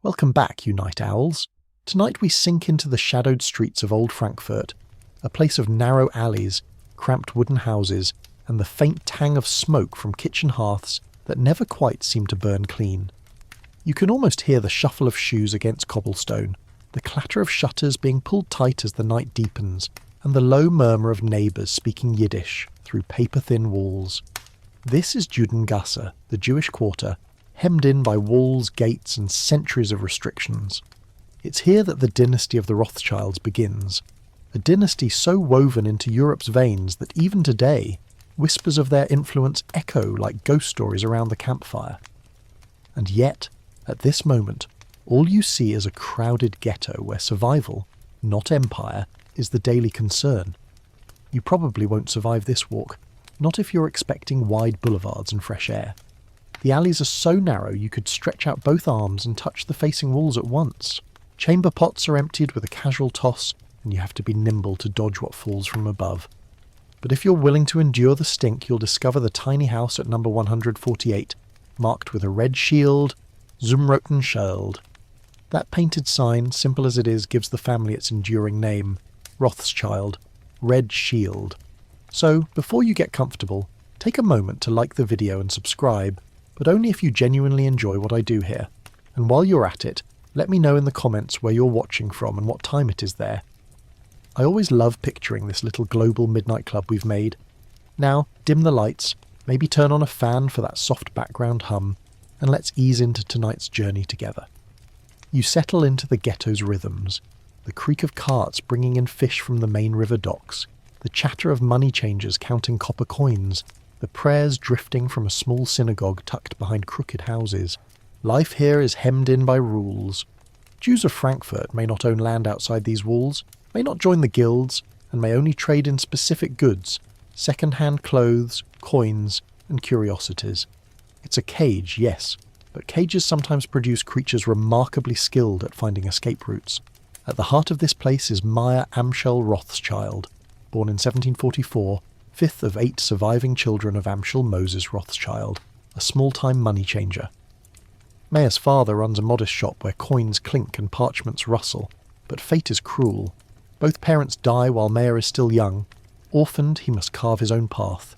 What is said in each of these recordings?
Welcome back, you night owls. Tonight we sink into the shadowed streets of Old Frankfurt, a place of narrow alleys, cramped wooden houses, and the faint tang of smoke from kitchen hearths that never quite seem to burn clean. You can almost hear the shuffle of shoes against cobblestone, the clatter of shutters being pulled tight as the night deepens, and the low murmur of neighbours speaking Yiddish through paper-thin walls. This is Judengasse, the Jewish quarter, hemmed in by walls, gates, and centuries of restrictions. It's here that the dynasty of the Rothschilds begins, a dynasty so woven into Europe's veins that even today, whispers of their influence echo like ghost stories around the campfire. And yet, at this moment, all you see is a crowded ghetto where survival, not empire, is the daily concern. You probably won't survive this walk, not if you're expecting wide boulevards and fresh air. The alleys are so narrow you could stretch out both arms and touch the facing walls at once. Chamber pots are emptied with a casual toss, and you have to be nimble to dodge what falls from above. But if you're willing to endure the stink, you'll discover the tiny house at number 148, marked with a red shield, zum Rothschild. That painted sign, simple as it is, gives the family its enduring name, Rothschild, Red Shield. So, before you get comfortable, take a moment to like the video and subscribe, but only if you genuinely enjoy what I do here. And while you're at it, let me know in the comments where you're watching from and what time it is there. I always love picturing this little global midnight club we've made. Now, dim the lights, maybe turn on a fan for that soft background hum, and let's ease into tonight's journey together. You settle into the ghetto's rhythms, the creak of carts bringing in fish from the main river docks, the chatter of money changers counting copper coins, the prayers drifting from a small synagogue tucked behind crooked houses. Life here is hemmed in by rules. Jews of Frankfurt may not own land outside these walls, may not join the guilds, and may only trade in specific goods, second-hand clothes, coins, and curiosities. It's a cage, yes, but cages sometimes produce creatures remarkably skilled at finding escape routes. At the heart of this place is Meyer Amschel Rothschild, born in 1744, fifth of 8 surviving children of Amschel Moses Rothschild, a small-time money changer. Meyer's father runs a modest shop where coins clink and parchments rustle, but fate is cruel. Both parents die while Meyer is still young. Orphaned, he must carve his own path.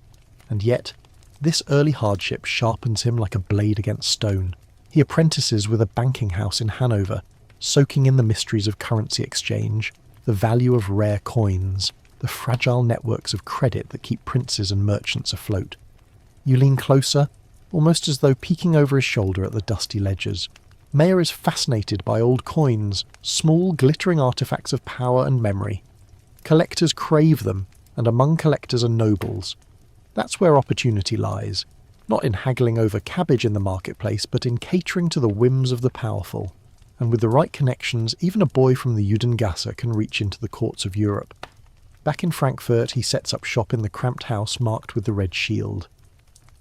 And yet, this early hardship sharpens him like a blade against stone. He apprentices with a banking house in Hanover, soaking in the mysteries of currency exchange, the value of rare coins, the fragile networks of credit that keep princes and merchants afloat. You lean closer, almost as though peeking over his shoulder at the dusty ledgers. Meyer is fascinated by old coins, small glittering artifacts of power and memory. Collectors crave them, and among collectors are nobles. That's where opportunity lies, not in haggling over cabbage in the marketplace, but in catering to the whims of the powerful. And with the right connections, even a boy from the Judengasse can reach into the courts of Europe. Back in Frankfurt, he sets up shop in the cramped house marked with the red shield.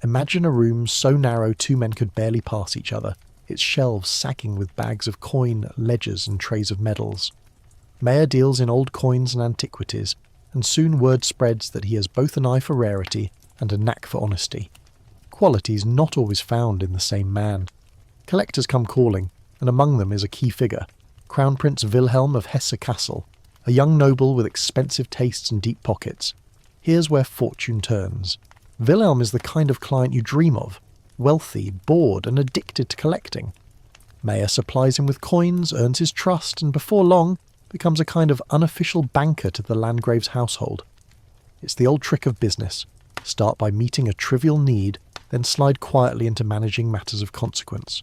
Imagine a room so narrow 2 men could barely pass each other, its shelves sagging with bags of coin, ledgers, and trays of medals. Meyer deals in old coins and antiquities, and soon word spreads that he has both an eye for rarity and a knack for honesty. Qualities not always found in the same man. Collectors come calling, and among them is a key figure, Crown Prince Wilhelm of Hesse-Kassel, a young noble with expensive tastes and deep pockets. Here's where fortune turns. Wilhelm is the kind of client you dream of, wealthy, bored, and addicted to collecting. Meyer supplies him with coins, earns his trust, and before long becomes a kind of unofficial banker to the Landgrave's household. It's the old trick of business. Start by meeting a trivial need, then slide quietly into managing matters of consequence.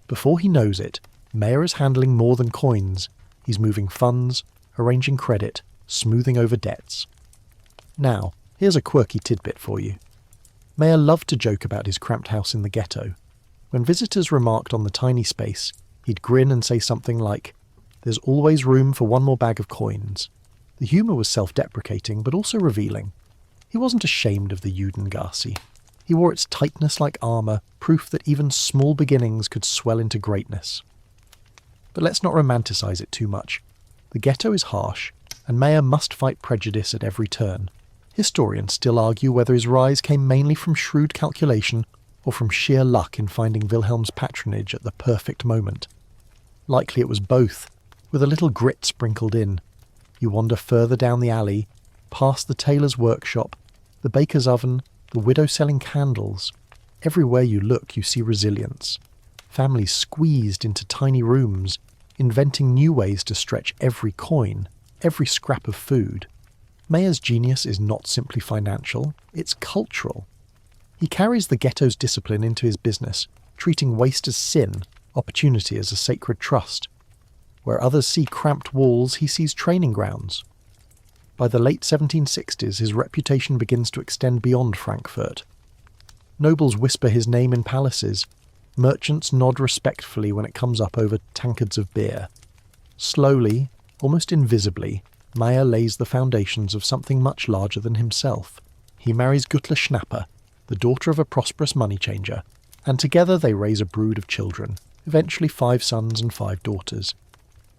Before he knows it, Meyer is handling more than coins. He's moving funds, arranging credit, smoothing over debts. Now, here's a quirky tidbit for you. Meyer loved to joke about his cramped house in the ghetto. When visitors remarked on the tiny space, he'd grin and say something like, "There's always room for one more bag of coins." The humour was self-deprecating, but also revealing. He wasn't ashamed of the Judengasse. He wore its tightness like armour, proof that even small beginnings could swell into greatness. But let's not romanticise it too much. The ghetto is harsh, and Meyer must fight prejudice at every turn. Historians still argue whether his rise came mainly from shrewd calculation or from sheer luck in finding Wilhelm's patronage at the perfect moment. Likely it was both, with a little grit sprinkled in. You wander further down the alley, past the tailor's workshop, the baker's oven, the widow selling candles. Everywhere you look, you see resilience. Families squeezed into tiny rooms, inventing new ways to stretch every coin, every scrap of food. Mayer's genius is not simply financial, it's cultural. He carries the ghetto's discipline into his business, treating waste as sin, opportunity as a sacred trust. Where others see cramped walls, he sees training grounds. By the late 1760s, his reputation begins to extend beyond Frankfurt. Nobles whisper his name in palaces. Merchants nod respectfully when it comes up over tankards of beer. Slowly, almost invisibly, Mayer lays the foundations of something much larger than himself. He marries Gutla Schnapper, the daughter of a prosperous money changer, and together they raise a brood of children, eventually 5 sons and 5 daughters.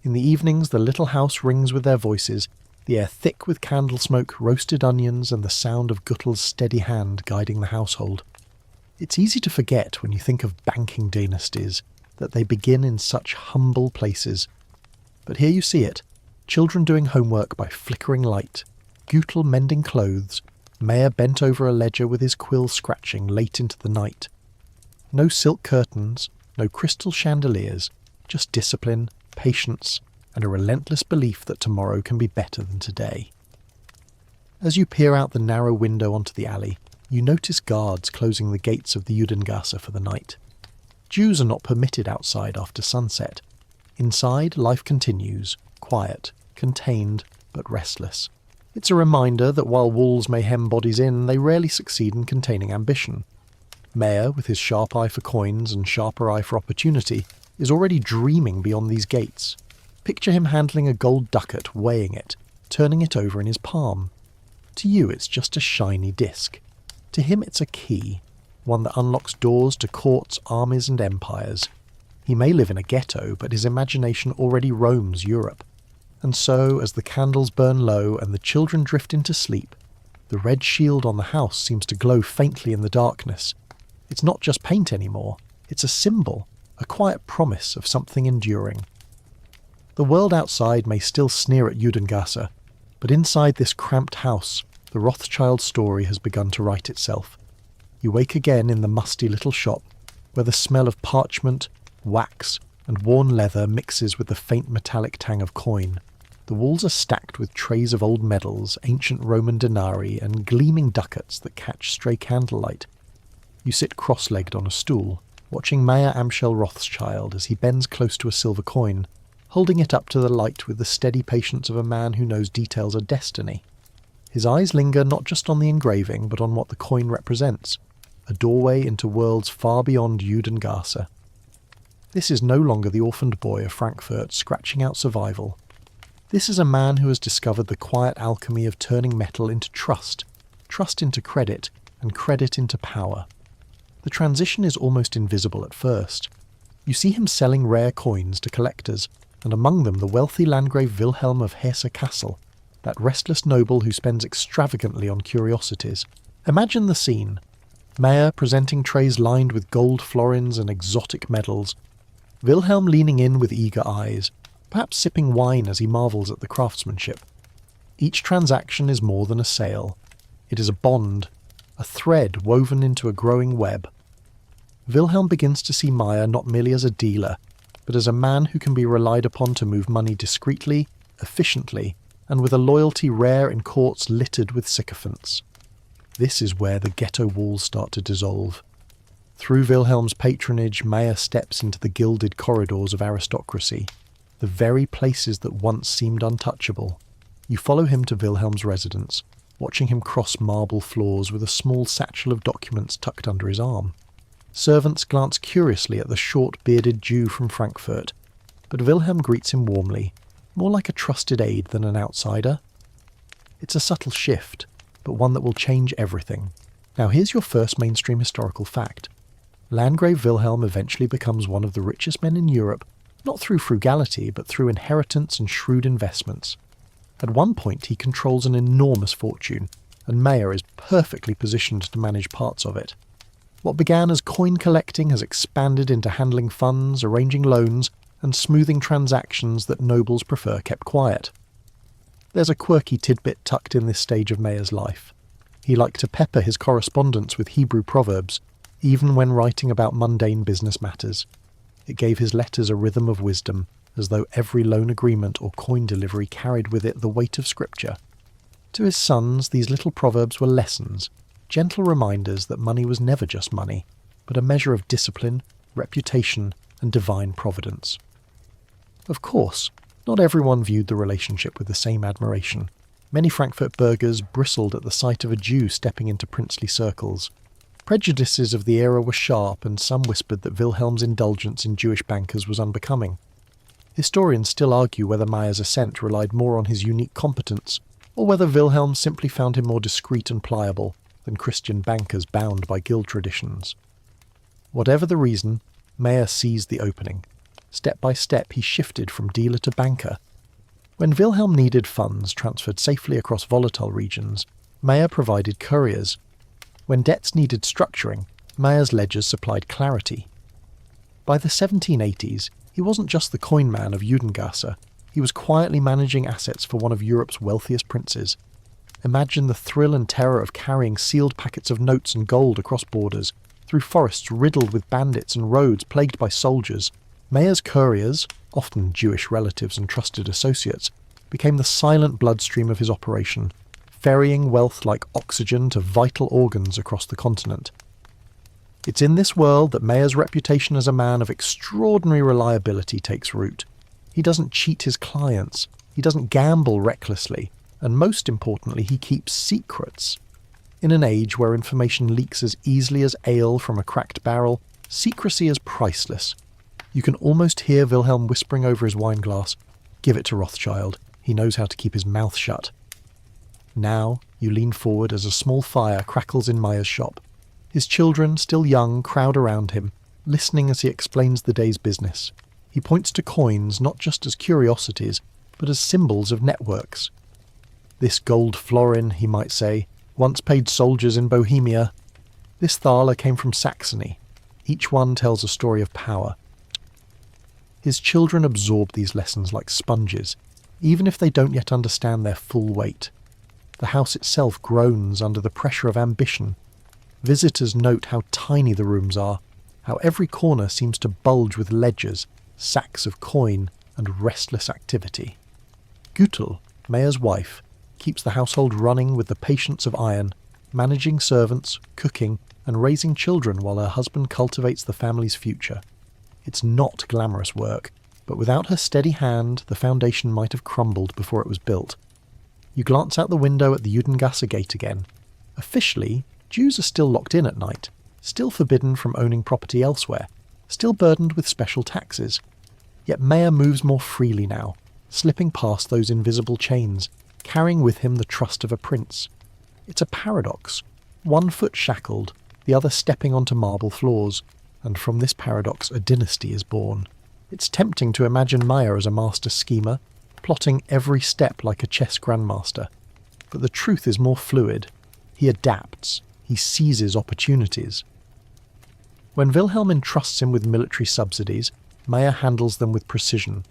In the evenings the little house rings with their voices, the air thick with candle smoke, roasted onions, and the sound of Guttl's steady hand guiding the household. It's easy to forget when you think of banking dynasties that they begin in such humble places. But here you see it, children doing homework by flickering light, Guttl mending clothes, Mayer bent over a ledger with his quill scratching late into the night. No silk curtains, no crystal chandeliers, just discipline, patience, and a relentless belief that tomorrow can be better than today. As you peer out the narrow window onto the alley, you notice guards closing the gates of the Judengasse for the night. Jews are not permitted outside after sunset. Inside, life continues, quiet, contained, but restless. It's a reminder that while walls may hem bodies in, they rarely succeed in containing ambition. Mayer, with his sharp eye for coins and sharper eye for opportunity, is already dreaming beyond these gates. Picture him handling a gold ducat, weighing it, turning it over in his palm. To you it's just a shiny disc. To him it's a key, one that unlocks doors to courts, armies and empires. He may live in a ghetto, but his imagination already roams Europe. And so, as the candles burn low and the children drift into sleep, the red shield on the house seems to glow faintly in the darkness. It's not just paint anymore, it's a symbol, a quiet promise of something enduring. The world outside may still sneer at Judengasse, but inside this cramped house, the Rothschild story has begun to write itself. You wake again in the musty little shop, where the smell of parchment, wax, and worn leather mixes with the faint metallic tang of coin. The walls are stacked with trays of old medals, ancient Roman denarii, and gleaming ducats that catch stray candlelight. You sit cross-legged on a stool, watching Mayer Amschel Rothschild as he bends close to a silver coin, holding it up to the light with the steady patience of a man who knows details are destiny. His eyes linger not just on the engraving, but on what the coin represents, a doorway into worlds far beyond Judengasse. This is no longer the orphaned boy of Frankfurt scratching out survival. This is a man who has discovered the quiet alchemy of turning metal into trust, trust into credit, and credit into power. The transition is almost invisible at first. You see him selling rare coins to collectors, and among them the wealthy Landgrave Wilhelm of Hesse-Kassel, that restless noble who spends extravagantly on curiosities. Imagine the scene. Mayer presenting trays lined with gold florins and exotic medals. Wilhelm leaning in with eager eyes, perhaps sipping wine as he marvels at the craftsmanship. Each transaction is more than a sale. It is a bond, a thread woven into a growing web. Wilhelm begins to see Mayer not merely as a dealer, but as a man who can be relied upon to move money discreetly, efficiently, and with a loyalty rare in courts littered with sycophants. This is where the ghetto walls start to dissolve. Through Wilhelm's patronage, Mayer steps into the gilded corridors of aristocracy, the very places that once seemed untouchable. You follow him to Wilhelm's residence, watching him cross marble floors with a small satchel of documents tucked under his arm. Servants glance curiously at the short-bearded Jew from Frankfurt, but Wilhelm greets him warmly, more like a trusted aide than an outsider. It's a subtle shift, but one that will change everything. Now here's your first mainstream historical fact. Landgrave Wilhelm eventually becomes one of the richest men in Europe, not through frugality, but through inheritance and shrewd investments. At one point he controls an enormous fortune, and Mayer is perfectly positioned to manage parts of it. What began as coin collecting has expanded into handling funds, arranging loans, and smoothing transactions that nobles prefer kept quiet. There's a quirky tidbit tucked in this stage of Mayer's life. He liked to pepper his correspondence with Hebrew proverbs, even when writing about mundane business matters. It gave his letters a rhythm of wisdom, as though every loan agreement or coin delivery carried with it the weight of scripture. To his sons, these little proverbs were lessons, gentle reminders that money was never just money, but a measure of discipline, reputation, and divine providence. Of course, not everyone viewed the relationship with the same admiration. Many Frankfurt burghers bristled at the sight of a Jew stepping into princely circles. Prejudices of the era were sharp, and some whispered that Wilhelm's indulgence in Jewish bankers was unbecoming. Historians still argue whether Mayer's ascent relied more on his unique competence, or whether Wilhelm simply found him more discreet and pliable than Christian bankers bound by guild traditions. Whatever the reason, Mayer seized the opening. Step by step he shifted from dealer to banker. When Wilhelm needed funds transferred safely across volatile regions, Mayer provided couriers. When debts needed structuring, Mayer's ledgers supplied clarity. By the 1780s, he wasn't just the coin man of Judengasse, he was quietly managing assets for one of Europe's wealthiest princes. Imagine the thrill and terror of carrying sealed packets of notes and gold across borders, through forests riddled with bandits and roads plagued by soldiers. Mayer's couriers, often Jewish relatives and trusted associates, became the silent bloodstream of his operation, ferrying wealth like oxygen to vital organs across the continent. It's in this world that Mayer's reputation as a man of extraordinary reliability takes root. He doesn't cheat his clients, he doesn't gamble recklessly, and most importantly, he keeps secrets. In an age where information leaks as easily as ale from a cracked barrel, secrecy is priceless. You can almost hear Wilhelm whispering over his wine glass, "Give it to Rothschild, he knows how to keep his mouth shut." Now you lean forward as a small fire crackles in Mayer's shop. His children, still young, crowd around him, listening as he explains the day's business. He points to coins not just as curiosities, but as symbols of networks. "This gold florin," he might say, "once paid soldiers in Bohemia. This thaler came from Saxony." Each one tells a story of power. His children absorb these lessons like sponges, even if they don't yet understand their full weight. The house itself groans under the pressure of ambition. Visitors note how tiny the rooms are, how every corner seems to bulge with ledgers, sacks of coin, and restless activity. Gütel, Mayer's wife, keeps the household running with the patience of iron, managing servants, cooking, and raising children while her husband cultivates the family's future. It's not glamorous work, but without her steady hand, the foundation might have crumbled before it was built. You glance out the window at the Judengasse gate again. Officially, Jews are still locked in at night, still forbidden from owning property elsewhere, still burdened with special taxes. Yet Mayer moves more freely now, slipping past those invisible chains, carrying with him the trust of a prince. It's a paradox. One foot shackled, the other stepping onto marble floors, and from this paradox a dynasty is born. It's tempting to imagine Mayer as a master schemer, plotting every step like a chess grandmaster. But the truth is more fluid. He adapts. He seizes opportunities. When Wilhelm entrusts him with military subsidies, Mayer handles them with precision.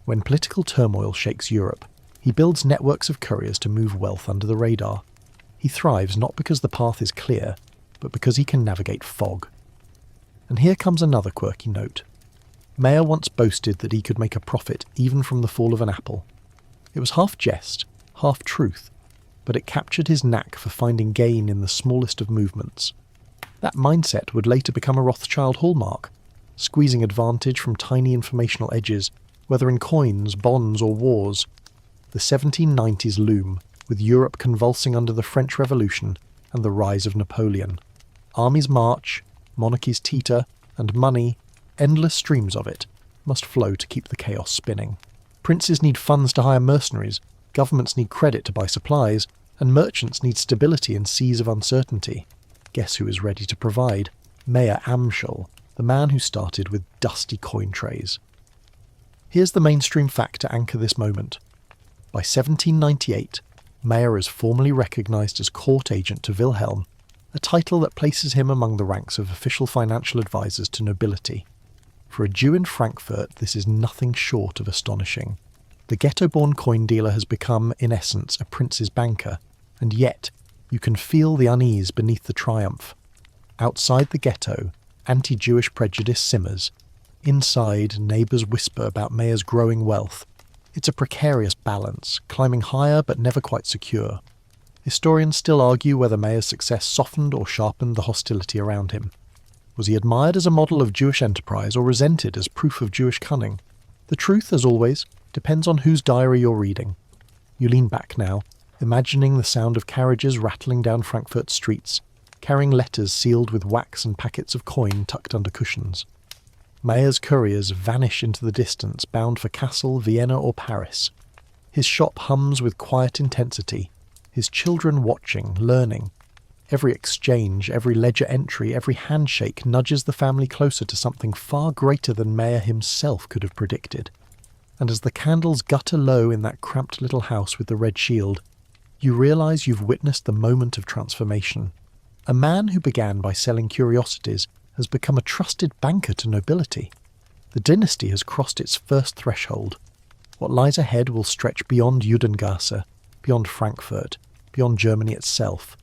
When political turmoil shakes Europe, he builds networks of couriers to move wealth under the radar. He thrives not because the path is clear, but because he can navigate fog. And here comes another quirky note. Mayer once boasted that he could make a profit even from the fall of an apple. It was half jest, half truth, but it captured his knack for finding gain in the smallest of movements. That mindset would later become a Rothschild hallmark, squeezing advantage from tiny informational edges, whether in coins, bonds, or wars. The 1790s loom, with Europe convulsing under the French Revolution and the rise of Napoleon. Armies march, monarchies teeter, and money, endless streams of it, must flow to keep the chaos spinning. Princes need funds to hire mercenaries, governments need credit to buy supplies, and merchants need stability in seas of uncertainty. Guess who is ready to provide? Mayer Amschel, the man who started with dusty coin trays. Here's the mainstream fact to anchor this moment. By 1798, Mayer is formally recognised as court agent to Wilhelm, a title that places him among the ranks of official financial advisors to nobility. For a Jew in Frankfurt, this is nothing short of astonishing. The ghetto-born coin dealer has become, in essence, a prince's banker, and yet you can feel the unease beneath the triumph. Outside the ghetto, anti-Jewish prejudice simmers. Inside, neighbours whisper about Mayer's growing wealth. It's a precarious balance, climbing higher but never quite secure. Historians still argue whether Mayer's success softened or sharpened the hostility around him. Was he admired as a model of Jewish enterprise or resented as proof of Jewish cunning? The truth, as always, depends on whose diary you're reading. You lean back now, imagining the sound of carriages rattling down Frankfurt streets, carrying letters sealed with wax and packets of coin tucked under cushions. Mayer's couriers vanish into the distance, bound for Kassel, Vienna or Paris. His shop hums with quiet intensity, his children watching, learning. Every exchange, every ledger entry, every handshake nudges the family closer to something far greater than Mayer himself could have predicted. And as the candles gutter low in that cramped little house with the red shield, you realise you've witnessed the moment of transformation. A man who began by selling curiosities has become a trusted banker to nobility. The dynasty has crossed its first threshold. What lies ahead will stretch beyond Judengasse, beyond Frankfurt, beyond Germany itself,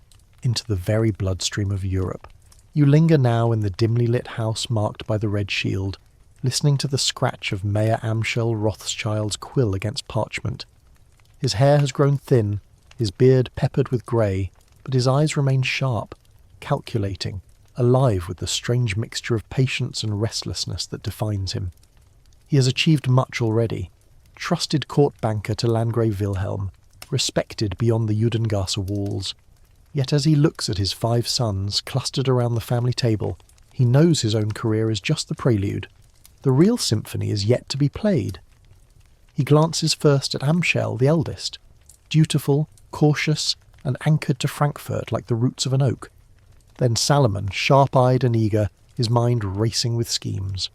into the very bloodstream of Europe. You linger now in the dimly lit house marked by the red shield, listening to the scratch of Mayer Amschel Rothschild's quill against parchment. His hair has grown thin, his beard peppered with grey, but his eyes remain sharp, calculating, alive with the strange mixture of patience and restlessness that defines him. He has achieved much already. Trusted court banker to Landgrave Wilhelm, respected beyond the Judengasse walls. Yet as he looks at his 5 sons clustered around the family table, he knows his own career is just the prelude. The real symphony is yet to be played. He glances first at Amschel, the eldest, dutiful, cautious, and anchored to Frankfurt like the roots of an oak. Then Salomon, sharp-eyed and eager, his mind racing with schemes.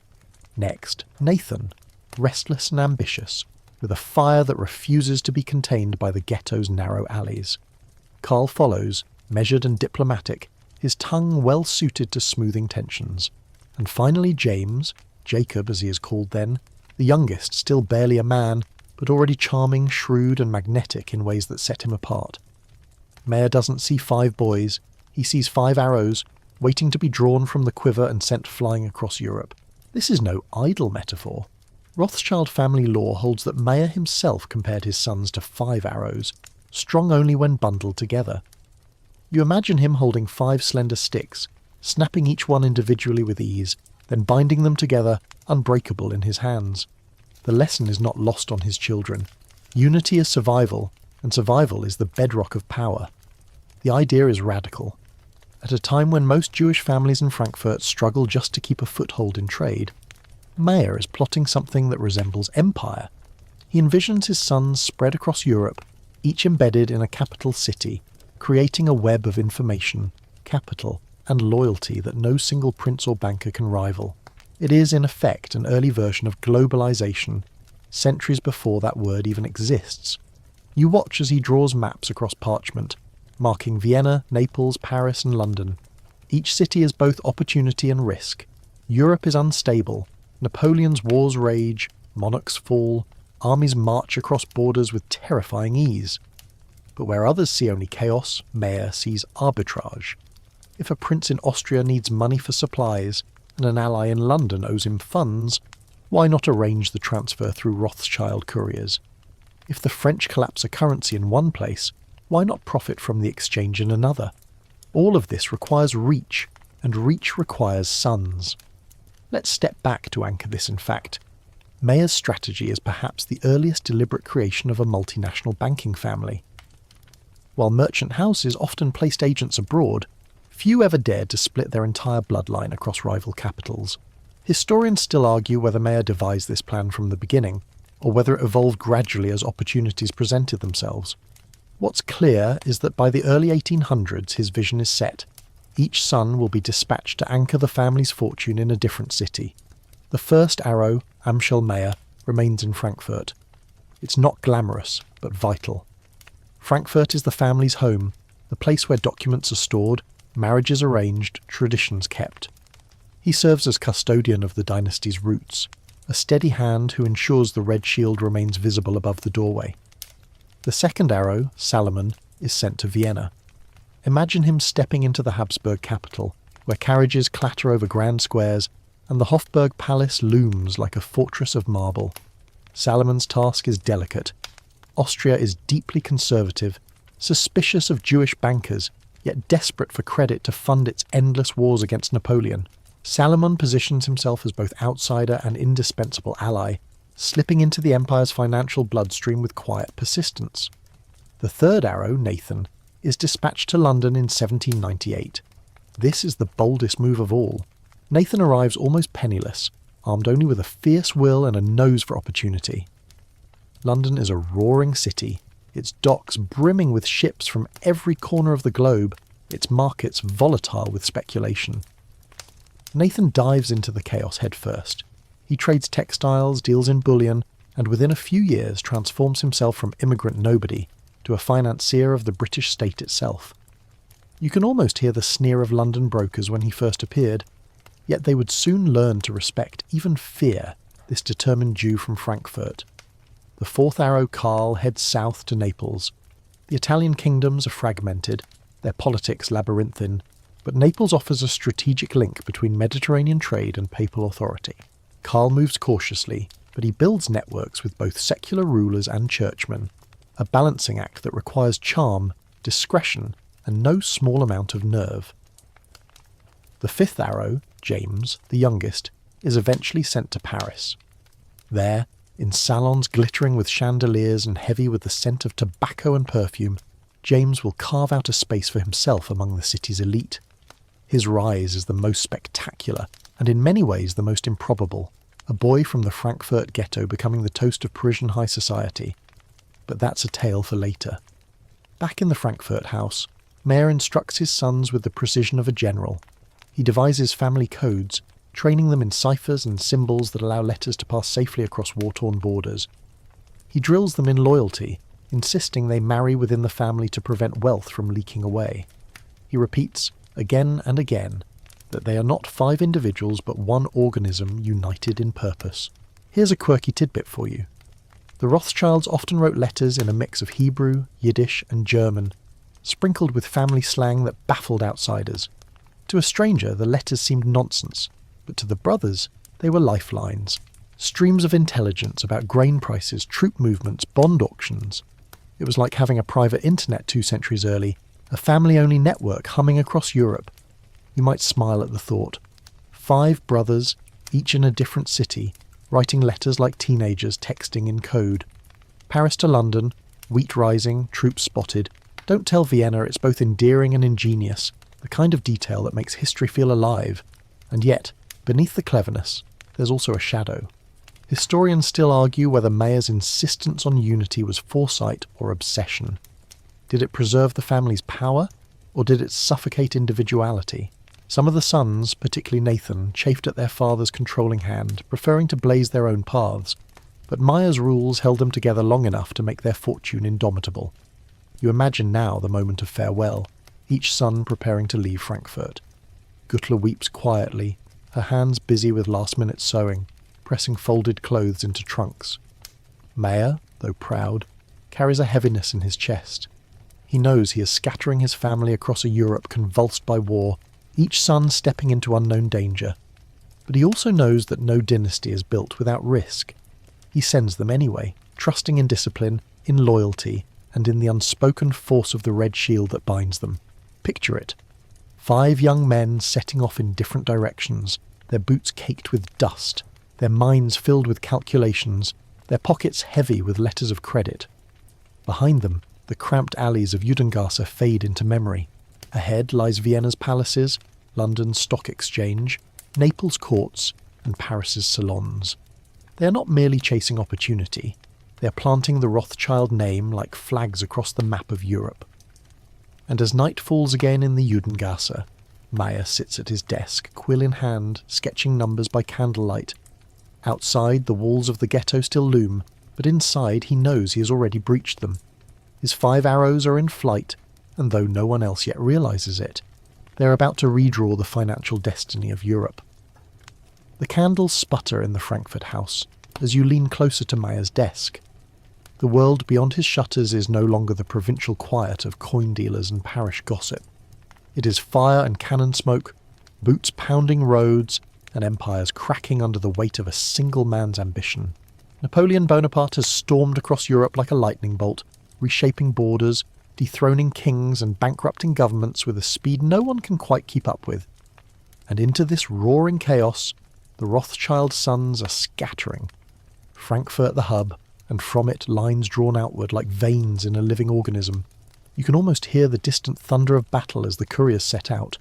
Next, Nathan, restless and ambitious, with a fire that refuses to be contained by the ghetto's narrow alleys. Karl follows, measured and diplomatic, his tongue well suited to smoothing tensions. And finally James, Jacob as he is called then, the youngest, still barely a man, but already charming, shrewd and magnetic in ways that set him apart. Mayer doesn't see 5 boys, he sees 5 arrows, waiting to be drawn from the quiver and sent flying across Europe. This is no idle metaphor. Rothschild family law holds that Mayer himself compared his sons to 5 arrows, strong only when bundled together. You imagine him holding 5 slender sticks, snapping each one individually with ease, then binding them together, unbreakable in his hands. The lesson is not lost on his children. Unity is survival, and survival is the bedrock of power. The idea is radical. At a time when most Jewish families in Frankfurt struggle just to keep a foothold in trade, Mayer is plotting something that resembles empire. He envisions his sons spread across Europe, each embedded in a capital city, creating a web of information, capital, and loyalty that no single prince or banker can rival. It is, in effect, an early version of globalization, centuries before that word even exists. You watch as he draws maps across parchment, marking Vienna, Naples, Paris, and London. Each city is both opportunity and risk. Europe is unstable. Napoleon's wars rage, monarchs fall, armies march across borders with terrifying ease. But where others see only chaos, Mayer sees arbitrage. If a prince in Austria needs money for supplies, and an ally in London owes him funds, why not arrange the transfer through Rothschild couriers? If the French collapse a currency in one place, why not profit from the exchange in another? All of this requires reach, and reach requires sons. Let's step back to anchor this in fact. Mayer's strategy is perhaps the earliest deliberate creation of a multinational banking family. While merchant houses often placed agents abroad, few ever dared to split their entire bloodline across rival capitals. Historians still argue whether Mayer devised this plan from the beginning, or whether it evolved gradually as opportunities presented themselves. What's clear is that by the early 1800s his vision is set. Each son will be dispatched to anchor the family's fortune in a different city. The first arrow, Amschel Mayer, remains in Frankfurt. It's not glamorous, but vital. Frankfurt is the family's home, the place where documents are stored, marriages arranged, traditions kept. He serves as custodian of the dynasty's roots, a steady hand who ensures the red shield remains visible above the doorway. The second arrow, Salomon, is sent to Vienna. Imagine him stepping into the Habsburg capital, where carriages clatter over grand squares and the Hofburg Palace looms like a fortress of marble. Salomon's task is delicate. Austria is deeply conservative, suspicious of Jewish bankers, yet desperate for credit to fund its endless wars against Napoleon. Salomon positions himself as both outsider and indispensable ally, slipping into the empire's financial bloodstream with quiet persistence. The third arrow, Nathan, is dispatched to London in 1798. This is the boldest move of all. Nathan arrives almost penniless, armed only with a fierce will and a nose for opportunity. London is a roaring city, its docks brimming with ships from every corner of the globe, its markets volatile with speculation. Nathan dives into the chaos headfirst. He trades textiles, deals in bullion, and within a few years transforms himself from immigrant nobody to a financier of the British state itself. You can almost hear the sneer of London brokers when he first appeared, yet they would soon learn to respect, even fear, this determined Jew from Frankfurt. The fourth arrow, Karl, heads south to Naples. The Italian kingdoms are fragmented, their politics labyrinthine, but Naples offers a strategic link between Mediterranean trade and papal authority. Karl moves cautiously, but he builds networks with both secular rulers and churchmen, a balancing act that requires charm, discretion, and no small amount of nerve. The fifth arrow, James, the youngest, is eventually sent to Paris. There, in salons glittering with chandeliers and heavy with the scent of tobacco and perfume, James will carve out a space for himself among the city's elite. His rise is the most spectacular, and in many ways the most improbable, a boy from the Frankfurt ghetto becoming the toast of Parisian high society. But that's a tale for later. Back in the Frankfurt house, Mayer instructs his sons with the precision of a general. He devises family codes, training them in ciphers and symbols that allow letters to pass safely across war-torn borders. He drills them in loyalty, insisting they marry within the family to prevent wealth from leaking away. He repeats, again and again, that they are not 5 individuals but one organism united in purpose. Here's a quirky tidbit for you. The Rothschilds often wrote letters in a mix of Hebrew, Yiddish and German, sprinkled with family slang that baffled outsiders. To a stranger, the letters seemed nonsense, but to the brothers, they were lifelines. Streams of intelligence about grain prices, troop movements, bond auctions. It was like having a private internet 2 centuries early, a family-only network humming across Europe. You might smile at the thought. 5 brothers, each in a different city, writing letters like teenagers texting in code. Paris to London, wheat rising, troops spotted. Don't tell Vienna it's both endearing and ingenious, the kind of detail that makes history feel alive. And yet, beneath the cleverness, there's also a shadow. Historians still argue whether Mayer's insistence on unity was foresight or obsession. Did it preserve the family's power, or did it suffocate individuality? Some of the sons, particularly Nathan, chafed at their father's controlling hand, preferring to blaze their own paths, but Mayer's rules held them together long enough to make their fortune indomitable. You imagine now the moment of farewell, each son preparing to leave Frankfurt. Gutler weeps quietly, her hands busy with last-minute sewing, pressing folded clothes into trunks. Mayer, though proud, carries a heaviness in his chest. He knows he is scattering his family across a Europe convulsed by war, each son stepping into unknown danger. But he also knows that no dynasty is built without risk. He sends them anyway, trusting in discipline, in loyalty, and in the unspoken force of the red shield that binds them. Picture it. 5 young men setting off in different directions, their boots caked with dust, their minds filled with calculations, their pockets heavy with letters of credit. Behind them, the cramped alleys of Judengasse fade into memory. Ahead lies Vienna's palaces, London's stock exchange, Naples' courts, and Paris's salons. They are not merely chasing opportunity, they are planting the Rothschild name like flags across the map of Europe. And as night falls again in the Judengasse, Mayer sits at his desk, quill in hand, sketching numbers by candlelight. Outside, the walls of the ghetto still loom, but inside he knows he has already breached them. His 5 arrows are in flight, and though no one else yet realizes it, they are about to redraw the financial destiny of Europe. The candles sputter in the Frankfurt house as you lean closer to Mayer's desk. The world beyond his shutters is no longer the provincial quiet of coin dealers and parish gossip. It is fire and cannon smoke, boots pounding roads, and empires cracking under the weight of a single man's ambition. Napoleon Bonaparte has stormed across Europe like a lightning bolt, reshaping borders, dethroning kings and bankrupting governments with a speed no one can quite keep up with. And into this roaring chaos, the Rothschild sons are scattering. Frankfurt the hub, and from it lines drawn outward like veins in a living organism. You can almost hear the distant thunder of battle as the couriers set out.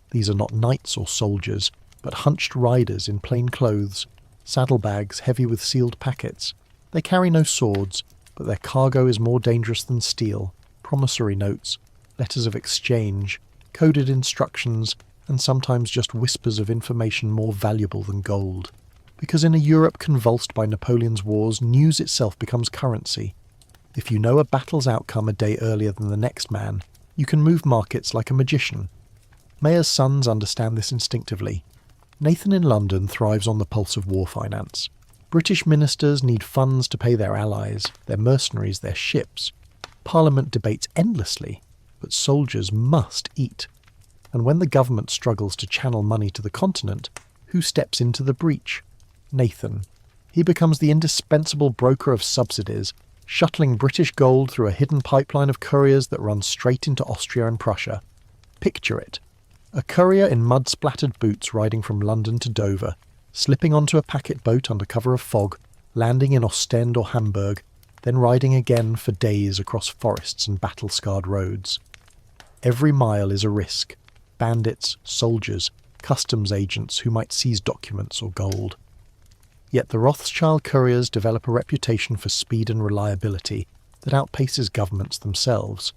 These are not knights or soldiers, but hunched riders in plain clothes, saddlebags heavy with sealed packets. They carry no swords, but their cargo is more dangerous than steel. Promissory notes, letters of exchange, coded instructions, and sometimes just whispers of information more valuable than gold. Because in a Europe convulsed by Napoleon's wars, news itself becomes currency. If you know a battle's outcome a day earlier than the next man, you can move markets like a magician. Mayer's sons understand this instinctively. Nathan in London thrives on the pulse of war finance. British ministers need funds to pay their allies, their mercenaries, their ships. Parliament debates endlessly, but soldiers must eat. And when the government struggles to channel money to the continent, who steps into the breach? Nathan. He becomes the indispensable broker of subsidies, shuttling British gold through a hidden pipeline of couriers that runs straight into Austria and Prussia. Picture it. A courier in mud-splattered boots riding from London to Dover, slipping onto a packet boat under cover of fog, landing in Ostend or Hamburg, then riding again for days across forests and battle-scarred roads. Every mile is a risk. Bandits, soldiers, customs agents who might seize documents or gold. Yet the Rothschild couriers develop a reputation for speed and reliability that outpaces governments themselves.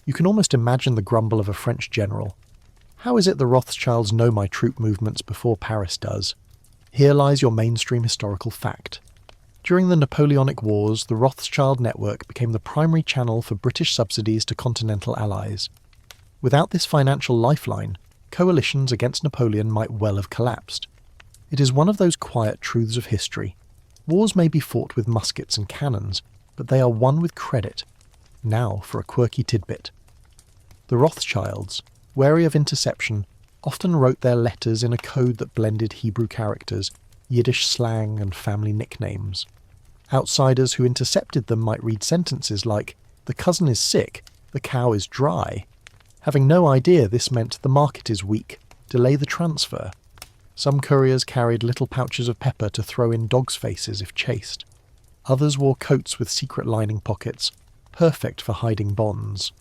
You can almost imagine the grumble of a French general. How is it the Rothschilds know my troop movements before Paris does? Here lies your mainstream historical fact. During the Napoleonic Wars, the Rothschild network became the primary channel for British subsidies to continental allies. Without this financial lifeline, coalitions against Napoleon might well have collapsed. It is one of those quiet truths of history. Wars may be fought with muskets and cannons, but they are won with credit. Now for a quirky tidbit. The Rothschilds, wary of interception, often wrote their letters in a code that blended Hebrew characters, Yiddish slang, and family nicknames. Outsiders who intercepted them might read sentences like, "The cousin is sick, the cow is dry." Having no idea this meant the market is weak, delay the transfer. Some couriers carried little pouches of pepper to throw in dogs' faces if chased. Others wore coats with secret lining pockets, perfect for hiding bonds.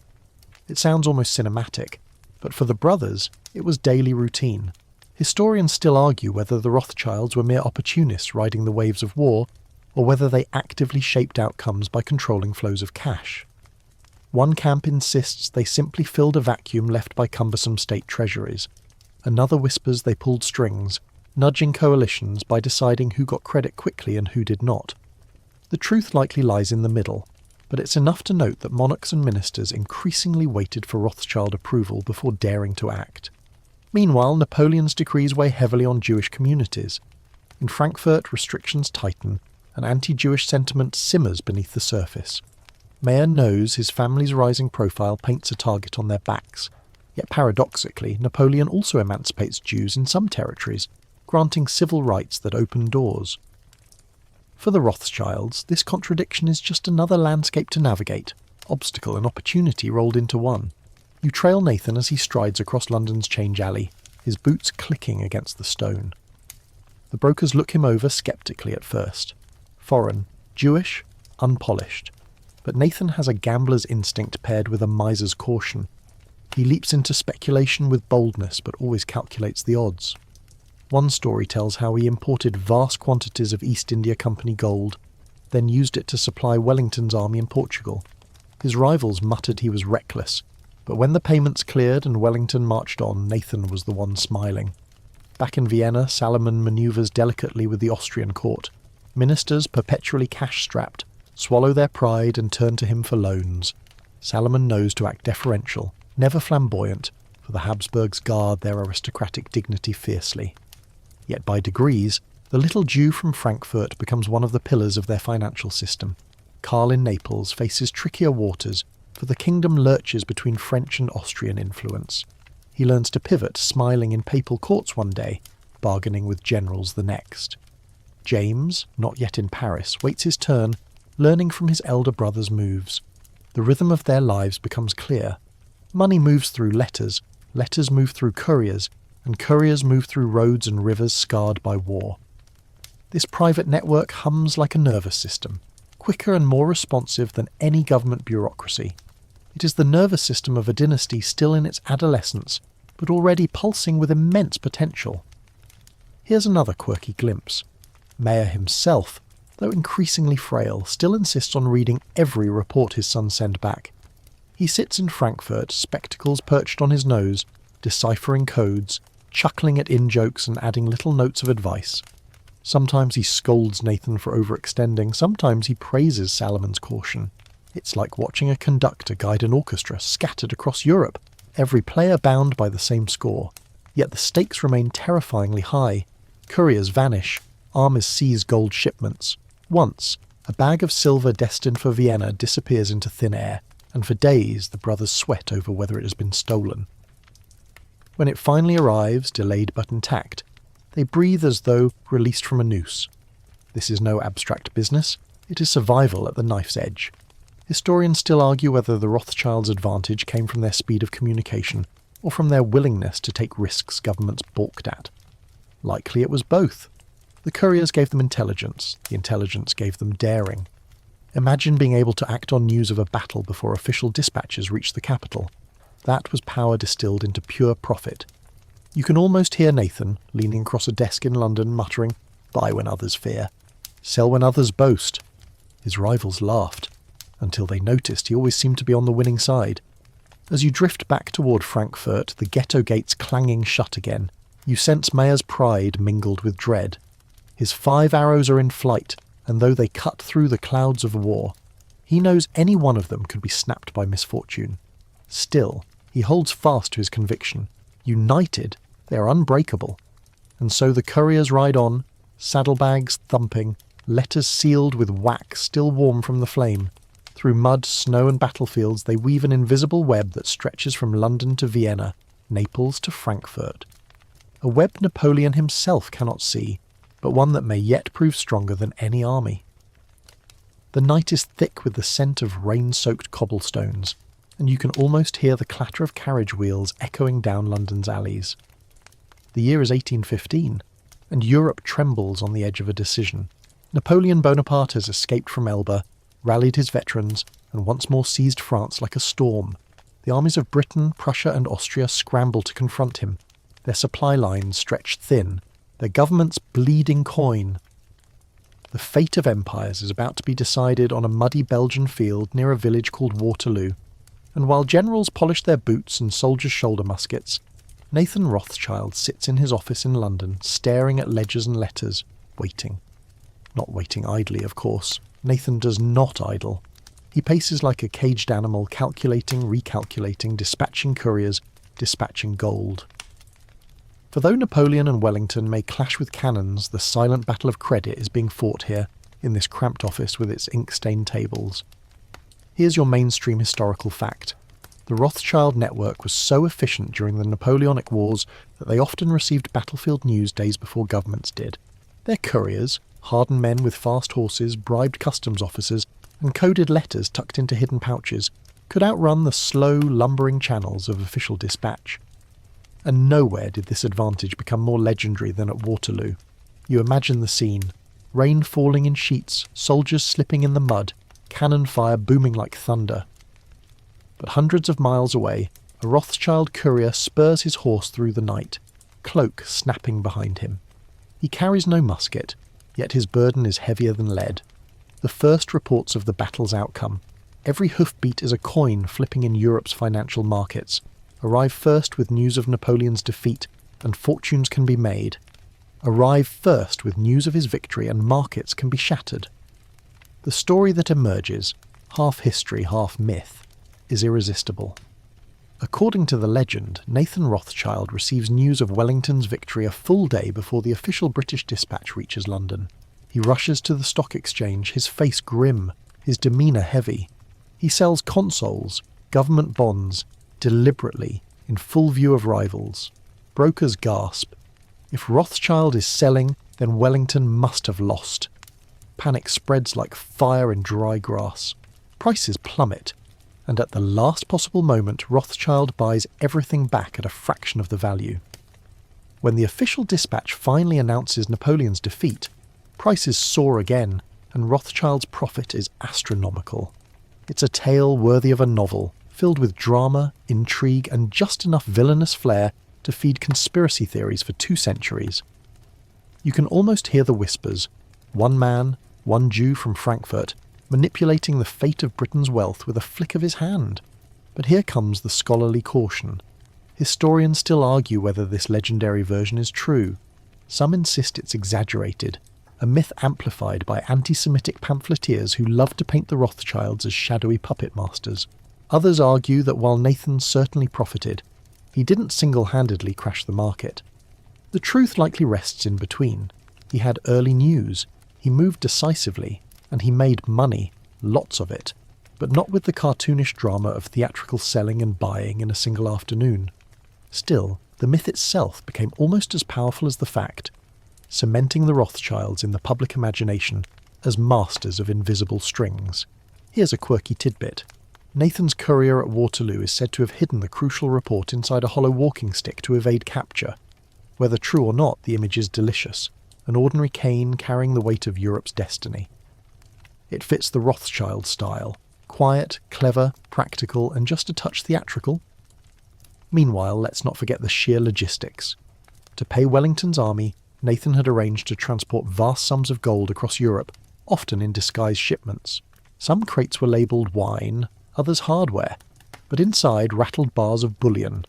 It sounds almost cinematic, but for the brothers, it was daily routine. Historians still argue whether the Rothschilds were mere opportunists riding the waves of war, or whether they actively shaped outcomes by controlling flows of cash. One camp insists they simply filled a vacuum left by cumbersome state treasuries. Another whispers they pulled strings, nudging coalitions by deciding who got credit quickly and who did not. The truth likely lies in the middle, but it's enough to note that monarchs and ministers increasingly waited for Rothschild approval before daring to act. Meanwhile, Napoleon's decrees weigh heavily on Jewish communities. In Frankfurt, restrictions tighten, and anti-Jewish sentiment simmers beneath the surface. Mayer knows his family's rising profile paints a target on their backs. Yet paradoxically, Napoleon also emancipates Jews in some territories, granting civil rights that open doors. For the Rothschilds, this contradiction is just another landscape to navigate, obstacle and opportunity rolled into one. You trail Nathan as he strides across London's Change Alley, his boots clicking against the stone. The brokers look him over sceptically at first. Foreign, Jewish, unpolished. But Nathan has a gambler's instinct paired with a miser's caution. He leaps into speculation with boldness, but always calculates the odds. One story tells how he imported vast quantities of East India Company gold, then used it to supply Wellington's army in Portugal. His rivals muttered he was reckless, but when the payments cleared and Wellington marched on, Nathan was the one smiling. Back in Vienna, Salomon manoeuvres delicately with the Austrian court. Ministers, perpetually cash-strapped, swallow their pride and turn to him for loans. Salomon knows to act deferential, never flamboyant, for the Habsburgs guard their aristocratic dignity fiercely. Yet by degrees, the little Jew from Frankfurt becomes one of the pillars of their financial system. Karl in Naples faces trickier waters, for the kingdom lurches between French and Austrian influence. He learns to pivot, smiling in papal courts one day, bargaining with generals the next. James, not yet in Paris, waits his turn, learning from his elder brother's moves. The rhythm of their lives becomes clear. Money moves through letters, letters move through couriers, and couriers move through roads and rivers scarred by war. This private network hums like a nervous system, quicker and more responsive than any government bureaucracy. It is the nervous system of a dynasty still in its adolescence, but already pulsing with immense potential. Here's another quirky glimpse. Mayer himself, though increasingly frail, still insists on reading every report his sons send back. He sits in Frankfurt, spectacles perched on his nose, deciphering codes, chuckling at in-jokes and adding little notes of advice. Sometimes he scolds Nathan for overextending, sometimes he praises Salomon's caution. It's like watching a conductor guide an orchestra scattered across Europe, every player bound by the same score. Yet the stakes remain terrifyingly high. Couriers vanish, armies seize gold shipments. Once, a bag of silver destined for Vienna disappears into thin air, and for days the brothers sweat over whether it has been stolen. When it finally arrives, delayed but intact, they breathe as though released from a noose. This is no abstract business, it is survival at the knife's edge. Historians still argue whether the Rothschilds' advantage came from their speed of communication, or from their willingness to take risks governments balked at. Likely it was both. The couriers gave them intelligence, the intelligence gave them daring. Imagine being able to act on news of a battle before official dispatches reached the capital. That was power distilled into pure profit. You can almost hear Nathan, leaning across a desk in London, muttering, "Buy when others fear. Sell when others boast." His rivals laughed, until they noticed he always seemed to be on the winning side. As you drift back toward Frankfurt, the ghetto gates clanging shut again, you sense Mayer's pride mingled with dread. His 5 arrows are in flight, and though they cut through the clouds of war, he knows any one of them could be snapped by misfortune. Still, he holds fast to his conviction. United, they are unbreakable. And so the couriers ride on, saddlebags thumping, letters sealed with wax still warm from the flame. Through mud, snow and battlefields they weave an invisible web that stretches from London to Vienna, Naples to Frankfurt. A web Napoleon himself cannot see, but one that may yet prove stronger than any army. The night is thick with the scent of rain-soaked cobblestones, and you can almost hear the clatter of carriage wheels echoing down London's alleys. The year is 1815, and Europe trembles on the edge of a decision. Napoleon Bonaparte has escaped from Elba, rallied his veterans, and once more seized France like a storm. The armies of Britain, Prussia and Austria scramble to confront him, their supply lines stretched thin, their governments bleeding coin. The fate of empires is about to be decided on a muddy Belgian field near a village called Waterloo, and while generals polish their boots and soldiers shoulder muskets, Nathan Rothschild sits in his office in London, staring at ledgers and letters, waiting. Not waiting idly, of course. Nathan does not idle. He paces like a caged animal, calculating, recalculating, dispatching couriers, dispatching gold. For though Napoleon and Wellington may clash with cannons, the silent battle of credit is being fought here, in this cramped office with its ink-stained tables. Here's your mainstream historical fact. The Rothschild network was so efficient during the Napoleonic Wars that they often received battlefield news days before governments did. Their couriers, hardened men with fast horses, bribed customs officers, and coded letters tucked into hidden pouches, could outrun the slow, lumbering channels of official dispatch. And nowhere did this advantage become more legendary than at Waterloo. You imagine the scene. Rain falling in sheets, soldiers slipping in the mud, cannon fire booming like thunder. But hundreds of miles away, a Rothschild courier spurs his horse through the night, cloak snapping behind him. He carries no musket, yet his burden is heavier than lead. The first reports of the battle's outcome. Every hoofbeat is a coin flipping in Europe's financial markets. Arrive first with news of Napoleon's defeat, and fortunes can be made. Arrive first with news of his victory, and markets can be shattered. The story that emerges, half history, half myth, is irresistible. According to the legend, Nathan Rothschild receives news of Wellington's victory a full day before the official British dispatch reaches London. He rushes to the stock exchange, his face grim, his demeanour heavy. He sells consols, government bonds, deliberately, in full view of rivals. Brokers gasp. If Rothschild is selling, then Wellington must have lost. Panic spreads like fire in dry grass. Prices plummet, and at the last possible moment Rothschild buys everything back at a fraction of the value. When the official dispatch finally announces Napoleon's defeat, prices soar again, and Rothschild's profit is astronomical. It's a tale worthy of a novel, filled with drama, intrigue, and just enough villainous flair to feed conspiracy theories for 2 centuries. You can almost hear the whispers, one man, one Jew from Frankfurt, manipulating the fate of Britain's wealth with a flick of his hand. But here comes the scholarly caution. Historians still argue whether this legendary version is true. Some insist it's exaggerated, a myth amplified by anti-Semitic pamphleteers who love to paint the Rothschilds as shadowy puppet masters. Others argue that while Nathan certainly profited, he didn't single-handedly crash the market. The truth likely rests in between. He had early news, he moved decisively, and he made money, lots of it, but not with the cartoonish drama of theatrical selling and buying in a single afternoon. Still, the myth itself became almost as powerful as the fact, cementing the Rothschilds in the public imagination as masters of invisible strings. Here's a quirky tidbit. Nathan's courier at Waterloo is said to have hidden the crucial report inside a hollow walking stick to evade capture. Whether true or not, the image is delicious, an ordinary cane carrying the weight of Europe's destiny. It fits the Rothschild style, quiet, clever, practical, and just a touch theatrical. Meanwhile, let's not forget the sheer logistics. To pay Wellington's army, Nathan had arranged to transport vast sums of gold across Europe, often in disguised shipments. Some crates were labelled wine, others hardware, but inside rattled bars of bullion.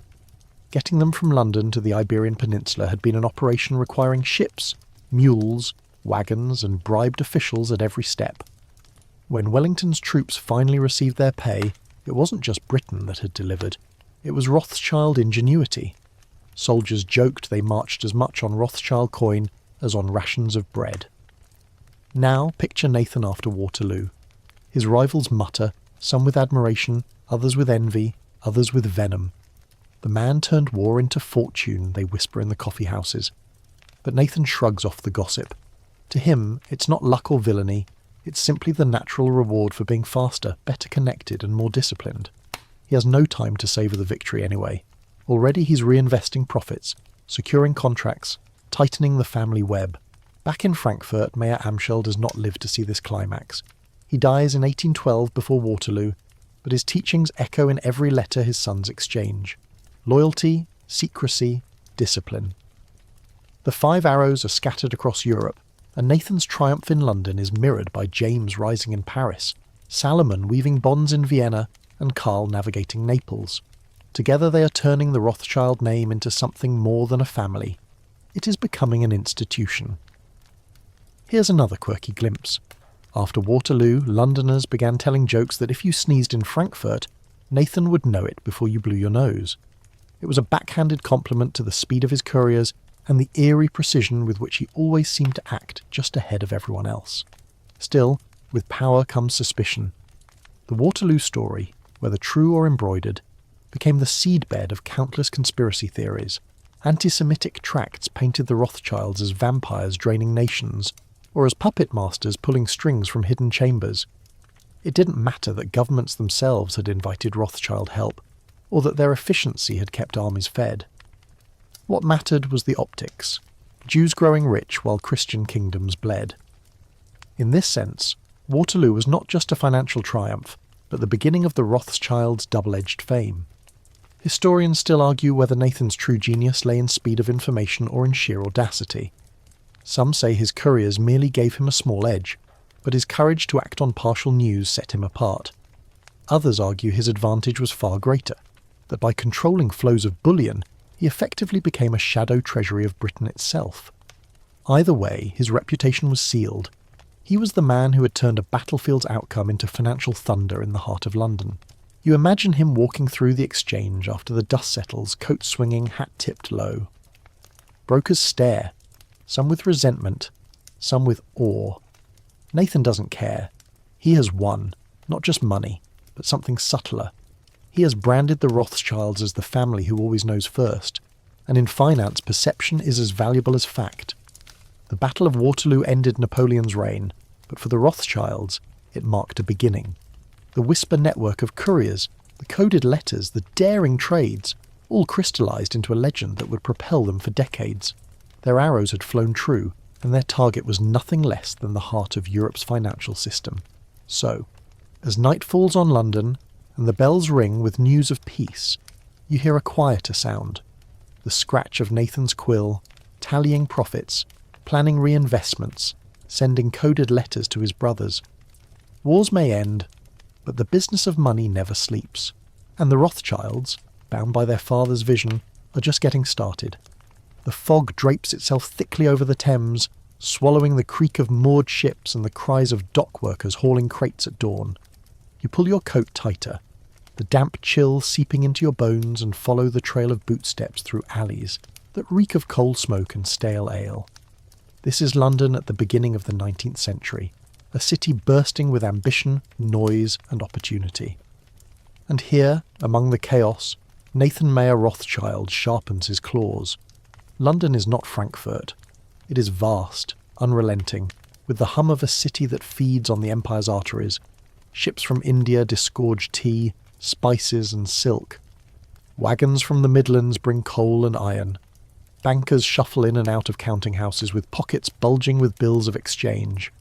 Getting them from London to the Iberian Peninsula had been an operation requiring ships, mules, wagons, and bribed officials at every step. When Wellington's troops finally received their pay, it wasn't just Britain that had delivered. It was Rothschild ingenuity. Soldiers joked they marched as much on Rothschild coin as on rations of bread. Now picture Nathan after Waterloo. His rivals mutter, some with admiration, others with envy, others with venom. The man turned war into fortune, they whisper in the coffee houses. But Nathan shrugs off the gossip. To him, it's not luck or villainy, it's simply the natural reward for being faster, better connected, and more disciplined. He has no time to savour the victory anyway. Already he's reinvesting profits, securing contracts, tightening the family web. Back in Frankfurt, Mayor Amschel does not live to see this climax. He dies in 1812 before Waterloo, but his teachings echo in every letter his sons exchange. Loyalty, secrecy, discipline. The 5 arrows are scattered across Europe, and Nathan's triumph in London is mirrored by James rising in Paris, Salomon weaving bonds in Vienna, and Karl navigating Naples. Together they are turning the Rothschild name into something more than a family. It is becoming an institution. Here's another quirky glimpse. After Waterloo, Londoners began telling jokes that if you sneezed in Frankfurt, Nathan would know it before you blew your nose. It was a backhanded compliment to the speed of his couriers and the eerie precision with which he always seemed to act just ahead of everyone else. Still, with power comes suspicion. The Waterloo story, whether true or embroidered, became the seedbed of countless conspiracy theories. Anti-Semitic tracts painted the Rothschilds as vampires draining nations, or as puppet masters pulling strings from hidden chambers. It didn't matter that governments themselves had invited Rothschild help, or that their efficiency had kept armies fed. What mattered was the optics, Jews growing rich while Christian kingdoms bled. In this sense, Waterloo was not just a financial triumph, but the beginning of the Rothschilds' double-edged fame. Historians still argue whether Nathan's true genius lay in speed of information or in sheer audacity. Some say his couriers merely gave him a small edge, but his courage to act on partial news set him apart. Others argue his advantage was far greater, that by controlling flows of bullion, he effectively became a shadow treasury of Britain itself. Either way, his reputation was sealed. He was the man who had turned a battlefield's outcome into financial thunder in the heart of London. You imagine him walking through the exchange after the dust settles, coat swinging, hat tipped low. Brokers stare, some with resentment, some with awe. Nathan doesn't care. He has won, not just money, but something subtler. He has branded the Rothschilds as the family who always knows first, and in finance, perception is as valuable as fact. The Battle of Waterloo ended Napoleon's reign, but for the Rothschilds, it marked a beginning. The whisper network of couriers, the coded letters, the daring trades, all crystallised into a legend that would propel them for decades. Their arrows had flown true, and their target was nothing less than the heart of Europe's financial system. So, as night falls on London, and the bells ring with news of peace, you hear a quieter sound. The scratch of Nathan's quill, tallying profits, planning reinvestments, sending coded letters to his brothers. Wars may end, but the business of money never sleeps. And the Rothschilds, bound by their father's vision, are just getting started. The fog drapes itself thickly over the Thames, swallowing the creak of moored ships and the cries of dock workers hauling crates at dawn. You pull your coat tighter, the damp chill seeping into your bones, and follow the trail of bootsteps through alleys that reek of coal smoke and stale ale. This is London at the beginning of the 19th century, a city bursting with ambition, noise, and opportunity. And here, among the chaos, Nathan Mayer Rothschild sharpens his claws. London is not Frankfurt. It is vast, unrelenting, with the hum of a city that feeds on the empire's arteries. Ships from India disgorge tea, spices and silk. Wagons from the Midlands bring coal and iron. Bankers shuffle in and out of counting houses with pockets bulging with bills of exchange.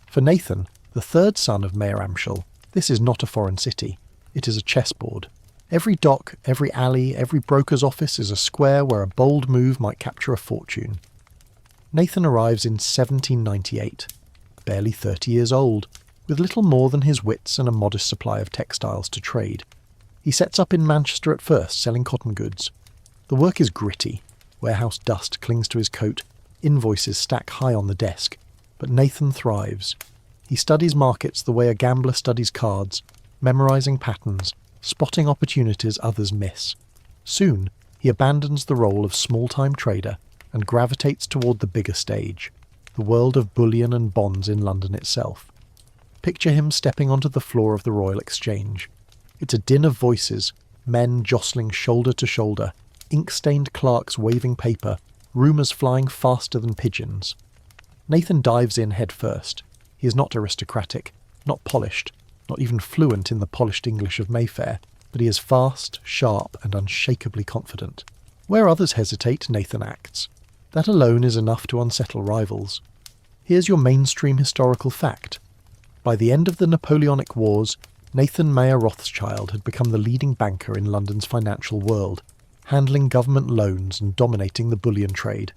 For Nathan, the third son of Mayor Amschel, this is not a foreign city. It is a chessboard. Every dock, every alley, every broker's office is a square where a bold move might capture a fortune. Nathan arrives in 1798, barely 30 years old, with little more than his wits and a modest supply of textiles to trade. He sets up in Manchester at first, selling cotton goods. The work is gritty. Warehouse dust clings to his coat, invoices stack high on the desk. But Nathan thrives. He studies markets the way a gambler studies cards, memorising patterns, spotting opportunities others miss. Soon, he abandons the role of small-time trader and gravitates toward the bigger stage, the world of bullion and bonds in London itself. Picture him stepping onto the floor of the Royal Exchange. It's a din of voices, men jostling shoulder to shoulder, ink-stained clerks waving paper, rumours flying faster than pigeons. Nathan dives in head first. He is not aristocratic, not polished, not even fluent in the polished English of Mayfair, but he is fast, sharp, and unshakably confident. Where others hesitate, Nathan acts. That alone is enough to unsettle rivals. Here's your mainstream historical fact. By the end of the Napoleonic Wars, Nathan Mayer Rothschild had become the leading banker in London's financial world, handling government loans and dominating the bullion trade.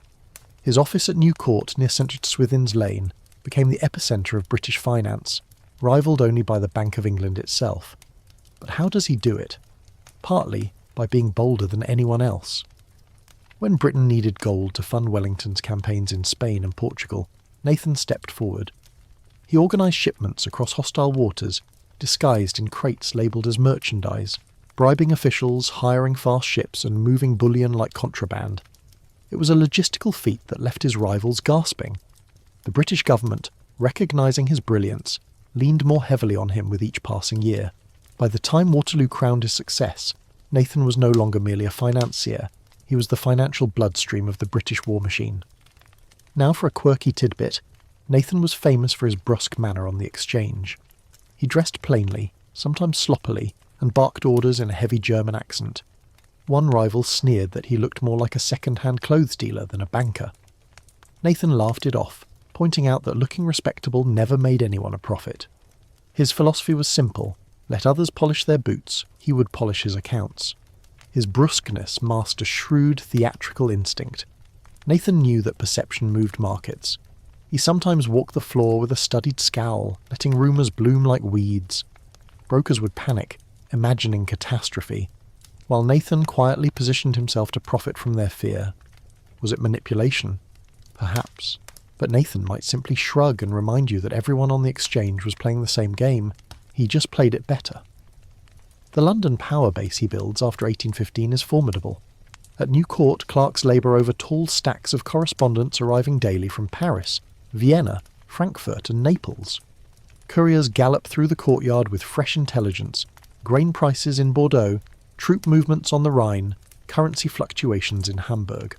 His office at New Court near St Swithin's Lane became the epicentre of British finance, rivalled only by the Bank of England itself. But how does he do it? Partly by being bolder than anyone else. When Britain needed gold to fund Wellington's campaigns in Spain and Portugal, Nathan stepped forward. He organised shipments across hostile waters, disguised in crates labelled as merchandise, bribing officials, hiring fast ships and moving bullion like contraband. It was a logistical feat that left his rivals gasping. The British government, recognising his brilliance, leaned more heavily on him with each passing year. By the time Waterloo crowned his success, Nathan was no longer merely a financier. He was the financial bloodstream of the British war machine. Now for a quirky tidbit, Nathan was famous for his brusque manner on the exchange. He dressed plainly, sometimes sloppily, and barked orders in a heavy German accent. One rival sneered that he looked more like a second-hand clothes dealer than a banker. Nathan laughed it off, pointing out that looking respectable never made anyone a profit. His philosophy was simple: let others polish their boots, he would polish his accounts. His brusqueness masked a shrewd theatrical instinct. Nathan knew that perception moved markets. He sometimes walked the floor with a studied scowl, letting rumours bloom like weeds. Brokers would panic, imagining catastrophe, while Nathan quietly positioned himself to profit from their fear. Was it manipulation? Perhaps. But Nathan might simply shrug and remind you that everyone on the exchange was playing the same game. He just played it better. The London power base he builds after 1815 is formidable. At New Court, clerks labour over tall stacks of correspondence arriving daily from Paris, Vienna, Frankfurt and Naples. Couriers gallop through the courtyard with fresh intelligence, grain prices in Bordeaux, troop movements on the Rhine, currency fluctuations in Hamburg.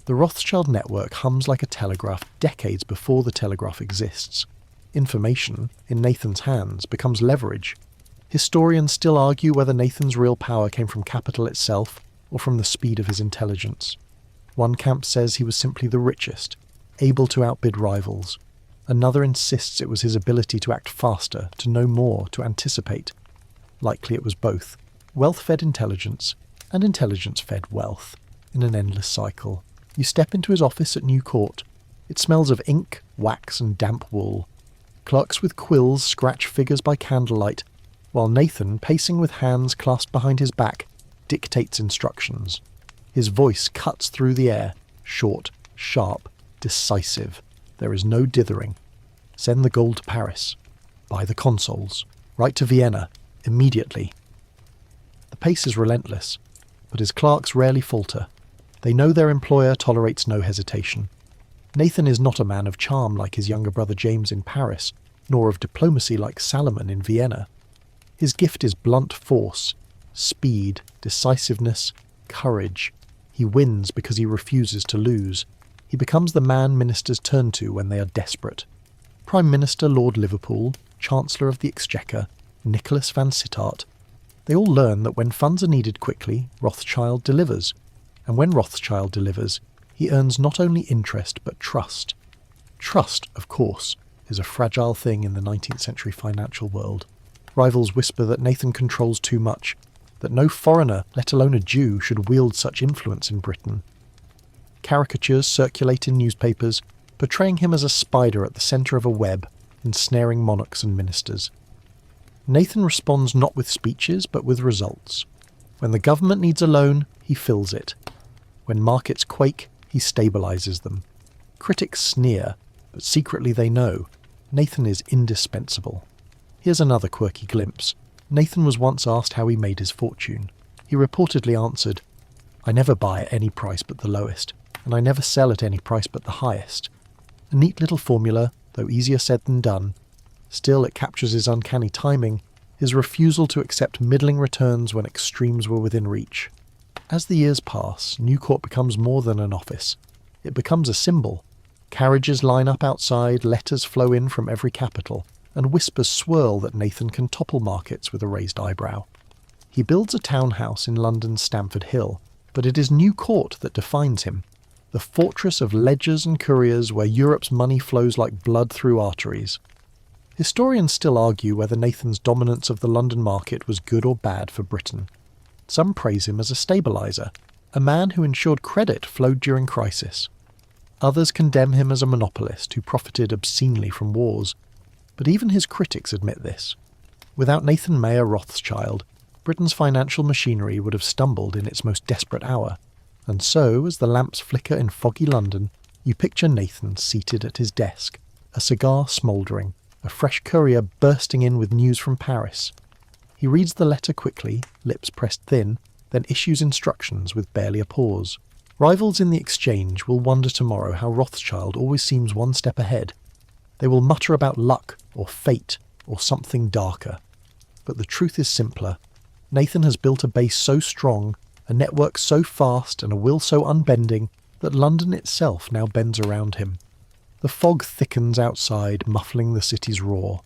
The Rothschild network hums like a telegraph decades before the telegraph exists. Information, in Nathan's hands, becomes leverage. Historians still argue whether Nathan's real power came from capital itself or from the speed of his intelligence. One camp says he was simply the richest, able to outbid rivals. Another insists it was his ability to act faster, to know more, to anticipate. Likely it was both. Wealth fed intelligence, and intelligence fed wealth, in an endless cycle. You step into his office at New Court. It smells of ink, wax and damp wool. Clerks with quills scratch figures by candlelight, while Nathan, pacing with hands clasped behind his back, dictates instructions. His voice cuts through the air, short, sharp, decisive. There is no dithering. Send the gold to Paris. Buy the consoles. Write to Vienna. Immediately. The pace is relentless, but his clerks rarely falter. They know their employer tolerates no hesitation. Nathan is not a man of charm like his younger brother James in Paris, nor of diplomacy like Salomon in Vienna. His gift is blunt force, speed, decisiveness, courage. He wins because he refuses to lose. He becomes the man ministers turn to when they are desperate. Prime Minister Lord Liverpool, Chancellor of the Exchequer, Nicholas van Sittart, they all learn that when funds are needed quickly, Rothschild delivers. And when Rothschild delivers, he earns not only interest but trust. Trust, of course, is a fragile thing in the 19th century financial world. Rivals whisper that Nathan controls too much, that no foreigner, let alone a Jew, should wield such influence in Britain. Caricatures circulate in newspapers, portraying him as a spider at the centre of a web, ensnaring monarchs and ministers. Nathan responds not with speeches, but with results. When the government needs a loan, he fills it. When markets quake, he stabilises them. Critics sneer, but secretly they know Nathan is indispensable. Here's another quirky glimpse. Nathan was once asked how he made his fortune. He reportedly answered, "I never buy at any price but the lowest, and I never sell at any price but the highest." A neat little formula, though easier said than done. Still, it captures his uncanny timing, his refusal to accept middling returns when extremes were within reach. As the years pass, New Court becomes more than an office. It becomes a symbol. Carriages line up outside, letters flow in from every capital, and whispers swirl that Nathan can topple markets with a raised eyebrow. He builds a townhouse in London's Stamford Hill, but it is New Court that defines him, the fortress of ledgers and couriers where Europe's money flows like blood through arteries. Historians still argue whether Nathan's dominance of the London market was good or bad for Britain. Some praise him as a stabiliser, a man who ensured credit flowed during crisis. Others condemn him as a monopolist who profited obscenely from wars. But even his critics admit this. Without Nathan Mayer Rothschild, Britain's financial machinery would have stumbled in its most desperate hour. And so, as the lamps flicker in foggy London, you picture Nathan seated at his desk, a cigar smouldering, a fresh courier bursting in with news from Paris. He reads the letter quickly, lips pressed thin, then issues instructions with barely a pause. Rivals in the exchange will wonder tomorrow how Rothschild always seems one step ahead. They will mutter about luck, or fate, or something darker. But the truth is simpler. Nathan has built a base so strong, a network so fast, and a will so unbending, that London itself now bends around him. The fog thickens outside, muffling the city's roar.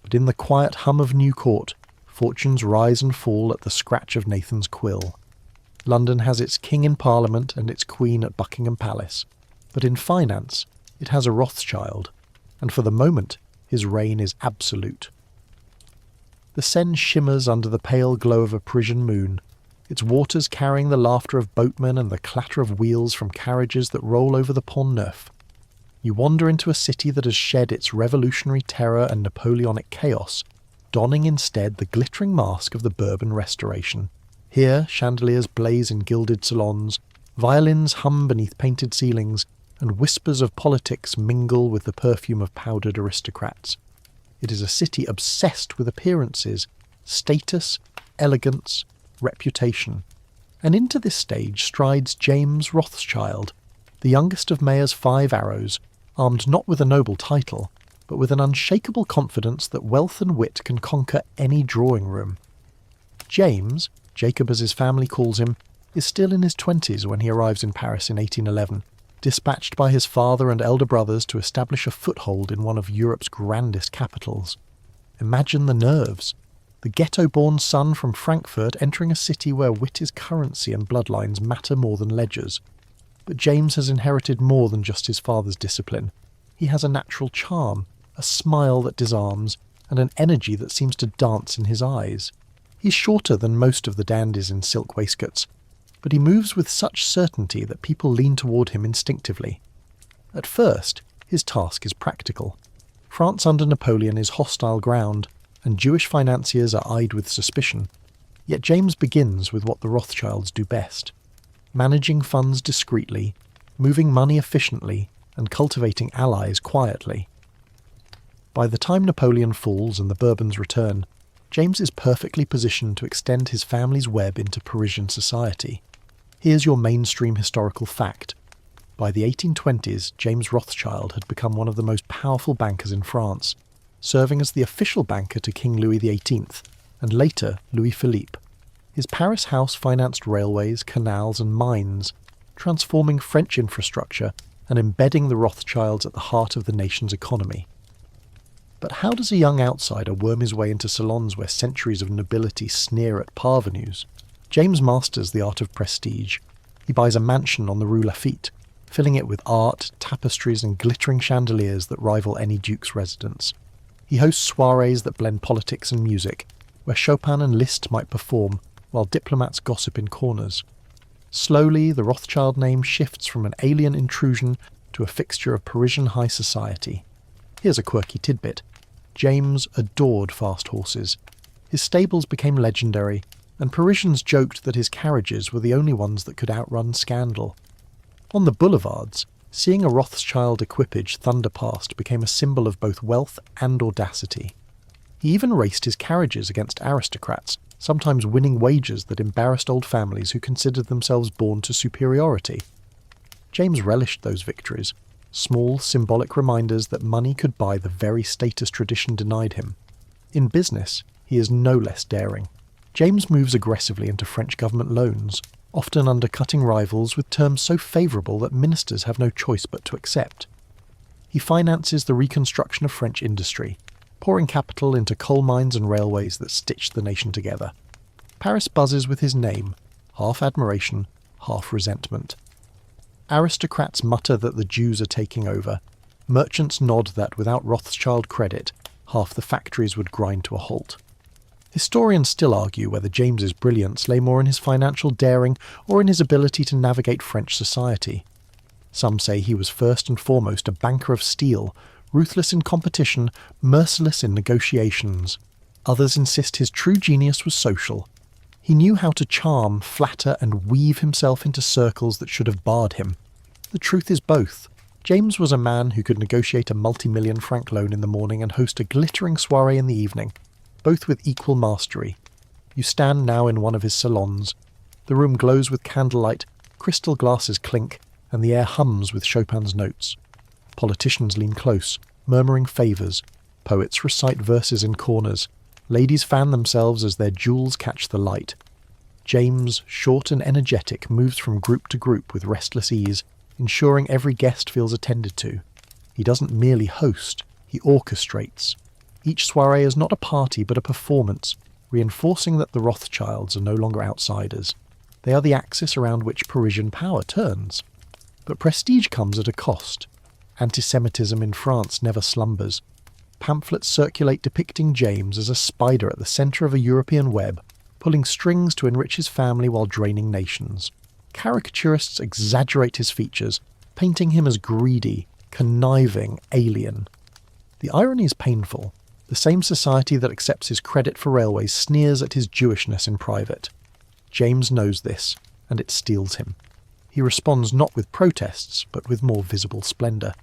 But in the quiet hum of New Court, fortunes rise and fall at the scratch of Nathan's quill. London has its king in Parliament and its queen at Buckingham Palace. But in finance, it has a Rothschild. And for the moment, his reign is absolute. The Seine shimmers under the pale glow of a Parisian moon, its waters carrying the laughter of boatmen and the clatter of wheels from carriages that roll over the Pont Neuf. You wander into a city that has shed its revolutionary terror and Napoleonic chaos, donning instead the glittering mask of the Bourbon Restoration. Here, chandeliers blaze in gilded salons, violins hum beneath painted ceilings, and whispers of politics mingle with the perfume of powdered aristocrats. It is a city obsessed with appearances, status, elegance, reputation. And into this stage strides James Rothschild, the youngest of Mayors 5 Arrows, armed not with a noble title, but with an unshakable confidence that wealth and wit can conquer any drawing room. James, Jacob as his family calls him, is still in his 20s when he arrives in Paris in 1811, dispatched by his father and elder brothers to establish a foothold in one of Europe's grandest capitals. Imagine the nerves. The ghetto-born son from Frankfurt entering a city where wit is currency and bloodlines matter more than ledgers. But James has inherited more than just his father's discipline. He has a natural charm, a smile that disarms, and an energy that seems to dance in his eyes. He's shorter than most of the dandies in silk waistcoats, but he moves with such certainty that people lean toward him instinctively. At first, his task is practical. France under Napoleon is hostile ground, and Jewish financiers are eyed with suspicion. Yet James begins with what the Rothschilds do best: managing funds discreetly, moving money efficiently, and cultivating allies quietly. By the time Napoleon falls and the Bourbons return, James is perfectly positioned to extend his family's web into Parisian society. Here's your mainstream historical fact. By the 1820s, James Rothschild had become one of the most powerful bankers in France, serving as the official banker to King Louis XVIII, and later Louis Philippe. His Paris house financed railways, canals and mines, transforming French infrastructure and embedding the Rothschilds at the heart of the nation's economy. But how does a young outsider worm his way into salons where centuries of nobility sneer at parvenus? James masters the art of prestige. He buys a mansion on the Rue Lafitte, filling it with art, tapestries and glittering chandeliers that rival any duke's residence. He hosts soirees that blend politics and music, where Chopin and Liszt might perform, while diplomats gossip in corners. Slowly, the Rothschild name shifts from an alien intrusion to a fixture of Parisian high society. Here's a quirky tidbit. James adored fast horses. His stables became legendary, and Parisians joked that his carriages were the only ones that could outrun scandal. On the boulevards, seeing a Rothschild equipage thunder past became a symbol of both wealth and audacity. He even raced his carriages against aristocrats, sometimes winning wagers that embarrassed old families who considered themselves born to superiority. James relished those victories, small symbolic reminders that money could buy the very status tradition denied him. In business, he is no less daring. James moves aggressively into French government loans, often undercutting rivals with terms so favourable that ministers have no choice but to accept. He finances the reconstruction of French industry, pouring capital into coal mines and railways that stitched the nation together. Paris buzzes with his name, half admiration, half resentment. Aristocrats mutter that the Jews are taking over. Merchants nod that without Rothschild credit, half the factories would grind to a halt. Historians still argue whether James's brilliance lay more in his financial daring or in his ability to navigate French society. Some say he was first and foremost a banker of steel, ruthless in competition, merciless in negotiations. Others insist his true genius was social. He knew how to charm, flatter, and weave himself into circles that should have barred him. The truth is both. James was a man who could negotiate a multi-million franc loan in the morning and host a glittering soiree in the evening, both with equal mastery. You stand now in one of his salons. The room glows with candlelight, crystal glasses clink, and the air hums with Chopin's notes. Politicians lean close, murmuring favours. Poets recite verses in corners. Ladies fan themselves as their jewels catch the light. James, short and energetic, moves from group to group with restless ease, ensuring every guest feels attended to. He doesn't merely host, he orchestrates. Each soiree is not a party but a performance, reinforcing that the Rothschilds are no longer outsiders. They are the axis around which Parisian power turns. But prestige comes at a cost. Anti-Semitism in France never slumbers. Pamphlets circulate depicting James as a spider at the centre of a European web, pulling strings to enrich his family while draining nations. Caricaturists exaggerate his features, painting him as greedy, conniving, alien. The irony is painful. The same society that accepts his credit for railways sneers at his Jewishness in private. James knows this, and it steels him. He responds not with protests, but with more visible splendour.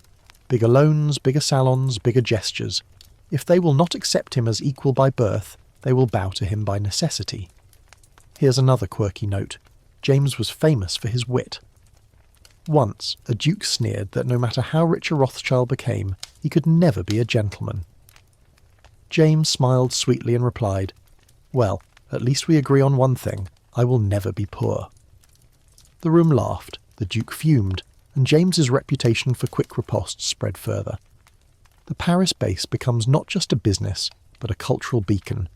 Bigger loans, bigger salons, bigger gestures. If they will not accept him as equal by birth, they will bow to him by necessity. Here's another quirky note. James was famous for his wit. Once, a duke sneered that no matter how rich a Rothschild became, he could never be a gentleman. James smiled sweetly and replied, "Well, at least we agree on one thing. I will never be poor." The room laughed, the duke fumed, and James's reputation for quick ripostes spread further. The Paris base becomes not just a business, but a cultural beacon.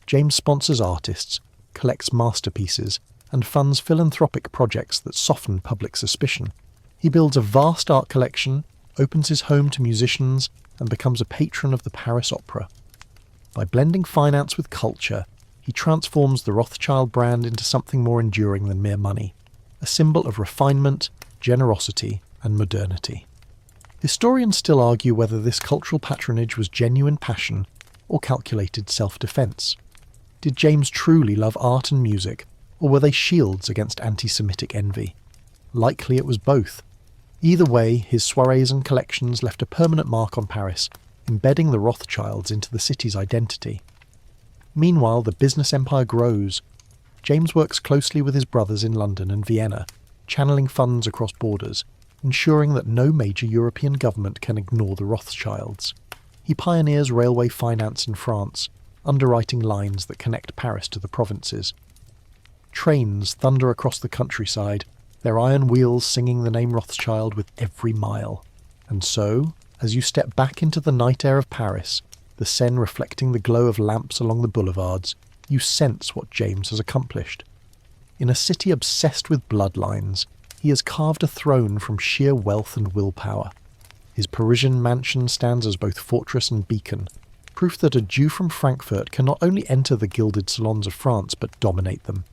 James sponsors artists, collects masterpieces, and funds philanthropic projects that soften public suspicion. He builds a vast art collection, opens his home to musicians, and becomes a patron of the Paris Opera. By blending finance with culture, he transforms the Rothschild brand into something more enduring than mere money, a symbol of refinement, generosity, and modernity. Historians still argue whether this cultural patronage was genuine passion or calculated self-defence. Did James truly love art and music, or were they shields against anti-Semitic envy? Likely it was both. Either way, his soirees and collections left a permanent mark on Paris, embedding the Rothschilds into the city's identity. Meanwhile, the business empire grows. James works closely with his brothers in London and Vienna, channeling funds across borders, ensuring that no major European government can ignore the Rothschilds. He pioneers railway finance in France, underwriting lines that connect Paris to the provinces. Trains thunder across the countryside, their iron wheels singing the name Rothschild with every mile. And so, as you step back into the night air of Paris, the Seine reflecting the glow of lamps along the boulevards, you sense what James has accomplished. In a city obsessed with bloodlines, he has carved a throne from sheer wealth and willpower. His Parisian mansion stands as both fortress and beacon, proof that a Jew from Frankfurt can not only enter the gilded salons of France but dominate them.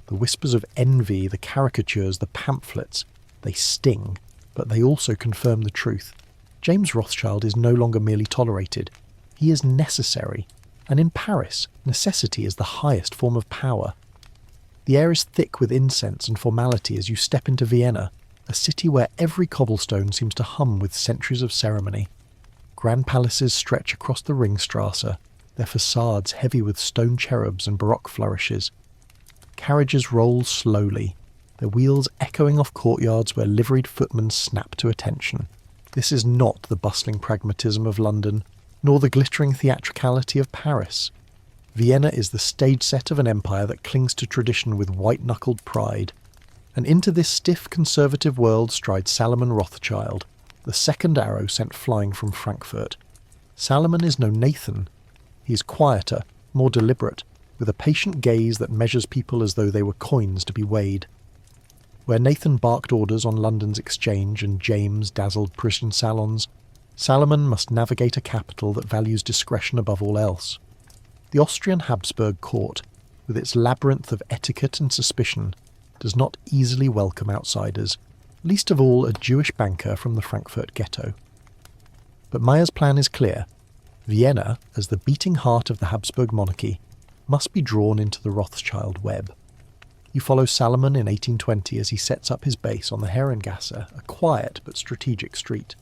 The whispers of envy, the caricatures, the pamphlets, they sting, but they also confirm the truth. James Rothschild is no longer merely tolerated. He is necessary, and in Paris, necessity is the highest form of power. The air is thick with incense and formality as you step into Vienna, a city where every cobblestone seems to hum with centuries of ceremony. Grand palaces stretch across the Ringstrasse, their facades heavy with stone cherubs and baroque flourishes. Carriages roll slowly, their wheels echoing off courtyards where liveried footmen snap to attention. This is not the bustling pragmatism of London, nor the glittering theatricality of Paris. Vienna is the stage set of an empire that clings to tradition with white-knuckled pride. And into this stiff conservative world strides Salomon Rothschild, the second arrow sent flying from Frankfurt. Salomon is no Nathan. He is quieter, more deliberate, with a patient gaze that measures people as though they were coins to be weighed. Where Nathan barked orders on London's exchange and James dazzled Parisian salons, Salomon must navigate a capital that values discretion above all else. The Austrian Habsburg court, with its labyrinth of etiquette and suspicion, does not easily welcome outsiders, least of all a Jewish banker from the Frankfurt ghetto. But Mayer's plan is clear. Vienna, as the beating heart of the Habsburg monarchy, must be drawn into the Rothschild web. You follow Salomon in 1820 as he sets up his base on the Herrengasse, a quiet but strategic street.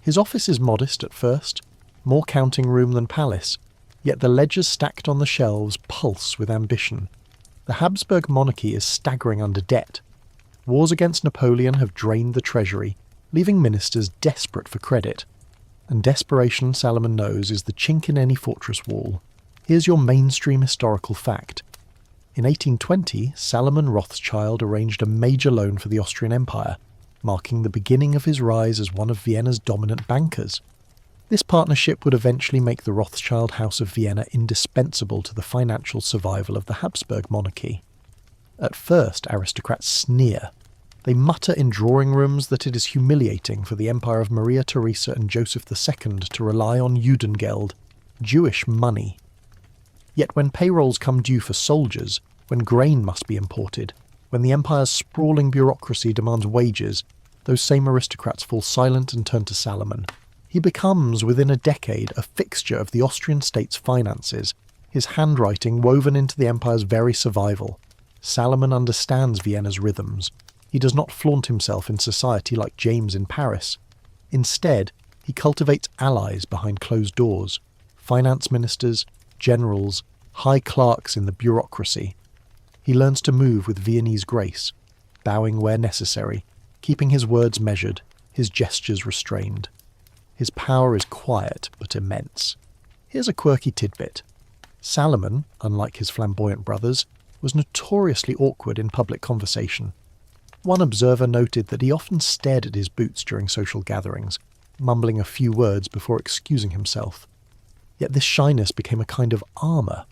His office is modest at first, more counting room than palace, yet the ledgers stacked on the shelves pulse with ambition. The Habsburg monarchy is staggering under debt. Wars against Napoleon have drained the treasury, leaving ministers desperate for credit. And desperation, Salomon knows, is the chink in any fortress wall. Here's your mainstream historical fact. In 1820, Salomon Rothschild arranged a major loan for the Austrian Empire, marking the beginning of his rise as one of Vienna's dominant bankers. This partnership would eventually make the Rothschild House of Vienna indispensable to the financial survival of the Habsburg monarchy. At first, aristocrats sneer. They mutter in drawing rooms that it is humiliating for the empire of Maria Theresa and Joseph II to rely on Judengeld, Jewish money. Yet when payrolls come due for soldiers, when grain must be imported, when the empire's sprawling bureaucracy demands wages, those same aristocrats fall silent and turn to Salomon. He becomes, within a decade, a fixture of the Austrian state's finances, his handwriting woven into the empire's very survival. Salomon understands Vienna's rhythms. He does not flaunt himself in society like James in Paris. Instead, he cultivates allies behind closed doors, finance ministers, generals, high clerks in the bureaucracy. He learns to move with Viennese grace, bowing where necessary, keeping his words measured, his gestures restrained. His power is quiet but immense. Here's a quirky tidbit. Salomon, unlike his flamboyant brothers, was notoriously awkward in public conversation. One observer noted that he often stared at his boots during social gatherings, mumbling a few words before excusing himself. Yet this shyness became a kind of armour.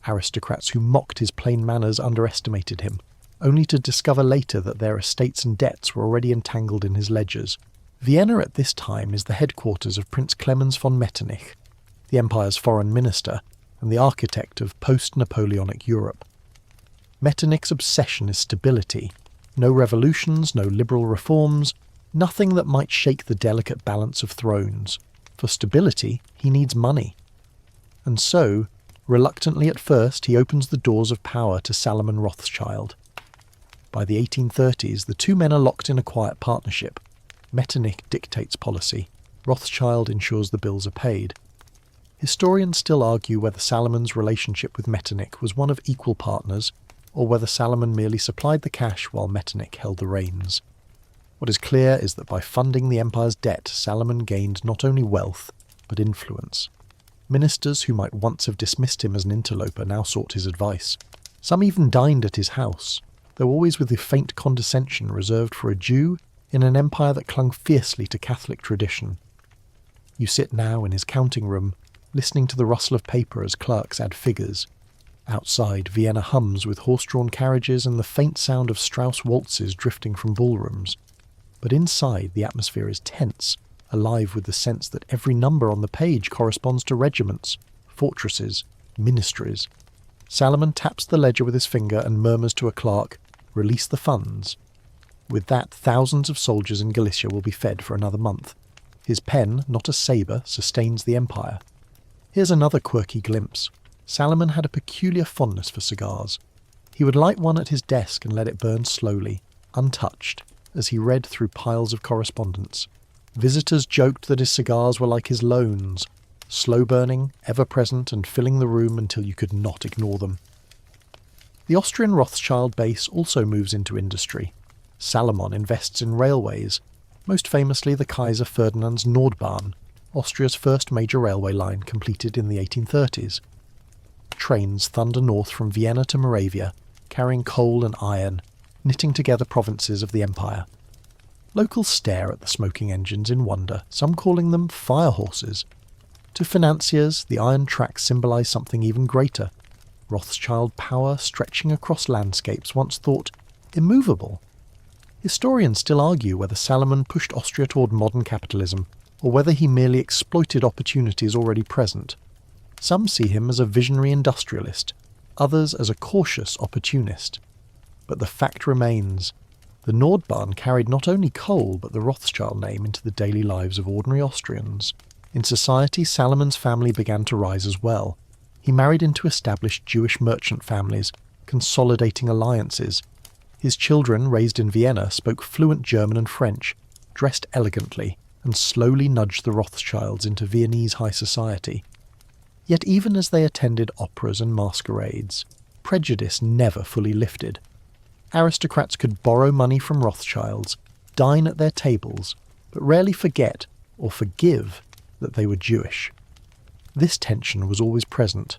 Aristocrats who mocked his plain manners underestimated him, only to discover later that their estates and debts were already entangled in his ledgers. Vienna at this time is the headquarters of Prince Clemens von Metternich, the empire's foreign minister and the architect of post-Napoleonic Europe. Metternich's obsession is stability. No revolutions, no liberal reforms, nothing that might shake the delicate balance of thrones. For stability, he needs money. And so, reluctantly at first, he opens the doors of power to Salomon Rothschild. By the 1830s, the two men are locked in a quiet partnership. Metternich dictates policy. Rothschild ensures the bills are paid. Historians still argue whether Salomon's relationship with Metternich was one of equal partners, or whether Salomon merely supplied the cash while Metternich held the reins. What is clear is that by funding the empire's debt, Salomon gained not only wealth, but influence. Ministers who might once have dismissed him as an interloper now sought his advice. Some even dined at his house, though always with the faint condescension reserved for a Jew in an empire that clung fiercely to Catholic tradition. You sit now in his counting room, listening to the rustle of paper as clerks add figures. Outside, Vienna hums with horse-drawn carriages and the faint sound of Strauss waltzes drifting from ballrooms. But inside, the atmosphere is tense, alive with the sense that every number on the page corresponds to regiments, fortresses, ministries. Salomon taps the ledger with his finger and murmurs to a clerk, "Release the funds." With that, thousands of soldiers in Galicia will be fed for another month. His pen, not a sabre, sustains the empire. Here's another quirky glimpse. Salomon had a peculiar fondness for cigars. He would light one at his desk and let it burn slowly, untouched, as he read through piles of correspondence. Visitors joked that his cigars were like his loans, slow-burning, ever-present, and filling the room until you could not ignore them. The Austrian Rothschild base also moves into industry. Salomon invests in railways, most famously the Kaiser Ferdinand's Nordbahn, Austria's first major railway line completed in the 1830s. Trains thunder north from Vienna to Moravia, carrying coal and iron, knitting together provinces of the empire. Locals stare at the smoking engines in wonder, some calling them fire horses. To financiers, the iron tracks symbolize something even greater. Rothschild power stretching across landscapes once thought immovable. Historians still argue whether Salomon pushed Austria toward modern capitalism, or whether he merely exploited opportunities already present. Some see him as a visionary industrialist, others as a cautious opportunist. But the fact remains, the Nordbahn carried not only coal but the Rothschild name into the daily lives of ordinary Austrians. In society, Salomon's family began to rise as well. He married into established Jewish merchant families, consolidating alliances. His children, raised in Vienna, spoke fluent German and French, dressed elegantly, and slowly nudged the Rothschilds into Viennese high society. Yet even as they attended operas and masquerades, prejudice never fully lifted. Aristocrats could borrow money from Rothschilds, dine at their tables, but rarely forget or forgive that they were Jewish. This tension was always present.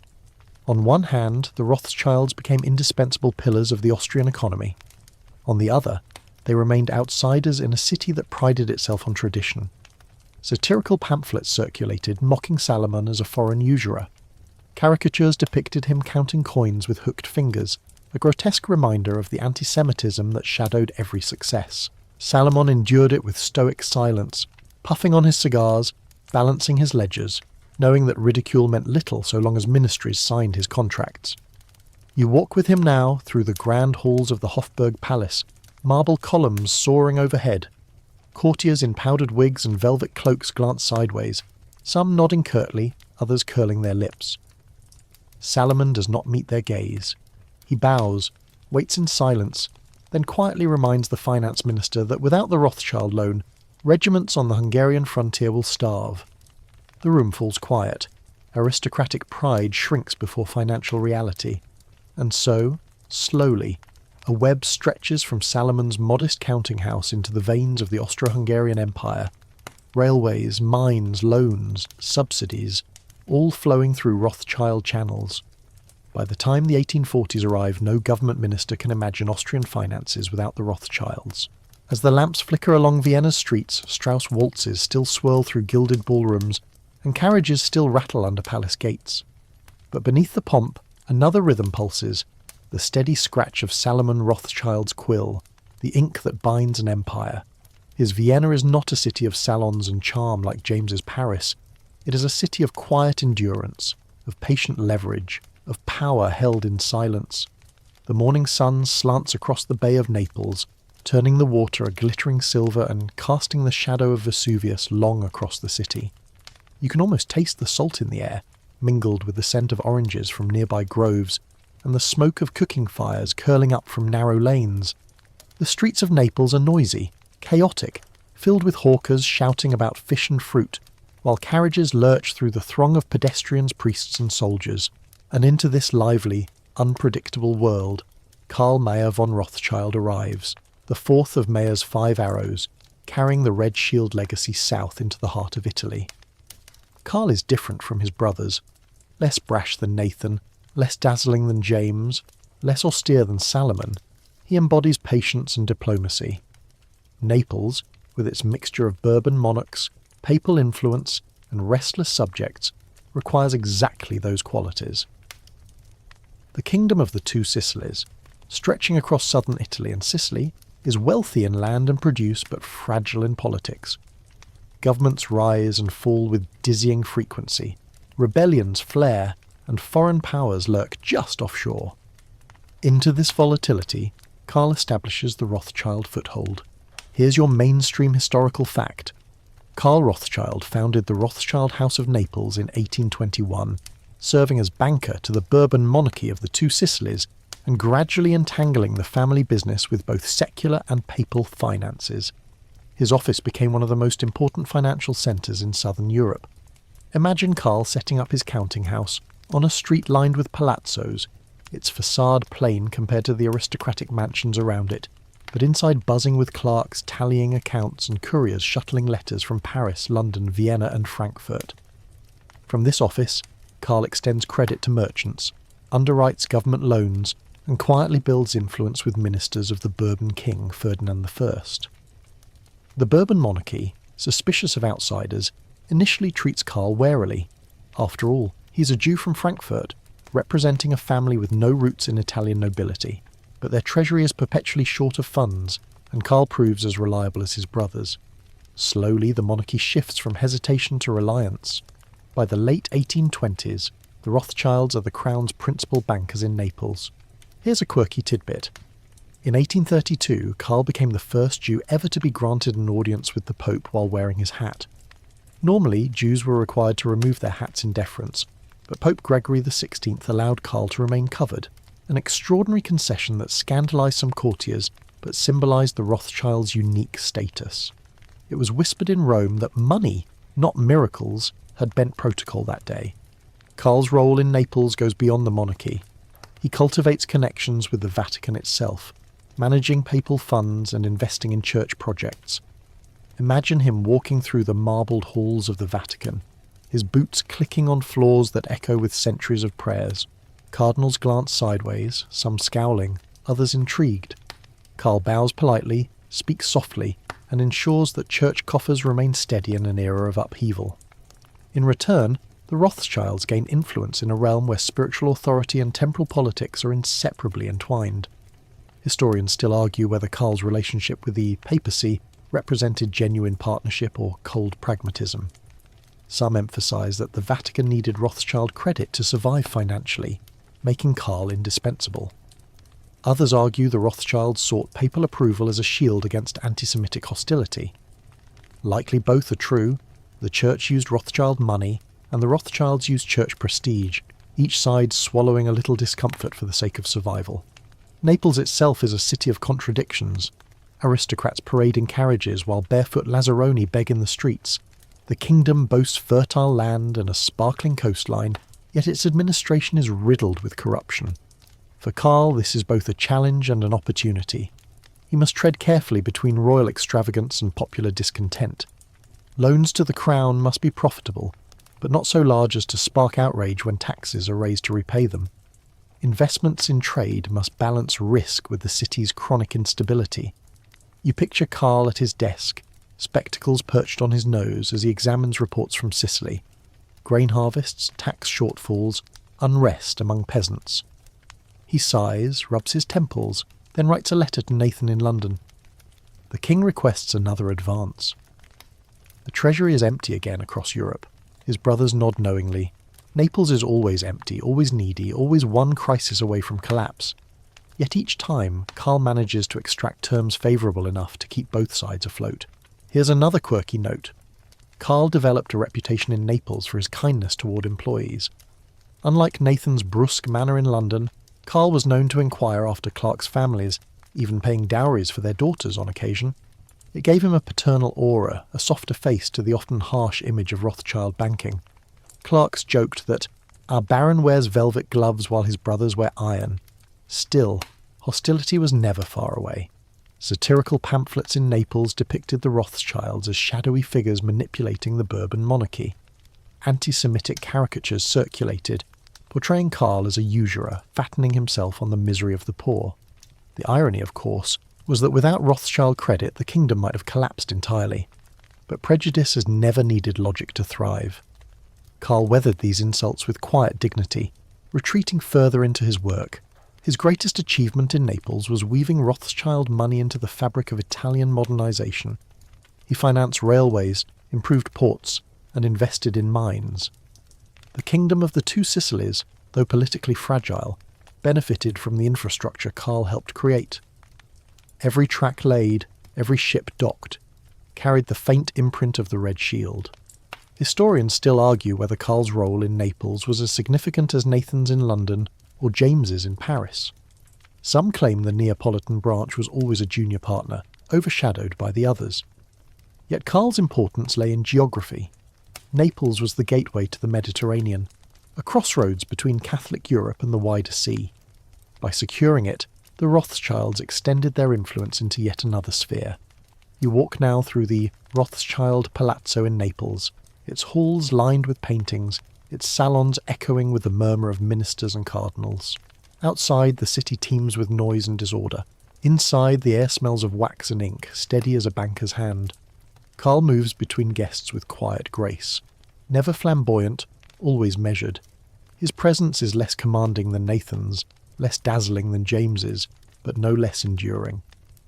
On one hand, the Rothschilds became indispensable pillars of the Austrian economy. On the other, they remained outsiders in a city that prided itself on tradition. Satirical pamphlets circulated mocking Salomon as a foreign usurer. Caricatures depicted him counting coins with hooked fingers, a grotesque reminder of the anti-Semitism that shadowed every success. Salomon endured it with stoic silence, puffing on his cigars, balancing his ledgers, knowing that ridicule meant little so long as ministries signed his contracts. You walk with him now through the grand halls of the Hofburg Palace, marble columns soaring overhead. Courtiers in powdered wigs and velvet cloaks glance sideways, some nodding curtly, others curling their lips. Salomon does not meet their gaze. He bows, waits in silence, then quietly reminds the finance minister that without the Rothschild loan, regiments on the Hungarian frontier will starve. The room falls quiet. Aristocratic pride shrinks before financial reality. And so, Slowly, a web stretches from Salomon's modest counting house into the veins of the Austro-Hungarian Empire. Railways, mines, loans, subsidies, all flowing through Rothschild channels. By the time the 1840s arrive, no government minister can imagine Austrian finances without the Rothschilds. As the lamps flicker along Vienna's streets, Strauss waltzes still swirl through gilded ballrooms, and carriages still rattle under palace gates. But beneath the pomp, another rhythm pulses, the steady scratch of Salomon Rothschild's quill, the ink that binds an empire. His Vienna is not a city of salons and charm like James's Paris. It is a city of quiet endurance, of patient leverage, of power held in silence. The morning sun slants across the Bay of Naples, turning the water a glittering silver and casting the shadow of Vesuvius long across the city. You can almost taste the salt in the air, mingled with the scent of oranges from nearby groves, and the smoke of cooking fires curling up from narrow lanes. The streets of Naples are noisy, chaotic, filled with hawkers shouting about fish and fruit, while carriages lurch through the throng of pedestrians, priests and soldiers. And into this lively, unpredictable world, Karl Mayer von Rothschild arrives, the fourth of Mayer's 5 arrows, carrying the Red Shield legacy south into the heart of Italy. Karl is different from his brothers, less brash than Nathan, less dazzling than James, less austere than Salomon. He embodies patience and diplomacy. Naples, with its mixture of Bourbon monarchs, papal influence, and restless subjects, requires exactly those qualities. The kingdom of the two Sicilies, stretching across southern Italy and Sicily, is wealthy in land and produce but fragile in politics. Governments rise and fall with dizzying frequency, rebellions flare, and foreign powers lurk just offshore. Into this volatility, Karl establishes the Rothschild foothold. Here's your mainstream historical fact. Karl Rothschild founded the Rothschild House of Naples in 1821, serving as banker to the Bourbon monarchy of the two Sicilies and gradually entangling the family business with both secular and papal finances. His office became one of the most important financial centres in southern Europe. Imagine Karl setting up his counting house on a street lined with palazzos, its facade plain compared to the aristocratic mansions around it, but inside buzzing with clerks tallying accounts and couriers shuttling letters from Paris, London, Vienna and Frankfurt. From this office, Karl extends credit to merchants, underwrites government loans, and quietly builds influence with ministers of the Bourbon king Ferdinand I. The Bourbon monarchy, suspicious of outsiders, initially treats Karl warily. After all, he's a Jew from Frankfurt, representing a family with no roots in Italian nobility, but their treasury is perpetually short of funds, and Karl proves as reliable as his brothers. Slowly, the monarchy shifts from hesitation to reliance. By the late 1820s, the Rothschilds are the crown's principal bankers in Naples. Here's a quirky tidbit. In 1832, Karl became the first Jew ever to be granted an audience with the Pope while wearing his hat. Normally, Jews were required to remove their hats in deference, but Pope Gregory XVI allowed Karl to remain covered, an extraordinary concession that scandalised some courtiers but symbolised the Rothschilds' unique status. It was whispered in Rome that money, not miracles, had bent protocol that day. Karl's role in Naples goes beyond the monarchy. He cultivates connections with the Vatican itself, managing papal funds and investing in church projects. Imagine him walking through the marbled halls of the Vatican, his boots clicking on floors that echo with centuries of prayers. Cardinals glance sideways, some scowling, others intrigued. Karl bows politely, speaks softly, and ensures that church coffers remain steady in an era of upheaval. In return, the Rothschilds gain influence in a realm where spiritual authority and temporal politics are inseparably entwined. Historians still argue whether Karl's relationship with the papacy represented genuine partnership or cold pragmatism. Some emphasise that the Vatican needed Rothschild credit to survive financially, making Karl indispensable. Others argue the Rothschilds sought papal approval as a shield against anti-Semitic hostility. Likely both are true. The church used Rothschild money, and the Rothschilds used church prestige, each side swallowing a little discomfort for the sake of survival. Naples itself is a city of contradictions. Aristocrats parade in carriages while barefoot Lazzaroni beg in the streets. The kingdom boasts fertile land and a sparkling coastline, yet its administration is riddled with corruption. For Karl, this is both a challenge and an opportunity. He must tread carefully between royal extravagance and popular discontent. Loans to the crown must be profitable, but not so large as to spark outrage when taxes are raised to repay them. Investments in trade must balance risk with the city's chronic instability. You picture Karl at his desk, spectacles perched on his nose as he examines reports from Sicily. Grain harvests, tax shortfalls, unrest among peasants. He sighs, rubs his temples, then writes a letter to Nathan in London. The king requests another advance. The treasury is empty again across Europe. His brothers nod knowingly. Naples is always empty, always needy, always one crisis away from collapse. Yet each time, Karl manages to extract terms favourable enough to keep both sides afloat. Here's another quirky note. Karl developed a reputation in Naples for his kindness toward employees. Unlike Nathan's brusque manner in London, Karl was known to inquire after clerks' families, even paying dowries for their daughters on occasion. It gave him a paternal aura, a softer face to the often harsh image of Rothschild banking. Clerks joked that our baron wears velvet gloves while his brothers wear iron. Still, hostility was never far away. Satirical pamphlets in Naples depicted the Rothschilds as shadowy figures manipulating the Bourbon monarchy. Anti-Semitic caricatures circulated, portraying Karl as a usurer, fattening himself on the misery of the poor. The irony, of course, was that without Rothschild credit the kingdom might have collapsed entirely. But prejudice has never needed logic to thrive. Karl weathered these insults with quiet dignity, retreating further into his work. His greatest achievement in Naples was weaving Rothschild money into the fabric of Italian modernization. He financed railways, improved ports, and invested in mines. The kingdom of the two Sicilies, though politically fragile, benefited from the infrastructure Karl helped create. Every track laid, every ship docked, carried the faint imprint of the Red Shield. Historians still argue whether Karl's role in Naples was as significant as Nathan's in London or James's in Paris. Some claim the Neapolitan branch was always a junior partner, overshadowed by the others. Yet Karl's importance lay in geography. Naples was the gateway to the Mediterranean, a crossroads between Catholic Europe and the wider sea. By securing it, the Rothschilds extended their influence into yet another sphere. You walk now through the Rothschild Palazzo in Naples, its halls lined with paintings, its salons echoing with the murmur of ministers and cardinals. Outside, the city teems with noise and disorder. Inside, the air smells of wax and ink, steady as a banker's hand. Karl moves between guests with quiet grace. Never flamboyant, always measured. His presence is less commanding than Nathan's, less dazzling than James's, but no less enduring.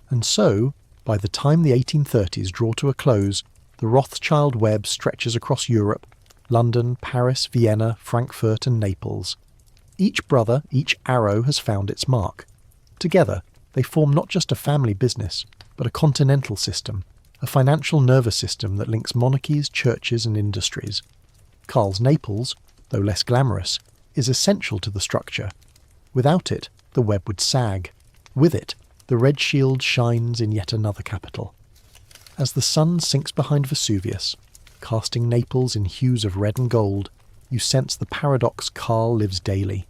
And so, by the time the 1830s draw to a close, the Rothschild web stretches across Europe, London, Paris, Vienna, Frankfurt and Naples. Each brother, each arrow has found its mark. Together, they form not just a family business, but a continental system, a financial nervous system that links monarchies, churches and industries. Karl's Naples, though less glamorous, is essential to the structure. Without it, the web would sag. With it, the Red Shield shines in yet another capital. As the sun sinks behind Vesuvius, casting Naples in hues of red and gold, you sense the paradox Karl lives daily.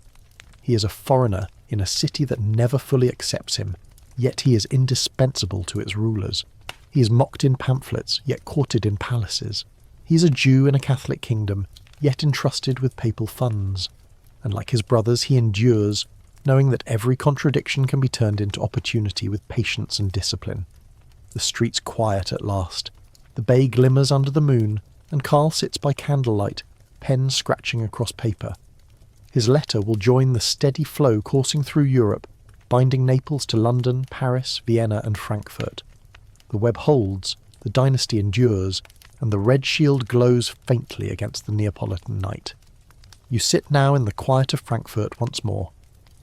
He is a foreigner in a city that never fully accepts him, yet he is indispensable to its rulers. He is mocked in pamphlets, yet courted in palaces. He is a Jew in a Catholic kingdom, yet entrusted with papal funds. And like his brothers, he endures, knowing that every contradiction can be turned into opportunity with patience and discipline. The streets quiet at last. The bay glimmers under the moon, and Karl sits by candlelight, pen scratching across paper. His letter will join the steady flow coursing through Europe, binding Naples to London, Paris, Vienna and Frankfurt. The web holds, the dynasty endures, and the Red Shield glows faintly against the Neapolitan night. You sit now in the quiet of Frankfurt once more,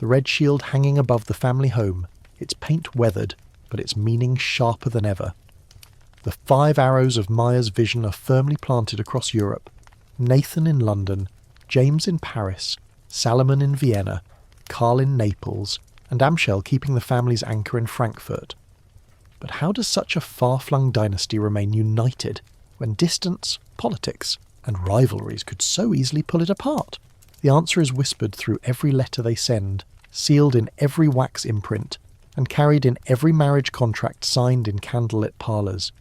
the Red Shield hanging above the family home, its paint weathered, but its meaning sharper than ever. The 5 arrows of Meyer's vision are firmly planted across Europe. Nathan in London, James in Paris, Salomon in Vienna, Karl in Naples, and Amschel keeping the family's anchor in Frankfurt. But how does such a far-flung dynasty remain united when distance, politics, and rivalries could so easily pull it apart? The answer is whispered through every letter they send, sealed in every wax imprint, and carried in every marriage contract signed in candlelit parlours.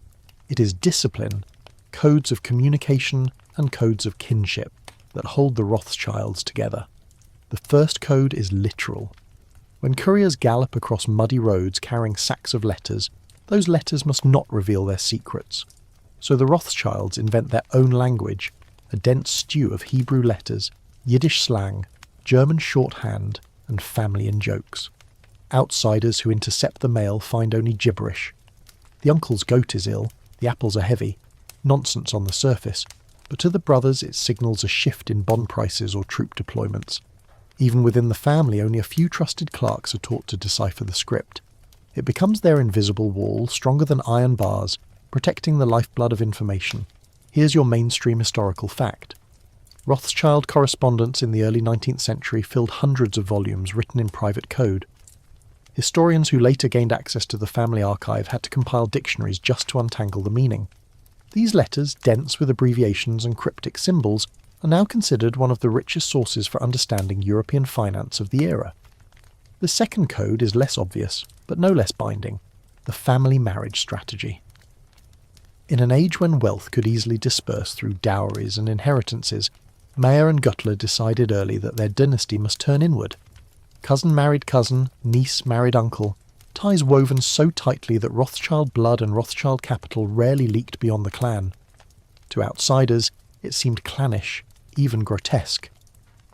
It is discipline, codes of communication and codes of kinship that hold the Rothschilds together. The first code is literal. When couriers gallop across muddy roads carrying sacks of letters, those letters must not reveal their secrets. So the Rothschilds invent their own language, a dense stew of Hebrew letters, Yiddish slang, German shorthand, and family in-jokes. Outsiders who intercept the mail find only gibberish. The uncle's goat is ill, the apples are heavy, nonsense on the surface, but to the brothers it signals a shift in bond prices or troop deployments. Even within the family, only a few trusted clerks are taught to decipher the script. It becomes their invisible wall, stronger than iron bars, protecting the lifeblood of information. Here's your mainstream historical fact. Rothschild correspondence in the early 19th century filled hundreds of volumes written in private code. Historians who later gained access to the family archive had to compile dictionaries just to untangle the meaning. These letters, dense with abbreviations and cryptic symbols, are now considered one of the richest sources for understanding European finance of the era. The second code is less obvious, but no less binding: the family marriage strategy. In an age when wealth could easily disperse through dowries and inheritances, Mayer and Guttler decided early that their dynasty must turn inward. Cousin married cousin, niece married uncle, ties woven so tightly that Rothschild blood and Rothschild capital rarely leaked beyond the clan. To outsiders, it seemed clannish, even grotesque.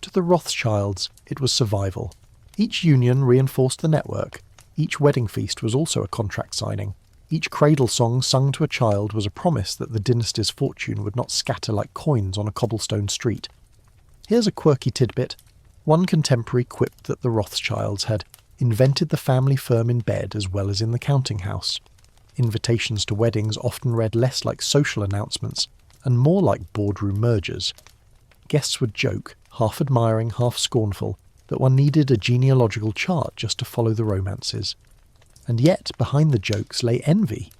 To the Rothschilds, it was survival. Each union reinforced the network. Each wedding feast was also a contract signing. Each cradle song sung to a child was a promise that the dynasty's fortune would not scatter like coins on a cobblestone street. Here's a quirky tidbit. One contemporary quipped that the Rothschilds had invented the family firm in bed as well as in the counting house. Invitations to weddings often read less like social announcements and more like boardroom mergers. Guests would joke, half admiring, half scornful, that one needed a genealogical chart just to follow the romances. And yet, behind the jokes lay envy.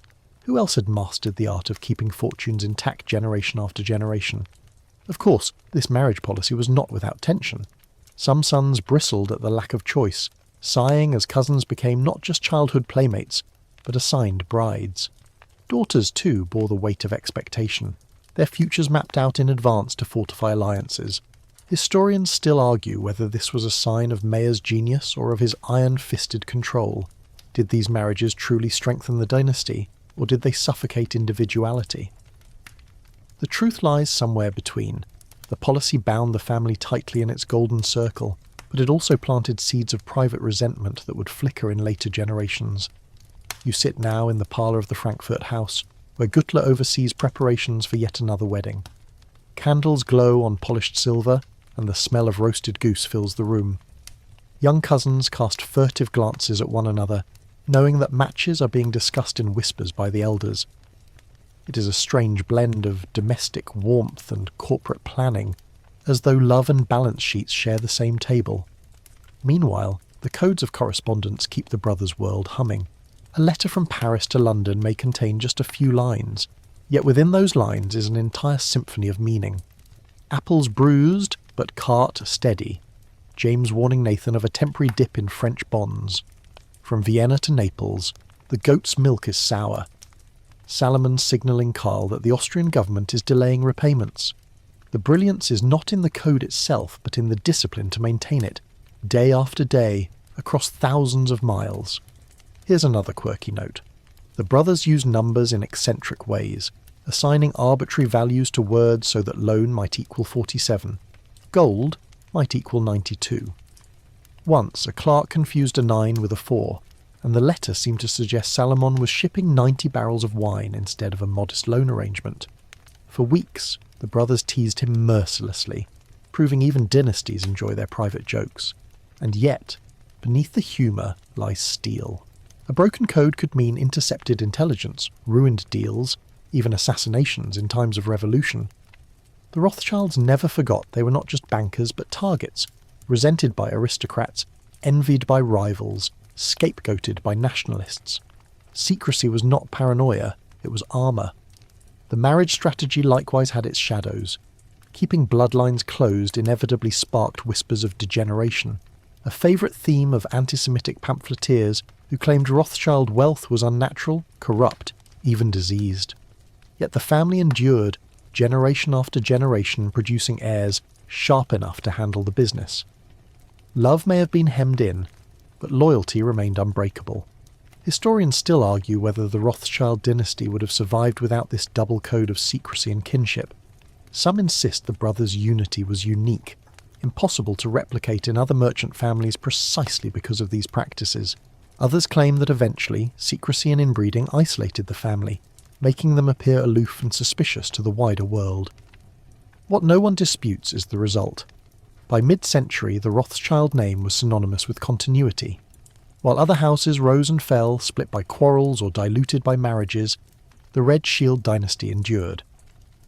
Who else had mastered the art of keeping fortunes intact generation after generation? Of course, this marriage policy was not without tension. Some sons bristled at the lack of choice, sighing as cousins became not just childhood playmates, but assigned brides. Daughters, too, bore the weight of expectation, their futures mapped out in advance to fortify alliances. Historians still argue whether this was a sign of Mayer's genius or of his iron-fisted control. Did these marriages truly strengthen the dynasty, or did they suffocate individuality? The truth lies somewhere between. The policy bound the family tightly in its golden circle, but it also planted seeds of private resentment that would flicker in later generations. You sit now in the parlour of the Frankfurt house, where Guttler oversees preparations for yet another wedding. Candles glow on polished silver, and the smell of roasted goose fills the room. Young cousins cast furtive glances at one another, knowing that matches are being discussed in whispers by the elders. It is a strange blend of domestic warmth and corporate planning, as though love and balance sheets share the same table. Meanwhile, the codes of correspondence keep the brothers' world humming. A letter from Paris to London may contain just a few lines, yet within those lines is an entire symphony of meaning. Apples bruised, but cart steady. James warning Nathan of a temporary dip in French bonds. From Vienna to Naples, the goat's milk is sour. Salomon signalling Karl that the Austrian government is delaying repayments. The brilliance is not in the code itself, but in the discipline to maintain it, day after day, across thousands of miles. Here's another quirky note. The brothers use numbers in eccentric ways, assigning arbitrary values to words so that loan might equal 47. Gold might equal 92. Once, a clerk confused a 9 with a 4, and the letter seemed to suggest Salomon was shipping 90 barrels of wine instead of a modest loan arrangement. For weeks, the brothers teased him mercilessly, proving even dynasties enjoy their private jokes. And yet, beneath the humour lies steel. A broken code could mean intercepted intelligence, ruined deals, even assassinations in times of revolution. The Rothschilds never forgot they were not just bankers but targets, resented by aristocrats, envied by rivals, scapegoated by nationalists. Secrecy was not paranoia, it was armour. The marriage strategy likewise had its shadows. Keeping bloodlines closed inevitably sparked whispers of degeneration. a favourite theme of anti-Semitic pamphleteers who claimed Rothschild wealth was unnatural, corrupt, even diseased. Yet the family endured, generation after generation, producing heirs sharp enough to handle the business. Love may have been hemmed in, but loyalty remained unbreakable. Historians still argue whether the Rothschild dynasty would have survived without this double code of secrecy and kinship. Some insist the brothers' unity was unique, impossible to replicate in other merchant families precisely because of these practices. Others claim that eventually secrecy and inbreeding isolated the family, making them appear aloof and suspicious to the wider world. What no one disputes is the result. By mid-century, the Rothschild name was synonymous with continuity. While other houses rose and fell, split by quarrels or diluted by marriages, the Rothschild dynasty endured.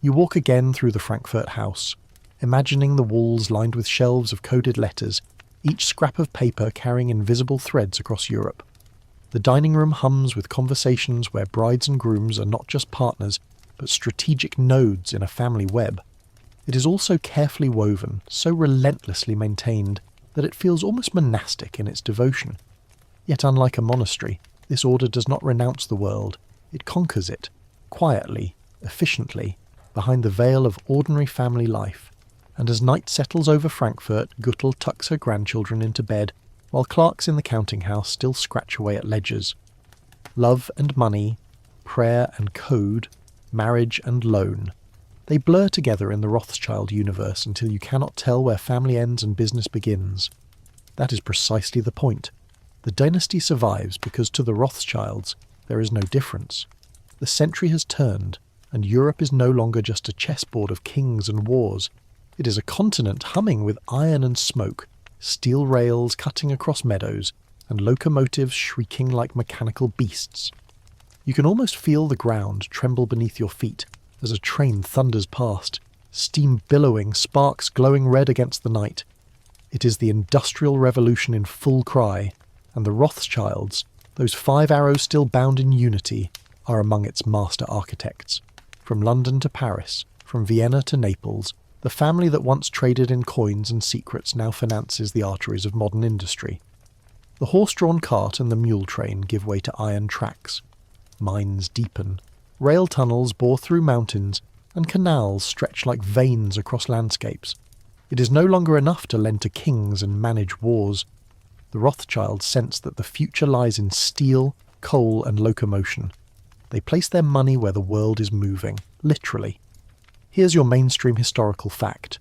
You walk again through the Frankfurt house, imagining the walls lined with shelves of coded letters, each scrap of paper carrying invisible threads across Europe. The dining room hums with conversations where brides and grooms are not just partners, but strategic nodes in a family web. It is also carefully woven, so relentlessly maintained, that it feels almost monastic in its devotion. Yet unlike a monastery, this order does not renounce the world. It conquers it, quietly, efficiently, behind the veil of ordinary family life. And as night settles over Frankfurt, Guttel tucks her grandchildren into bed, while clerks in the counting house still scratch away at ledgers. Love and money, prayer and code, marriage and loan. They blur together in the Rothschild universe until you cannot tell where family ends and business begins. That is precisely the point. The dynasty survives because to the Rothschilds there is no difference. The century has turned, and Europe is no longer just a chessboard of kings and wars. It is a continent humming with iron and smoke, steel rails cutting across meadows, and locomotives shrieking like mechanical beasts. You can almost feel the ground tremble beneath your feet as a train thunders past, steam billowing, sparks glowing red against the night. It is the Industrial Revolution in full cry, and the Rothschilds, those 5 arrows still bound in unity, are among its master architects. From London to Paris, from Vienna to Naples, the family that once traded in coins and secrets now finances the arteries of modern industry. The horse-drawn cart and the mule train give way to iron tracks. Mines deepen. Rail tunnels bore through mountains, and canals stretch like veins across landscapes. It is no longer enough to lend to kings and manage wars. The Rothschilds sense that the future lies in steel, coal, and locomotion. They place their money where the world is moving, literally. Here's your mainstream historical fact.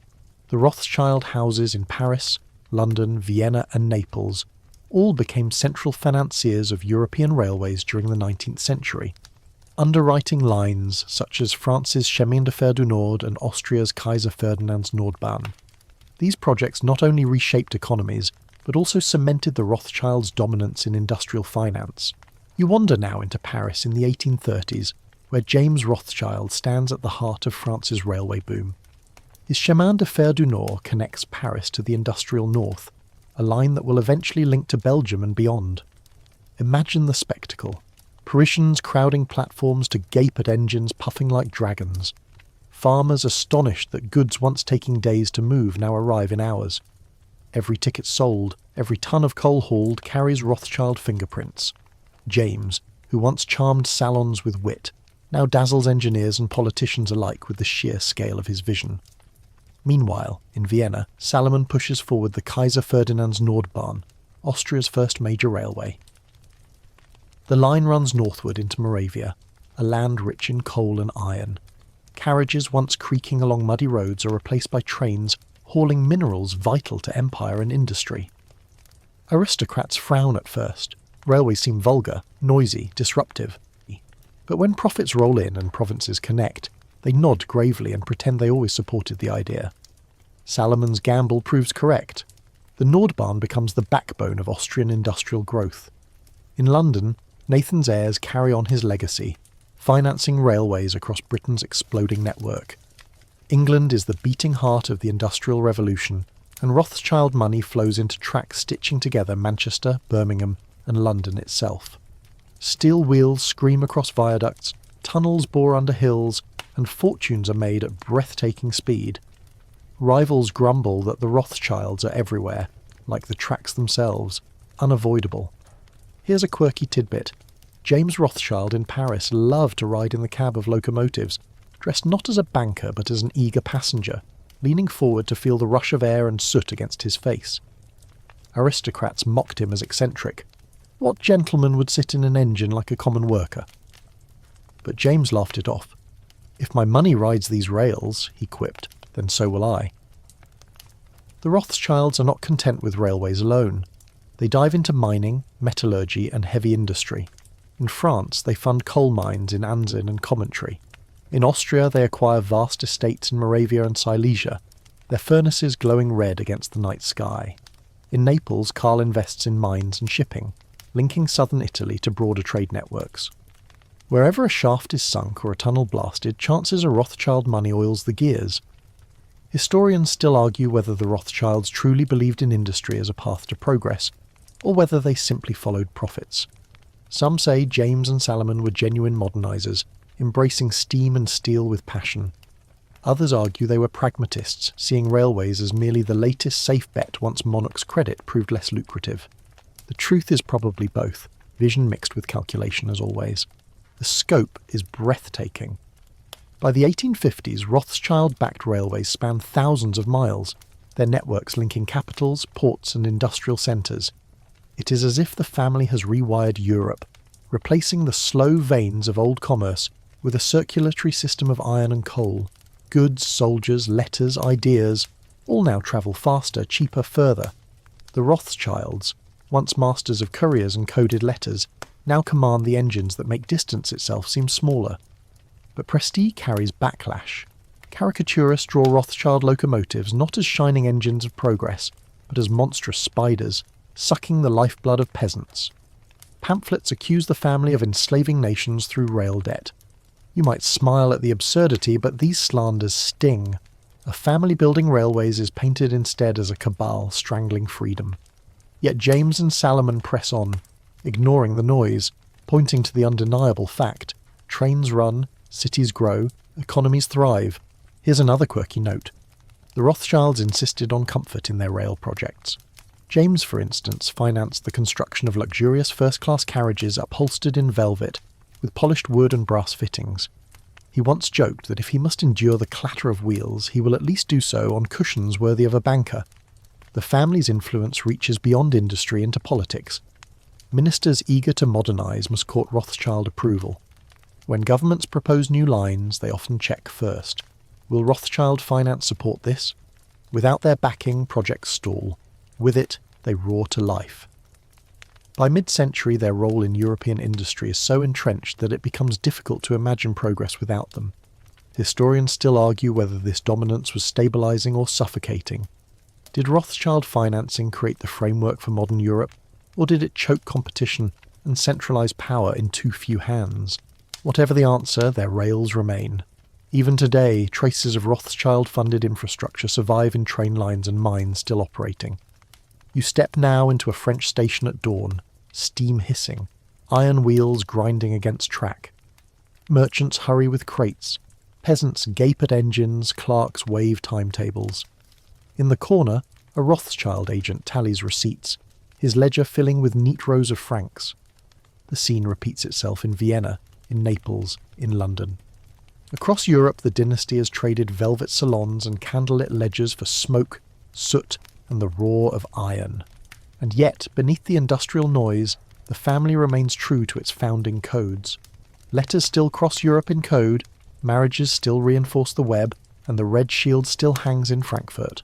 The Rothschild houses in Paris, London, Vienna, and Naples all became central financiers of European railways during the 19th century. Underwriting lines such as France's Chemin de Fer du Nord and Austria's Kaiser Ferdinand's Nordbahn. These projects not only reshaped economies, but also cemented the Rothschilds' dominance in industrial finance. You wander now into Paris in the 1830s, where James Rothschild stands at the heart of France's railway boom. His Chemin de Fer du Nord connects Paris to the industrial north, a line that will eventually link to Belgium and beyond. Imagine the spectacle. Parisians crowding platforms to gape at engines puffing like dragons. Farmers astonished that goods once taking days to move now arrive in hours. Every ticket sold, every ton of coal hauled carries Rothschild fingerprints. James, who once charmed salons with wit, now dazzles engineers and politicians alike with the sheer scale of his vision. Meanwhile, in Vienna, Salomon pushes forward the Kaiser Ferdinand's Nordbahn, Austria's first major railway. The line runs northward into Moravia, a land rich in coal and iron. Carriages once creaking along muddy roads are replaced by trains hauling minerals vital to empire and industry. Aristocrats frown at first. Railways seem vulgar, noisy, disruptive. But when profits roll in and provinces connect, they nod gravely and pretend they always supported the idea. Salomon's gamble proves correct. The Nordbahn becomes the backbone of Austrian industrial growth. In London, Nathan's heirs carry on his legacy, financing railways across Britain's exploding network. England is the beating heart of the Industrial Revolution, and Rothschild money flows into tracks stitching together Manchester, Birmingham, and London itself. Steel wheels scream across viaducts, tunnels bore under hills, and fortunes are made at breathtaking speed. Rivals grumble that the Rothschilds are everywhere, like the tracks themselves, unavoidable. Here's a quirky tidbit. James Rothschild in Paris loved to ride in the cab of locomotives, dressed not as a banker but as an eager passenger, leaning forward to feel the rush of air and soot against his face. Aristocrats mocked him as eccentric. What gentleman would sit in an engine like a common worker? But James laughed it off. "If my money rides these rails," he quipped, "then so will I." The Rothschilds are not content with railways alone. They dive into mining, metallurgy and heavy industry. In France, they fund coal mines in Anzin and Commentry. In Austria, they acquire vast estates in Moravia and Silesia, their furnaces glowing red against the night sky. In Naples, Carl invests in mines and shipping, linking southern Italy to broader trade networks. Wherever a shaft is sunk or a tunnel blasted, chances are Rothschild money oils the gears. Historians still argue whether the Rothschilds truly believed in industry as a path to progress, or whether they simply followed profits. Some say James and Salomon were genuine modernizers, embracing steam and steel with passion. Others argue they were pragmatists, seeing railways as merely the latest safe bet once monarch's credit proved less lucrative. The truth is probably both, vision mixed with calculation as always. The scope is breathtaking. By the 1850s, Rothschild-backed railways spanned thousands of miles, their networks linking capitals, ports and industrial centres. It is as if the family has rewired Europe, replacing the slow veins of old commerce with a circulatory system of iron and coal. Goods, soldiers, letters, ideas, all now travel faster, cheaper, further. The Rothschilds, once masters of couriers and coded letters, now command the engines that make distance itself seem smaller. But prestige carries backlash. Caricaturists draw Rothschild locomotives not as shining engines of progress, but as monstrous spiders, sucking the lifeblood of peasants. Pamphlets accuse the family of enslaving nations through rail debt. You might smile at the absurdity, but these slanders sting. A family building railways is painted instead as a cabal strangling freedom. Yet James and Salomon press on, ignoring the noise, pointing to the undeniable fact. Trains run, cities grow, economies thrive. Here's another quirky note. The Rothschilds insisted on comfort in their rail projects. James, for instance, financed the construction of luxurious first-class carriages upholstered in velvet, with polished wood and brass fittings. He once joked that if he must endure the clatter of wheels, he will at least do so on cushions worthy of a banker. The family's influence reaches beyond industry into politics. Ministers eager to modernise must court Rothschild approval. When governments propose new lines, they often check first. Will Rothschild finance support this? Without their backing, projects stall. With it, they roar to life. By mid-century, their role in European industry is so entrenched that it becomes difficult to imagine progress without them. Historians still argue whether this dominance was stabilising or suffocating. Did Rothschild financing create the framework for modern Europe, or did it choke competition and centralise power in too few hands? Whatever the answer, their rails remain. Even today, traces of Rothschild-funded infrastructure survive in train lines and mines still operating. You step now into a French station at dawn, steam hissing, iron wheels grinding against track. Merchants hurry with crates, peasants gape at engines, clerks wave timetables. In the corner, a Rothschild agent tallies receipts, his ledger filling with neat rows of francs. The scene repeats itself in Vienna, in Naples, in London. Across Europe, the dynasty has traded velvet salons and candlelit ledgers for smoke, soot, and the roar of iron. And yet, beneath the industrial noise, the family remains true to its founding codes. Letters still cross Europe in code, marriages still reinforce the web, and the red shield still hangs in Frankfurt.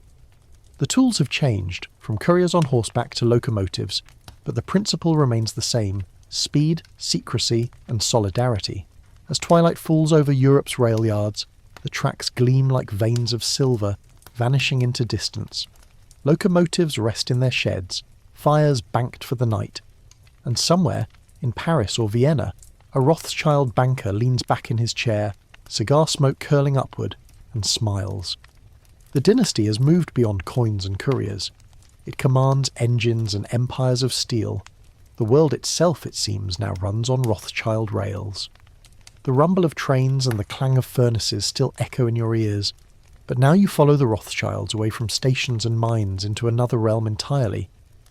The tools have changed, from couriers on horseback to locomotives, but the principle remains the same: speed, secrecy, and solidarity. As twilight falls over Europe's rail yards, the tracks gleam like veins of silver, vanishing into distance. Locomotives rest in their sheds, fires banked for the night. And somewhere, in Paris or Vienna, a Rothschild banker leans back in his chair, cigar smoke curling upward, and smiles. The dynasty has moved beyond coins and couriers. It commands engines and empires of steel. The world itself, it seems, now runs on Rothschild rails. The rumble of trains and the clang of furnaces still echo in your ears. But now you follow the Rothschilds away from stations and mines into another realm entirely.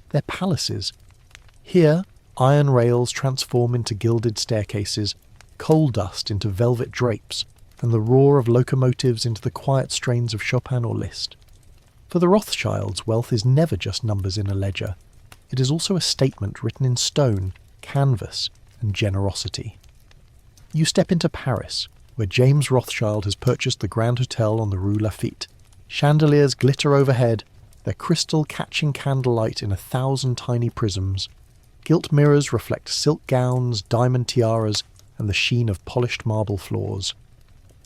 Their palaces. Here, iron rails transform into gilded staircases, coal dust into velvet drapes, and the roar of locomotives into the quiet strains of Chopin or Liszt. For the Rothschilds, wealth is never just numbers in a ledger. It is also a statement written in stone, canvas, and generosity. You step into Paris, where James Rothschild has purchased the Grand Hotel on the Rue Lafitte. Chandeliers glitter overhead, their crystal catching candlelight in 1,000 tiny prisms. Gilt mirrors reflect silk gowns, diamond tiaras, and the sheen of polished marble floors.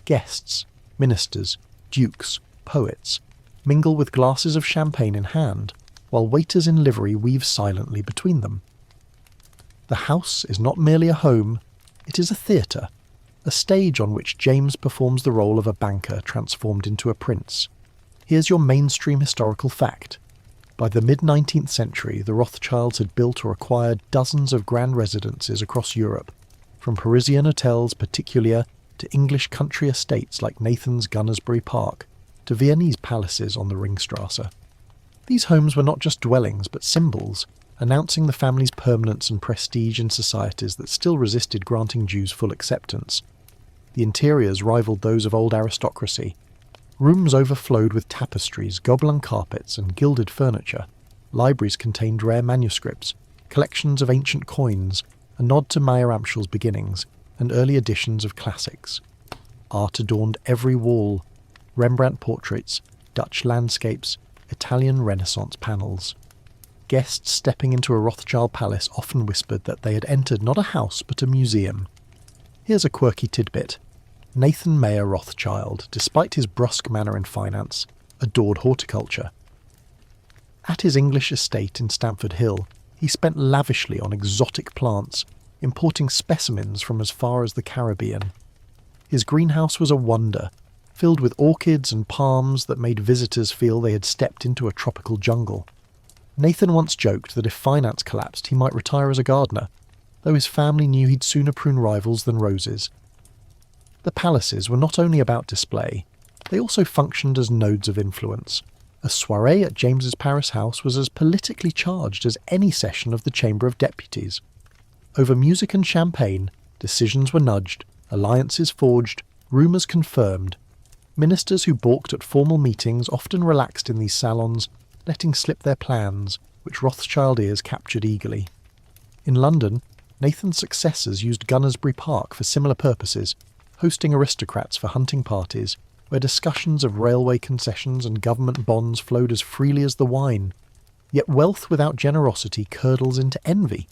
Guests, ministers, dukes, poets, mingle with glasses of champagne in hand, while waiters in livery weave silently between them. The house is not merely a home, it is a theatre, a stage on which James performs the role of a banker transformed into a prince. Here's your mainstream historical fact. By the mid-19th century, the Rothschilds had built or acquired dozens of grand residences across Europe, from Parisian hotels particulier to English country estates like Nathan's Gunnersbury Park, to Viennese palaces on the Ringstrasse. These homes were not just dwellings, but symbols, announcing the family's permanence and prestige in societies that still resisted granting Jews full acceptance. The interiors rivaled those of old aristocracy. Rooms overflowed with tapestries, gobelin carpets, and gilded furniture. Libraries contained rare manuscripts, collections of ancient coins, a nod to Meyer Amschel's beginnings, and early editions of classics. Art adorned every wall: Rembrandt portraits, Dutch landscapes, Italian Renaissance panels. Guests stepping into a Rothschild palace often whispered that they had entered not a house but a museum. Here's a quirky tidbit. Nathan Mayer Rothschild, despite his brusque manner in finance, adored horticulture. At his English estate in Stamford Hill, he spent lavishly on exotic plants, importing specimens from as far as the Caribbean. His greenhouse was a wonder, filled with orchids and palms that made visitors feel they had stepped into a tropical jungle. Nathan once joked that if finance collapsed, he might retire as a gardener, though his family knew he'd sooner prune rivals than roses. The palaces were not only about display, they also functioned as nodes of influence. A soirée at James's Paris house was as politically charged as any session of the Chamber of Deputies. Over music and champagne, decisions were nudged, alliances forged, rumours confirmed. Ministers who balked at formal meetings often relaxed in these salons, letting slip their plans, which Rothschild ears captured eagerly. In London, Nathan's successors used Gunnersbury Park for similar purposes, hosting aristocrats for hunting parties, where discussions of railway concessions and government bonds flowed as freely as the wine. Yet wealth without generosity curdles into envy.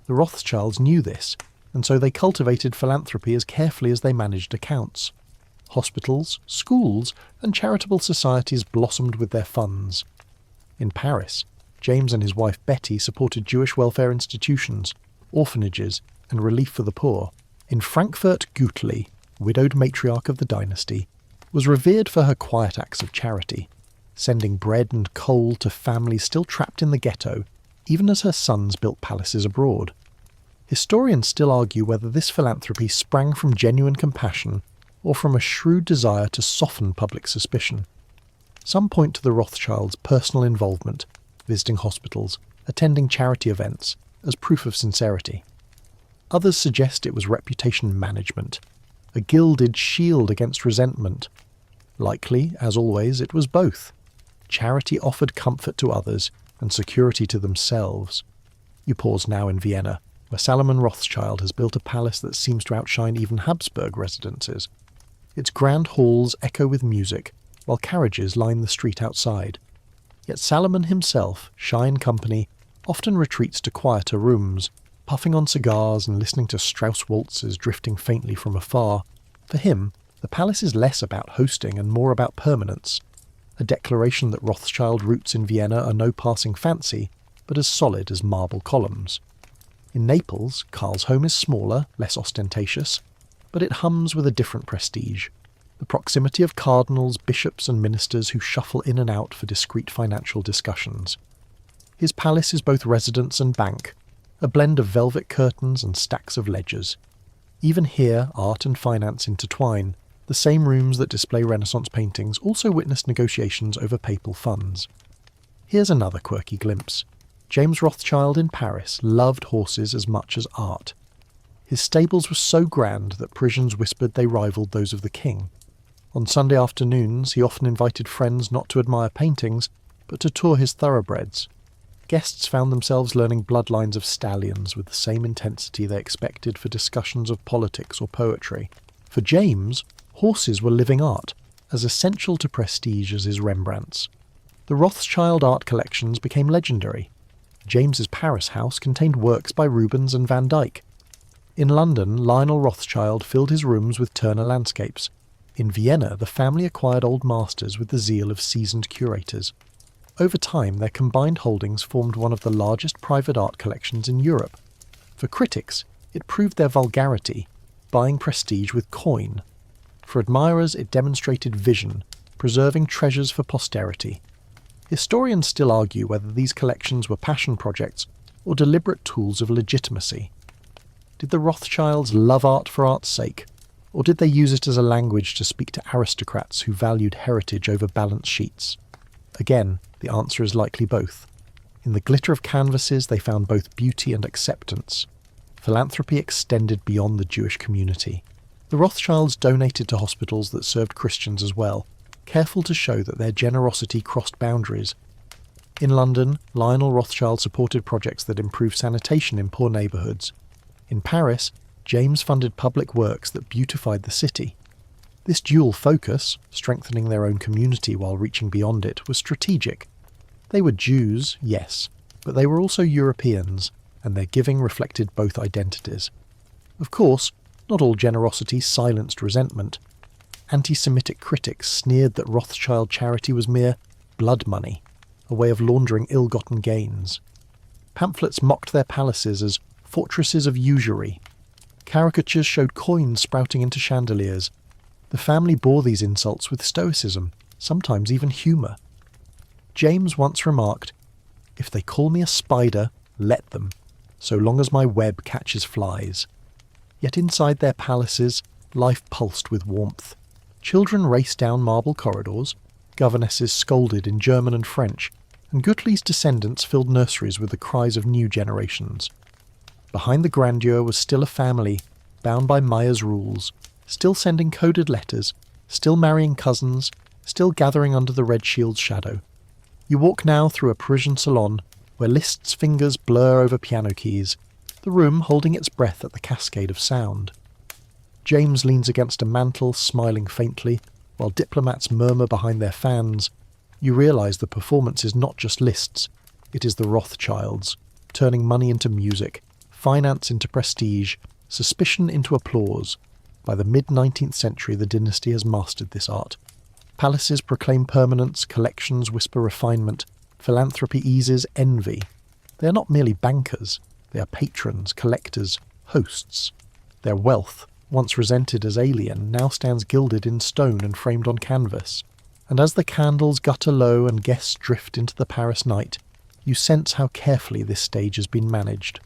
The Rothschilds knew this, and so they cultivated philanthropy as carefully as they managed accounts. Hospitals, schools, and charitable societies blossomed with their funds. In Paris, James and his wife Betty supported Jewish welfare institutions, orphanages, and relief for the poor. In Frankfurt, Gutli, widowed matriarch of the dynasty, was revered for her quiet acts of charity, sending bread and coal to families still trapped in the ghetto, even as her sons built palaces abroad. Historians still argue whether this philanthropy sprang from genuine compassion or from a shrewd desire to soften public suspicion. Some point to the Rothschilds' personal involvement, visiting hospitals, attending charity events, as proof of sincerity. Others suggest it was reputation management, a gilded shield against resentment. Likely, as always, it was both. Charity offered comfort to others and security to themselves. You pause now in Vienna, where Salomon Rothschild has built a palace that seems to outshine even Habsburg residences. Its grand halls echo with music, while carriages line the street outside. Yet Salomon himself, shy in company, often retreats to quieter rooms, puffing on cigars and listening to Strauss waltzes drifting faintly from afar. For him, the palace is less about hosting and more about permanence, a declaration that Rothschild roots in Vienna are no passing fancy, but as solid as marble columns. In Naples, Karl's home is smaller, less ostentatious, but it hums with a different prestige. The proximity of cardinals, bishops and ministers who shuffle in and out for discreet financial discussions. His palace is both residence and bank, a blend of velvet curtains and stacks of ledgers. Even here, art and finance intertwine, The same rooms that display Renaissance paintings also witnessed negotiations over papal funds. Here's another quirky glimpse. James Rothschild in Paris loved horses as much as art. His stables were so grand that Parisians whispered they rivaled those of the king. On Sunday afternoons, he often invited friends not to admire paintings, but to tour his thoroughbreds. Guests found themselves learning bloodlines of stallions with the same intensity they expected for discussions of politics or poetry. For James, horses were living art, as essential to prestige as his Rembrandts. The Rothschild art collections became legendary. James's Paris house contained works by Rubens and Van Dyck. In London, Lionel Rothschild filled his rooms with Turner landscapes. In Vienna, the family acquired old masters with the zeal of seasoned curators. Over time, their combined holdings formed one of the largest private art collections in Europe. For critics, it proved their vulgarity, buying prestige with coin. For admirers, it demonstrated vision, preserving treasures for posterity. Historians still argue whether these collections were passion projects or deliberate tools of legitimacy. Did the Rothschilds love art for art's sake, or did they use it as a language to speak to aristocrats who valued heritage over balance sheets? Again, the answer is likely both. In the glitter of canvases, they found both beauty and acceptance. Philanthropy extended beyond the Jewish community. The Rothschilds donated to hospitals that served Christians as well, careful to show that their generosity crossed boundaries. In London, Lionel Rothschild supported projects that improved sanitation in poor neighbourhoods. In Paris, James funded public works that beautified the city. This dual focus, strengthening their own community while reaching beyond it, was strategic. They were Jews, yes, but they were also Europeans, and their giving reflected both identities. Of course, not all generosity silenced resentment. Anti-Semitic critics sneered that Rothschild charity was mere blood money, a way of laundering ill-gotten gains. Pamphlets mocked their palaces as fortresses of usury. Caricatures showed coins sprouting into chandeliers. The family bore these insults with stoicism, sometimes even humour. James once remarked, "If they call me a spider, let them, so long as my web catches flies." Yet inside their palaces, life pulsed with warmth. Children raced down marble corridors, governesses scolded in German and French, and Gutli's descendants filled nurseries with the cries of new generations. Behind the grandeur was still a family, bound by Meyer's rules, still sending coded letters, still marrying cousins, still gathering under the Red Shield's shadow. You walk now through a Parisian salon, where Liszt's fingers blur over piano keys, the room holding its breath at the cascade of sound. James leans against a mantel, smiling faintly, while diplomats murmur behind their fans. You realise the performance is not just Liszt's, it is the Rothschilds, turning money into music, finance into prestige, suspicion into applause. By the mid-19th century, the dynasty has mastered this art. Palaces proclaim permanence, collections whisper refinement, philanthropy eases envy. They are not merely bankers, they are patrons, collectors, hosts. Their wealth, once resented as alien, now stands gilded in stone and framed on canvas. And as the candles gutter low and guests drift into the Paris night, you sense how carefully this stage has been managed.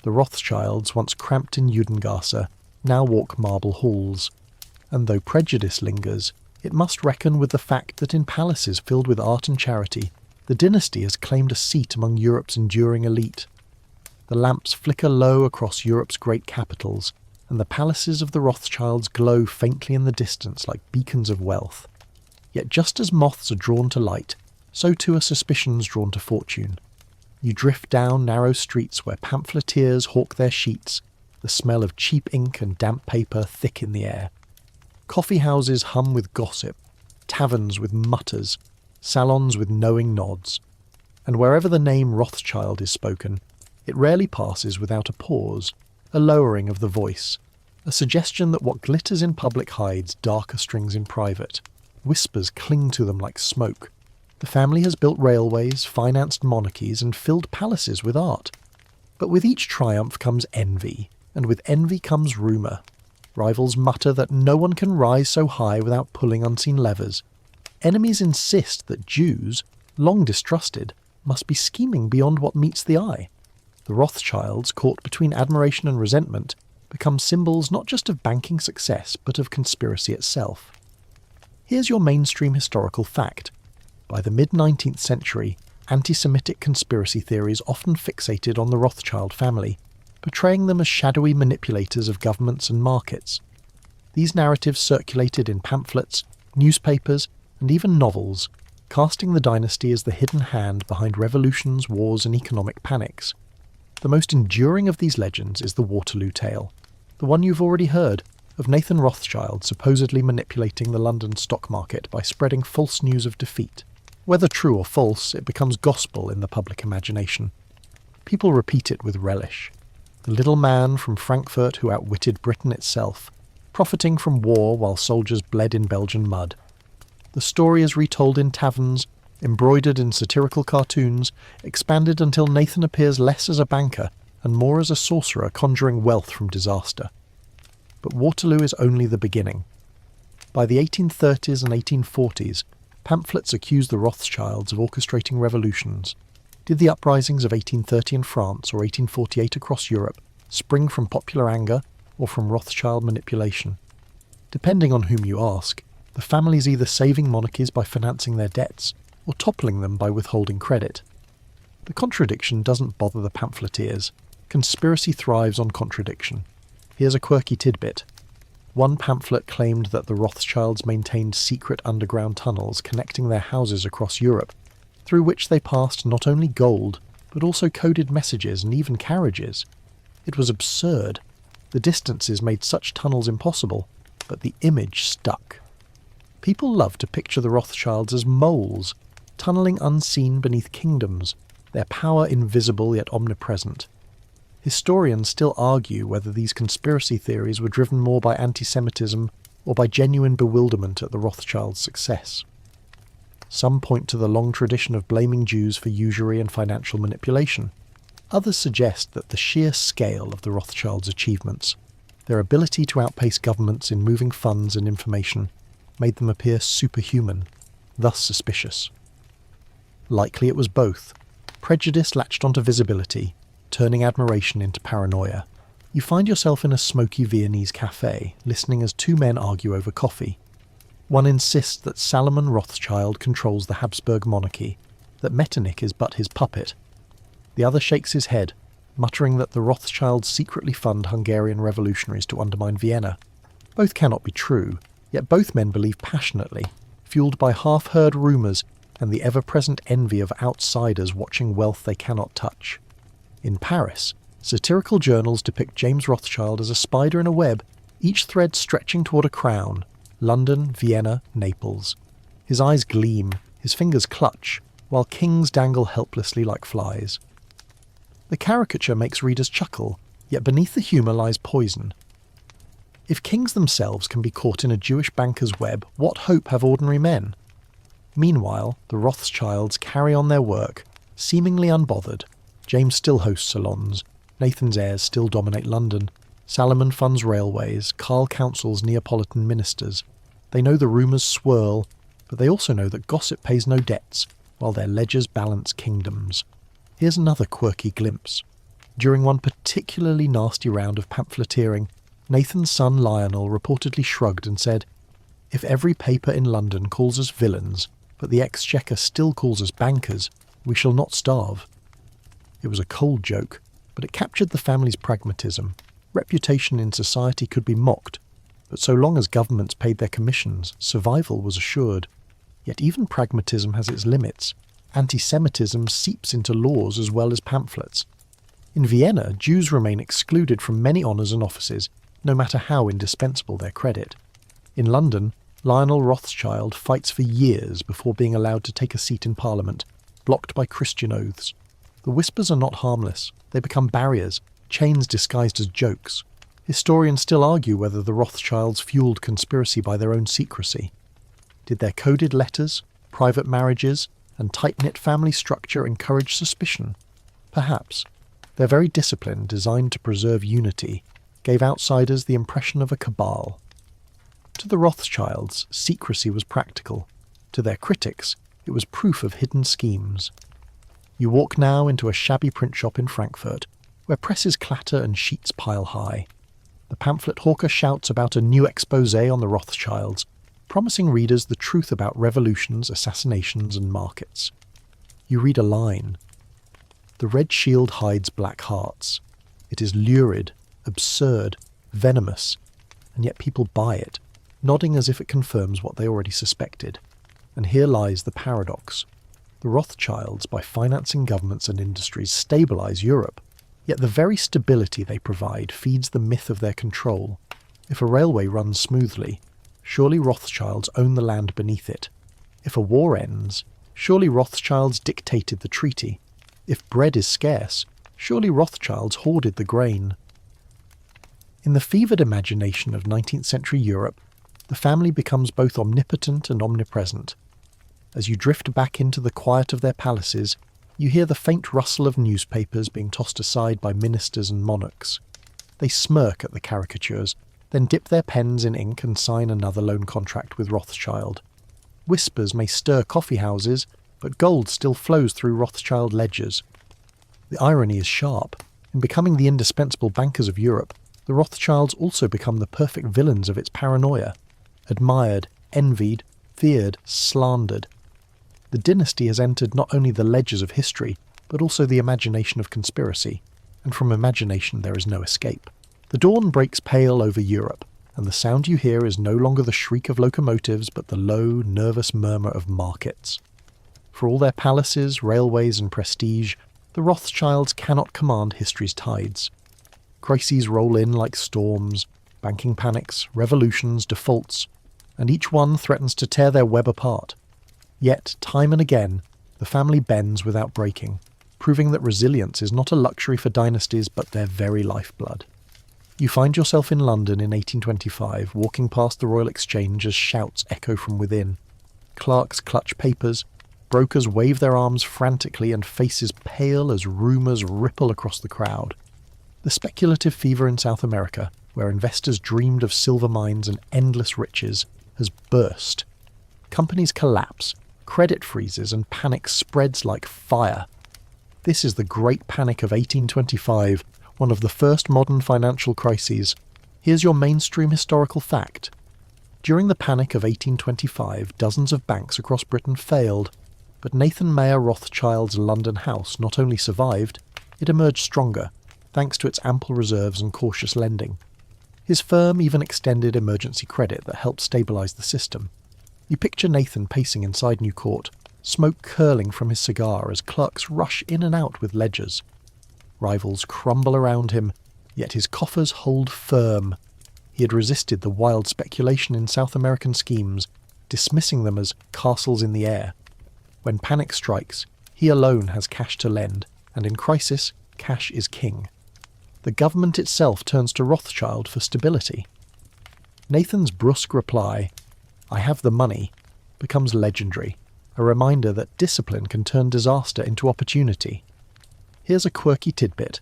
The Rothschilds, once cramped in Judengasse, now walk marble halls. And though prejudice lingers, it must reckon with the fact that in palaces filled with art and charity, the dynasty has claimed a seat among Europe's enduring elite. The lamps flicker low across Europe's great capitals, and the palaces of the Rothschilds glow faintly in the distance like beacons of wealth. Yet just as moths are drawn to light, so too are suspicions drawn to fortune. You drift down narrow streets where pamphleteers hawk their sheets, the smell of cheap ink and damp paper thick in the air. Coffee houses hum with gossip, taverns with mutters, salons with knowing nods. And wherever the name Rothschild is spoken, it rarely passes without a pause, a lowering of the voice, a suggestion that what glitters in public hides darker strings in private. Whispers cling to them like smoke. The family has built railways, financed monarchies, and filled palaces with art. But with each triumph comes envy, and with envy comes rumour. Rivals mutter that no one can rise so high without pulling unseen levers. Enemies insist that Jews, long distrusted, must be scheming beyond what meets the eye. The Rothschilds, caught between admiration and resentment, become symbols not just of banking success but of conspiracy itself. Here's your mainstream historical fact. By the mid-19th century, anti-Semitic conspiracy theories often fixated on the Rothschild family, portraying them as shadowy manipulators of governments and markets. These narratives circulated in pamphlets, newspapers, and even novels, casting the dynasty as the hidden hand behind revolutions, wars, and economic panics. The most enduring of these legends is the Waterloo tale, the one you've already heard, of Nathan Rothschild supposedly manipulating the London stock market by spreading false news of defeat. Whether true or false, it becomes gospel in the public imagination. People repeat it with relish. The little man from Frankfurt who outwitted Britain itself, profiting from war while soldiers bled in Belgian mud. The story is retold in taverns, embroidered in satirical cartoons, expanded until Nathan appears less as a banker and more as a sorcerer conjuring wealth from disaster. But Waterloo is only the beginning. By the 1830s and 1840s, pamphlets accused the Rothschilds of orchestrating revolutions. Did the uprisings of 1830 in France or 1848 across Europe spring from popular anger or from Rothschild manipulation? Depending on whom you ask, the families either saving monarchies by financing their debts or toppling them by withholding credit. The contradiction doesn't bother the pamphleteers. Conspiracy thrives on contradiction. Here's a quirky tidbit. One pamphlet claimed that the Rothschilds maintained secret underground tunnels connecting their houses across Europe, through which they passed not only gold, but also coded messages and even carriages. It was absurd. The distances made such tunnels impossible, but the image stuck. People love to picture the Rothschilds as moles, tunnelling unseen beneath kingdoms, their power invisible yet omnipresent. Historians still argue whether these conspiracy theories were driven more by anti-Semitism or by genuine bewilderment at the Rothschilds' success. Some point to the long tradition of blaming Jews for usury and financial manipulation. Others suggest that the sheer scale of the Rothschilds' achievements, their ability to outpace governments in moving funds and information, made them appear superhuman, thus suspicious. Likely it was both. Prejudice latched onto visibility, turning admiration into paranoia. You find yourself in a smoky Viennese cafe, listening as two men argue over coffee. One insists that Salomon Rothschild controls the Habsburg monarchy, that Metternich is but his puppet. The other shakes his head, muttering that the Rothschilds secretly fund Hungarian revolutionaries to undermine Vienna. Both cannot be true, yet both men believe passionately, fueled by half-heard rumours and the ever-present envy of outsiders watching wealth they cannot touch. In Paris, satirical journals depict James Rothschild as a spider in a web, each thread stretching toward a crown. London, Vienna, Naples. His eyes gleam, his fingers clutch, while kings dangle helplessly like flies. The caricature makes readers chuckle, yet beneath the humour lies poison. If kings themselves can be caught in a Jewish banker's web, what hope have ordinary men? Meanwhile, the Rothschilds carry on their work, seemingly unbothered. James still hosts salons, Nathan's heirs still dominate London, Salomon funds railways, Karl counsels Neapolitan ministers. They know the rumours swirl, but they also know that gossip pays no debts, while their ledgers balance kingdoms. Here's another quirky glimpse. During one particularly nasty round of pamphleteering, Nathan's son Lionel reportedly shrugged and said, "If every paper in London calls us villains, but the Exchequer still calls us bankers, we shall not starve." It was a cold joke, but it captured the family's pragmatism. Reputation in society could be mocked, but so long as governments paid their commissions, survival was assured. Yet even pragmatism has its limits. Anti-Semitism seeps into laws as well as pamphlets. In Vienna, Jews remain excluded from many honours and offices, no matter how indispensable their credit. In London, Lionel Rothschild fights for years before being allowed to take a seat in Parliament, blocked by Christian oaths. The whispers are not harmless. They become barriers, chains disguised as jokes. Historians still argue whether the Rothschilds fueled conspiracy by their own secrecy. Did their coded letters, private marriages, and tight-knit family structure encourage suspicion? Perhaps. Their very discipline, designed to preserve unity, gave outsiders the impression of a cabal. To the Rothschilds, secrecy was practical. To their critics, it was proof of hidden schemes. You walk now into a shabby print shop in Frankfurt, where presses clatter and sheets pile high. the pamphlet hawker shouts about a new exposé on the Rothschilds, promising readers the truth about revolutions, assassinations, and markets. You read a line. The red shield hides black hearts. It is lurid, absurd, venomous, and yet people buy it, nodding as if it confirms what they already suspected. And here lies the paradox. The Rothschilds, by financing governments and industries, stabilise Europe. Yet the very stability they provide feeds the myth of their control. If a railway runs smoothly, surely Rothschilds own the land beneath it. If a war ends, surely Rothschilds dictated the treaty. If bread is scarce, surely Rothschilds hoarded the grain. In the fevered imagination of 19th century Europe, the family becomes both omnipotent and omnipresent. As you drift back into the quiet of their palaces, you hear the faint rustle of newspapers being tossed aside by ministers and monarchs. They smirk at the caricatures, then dip their pens in ink and sign another loan contract with Rothschild. Whispers may stir coffee houses, but gold still flows through Rothschild ledgers. The irony is sharp. In becoming the indispensable bankers of Europe, the Rothschilds also become the perfect villains of its paranoia. Admired, envied, feared, slandered. The dynasty has entered not only the ledgers of history, but also the imagination of conspiracy, and from imagination there is no escape. The dawn breaks pale over Europe, and the sound you hear is no longer the shriek of locomotives, but the low, nervous murmur of markets. For all their palaces, railways, and prestige, the Rothschilds cannot command history's tides. Crises roll in like storms, banking panics, revolutions, defaults, and each one threatens to tear their web apart. Yet, time and again, the family bends without breaking, proving that resilience is not a luxury for dynasties but their very lifeblood. You find yourself in London in 1825, walking past the Royal Exchange as shouts echo from within. Clerks clutch papers, brokers wave their arms frantically, and faces pale as rumours ripple across the crowd. The speculative fever in South America, where investors dreamed of silver mines and endless riches, has burst. Companies collapse, credit freezes, and panic spreads like fire. This is the Great Panic of 1825, one of the first modern financial crises. Here's your mainstream historical fact. During the Panic of 1825, dozens of banks across Britain failed, but Nathan Mayer Rothschild's London house not only survived, it emerged stronger, thanks to its ample reserves and cautious lending. His firm even extended emergency credit that helped stabilise the system. You picture Nathan pacing inside New Court, smoke curling from his cigar as clerks rush in and out with ledgers. Rivals crumble around him, yet his coffers hold firm. He had resisted the wild speculation in South American schemes, dismissing them as castles in the air. When panic strikes, he alone has cash to lend, and in crisis, cash is king. The government itself turns to Rothschild for stability. Nathan's brusque reply, "I have the money," becomes legendary, a reminder that discipline can turn disaster into opportunity. Here's a quirky tidbit.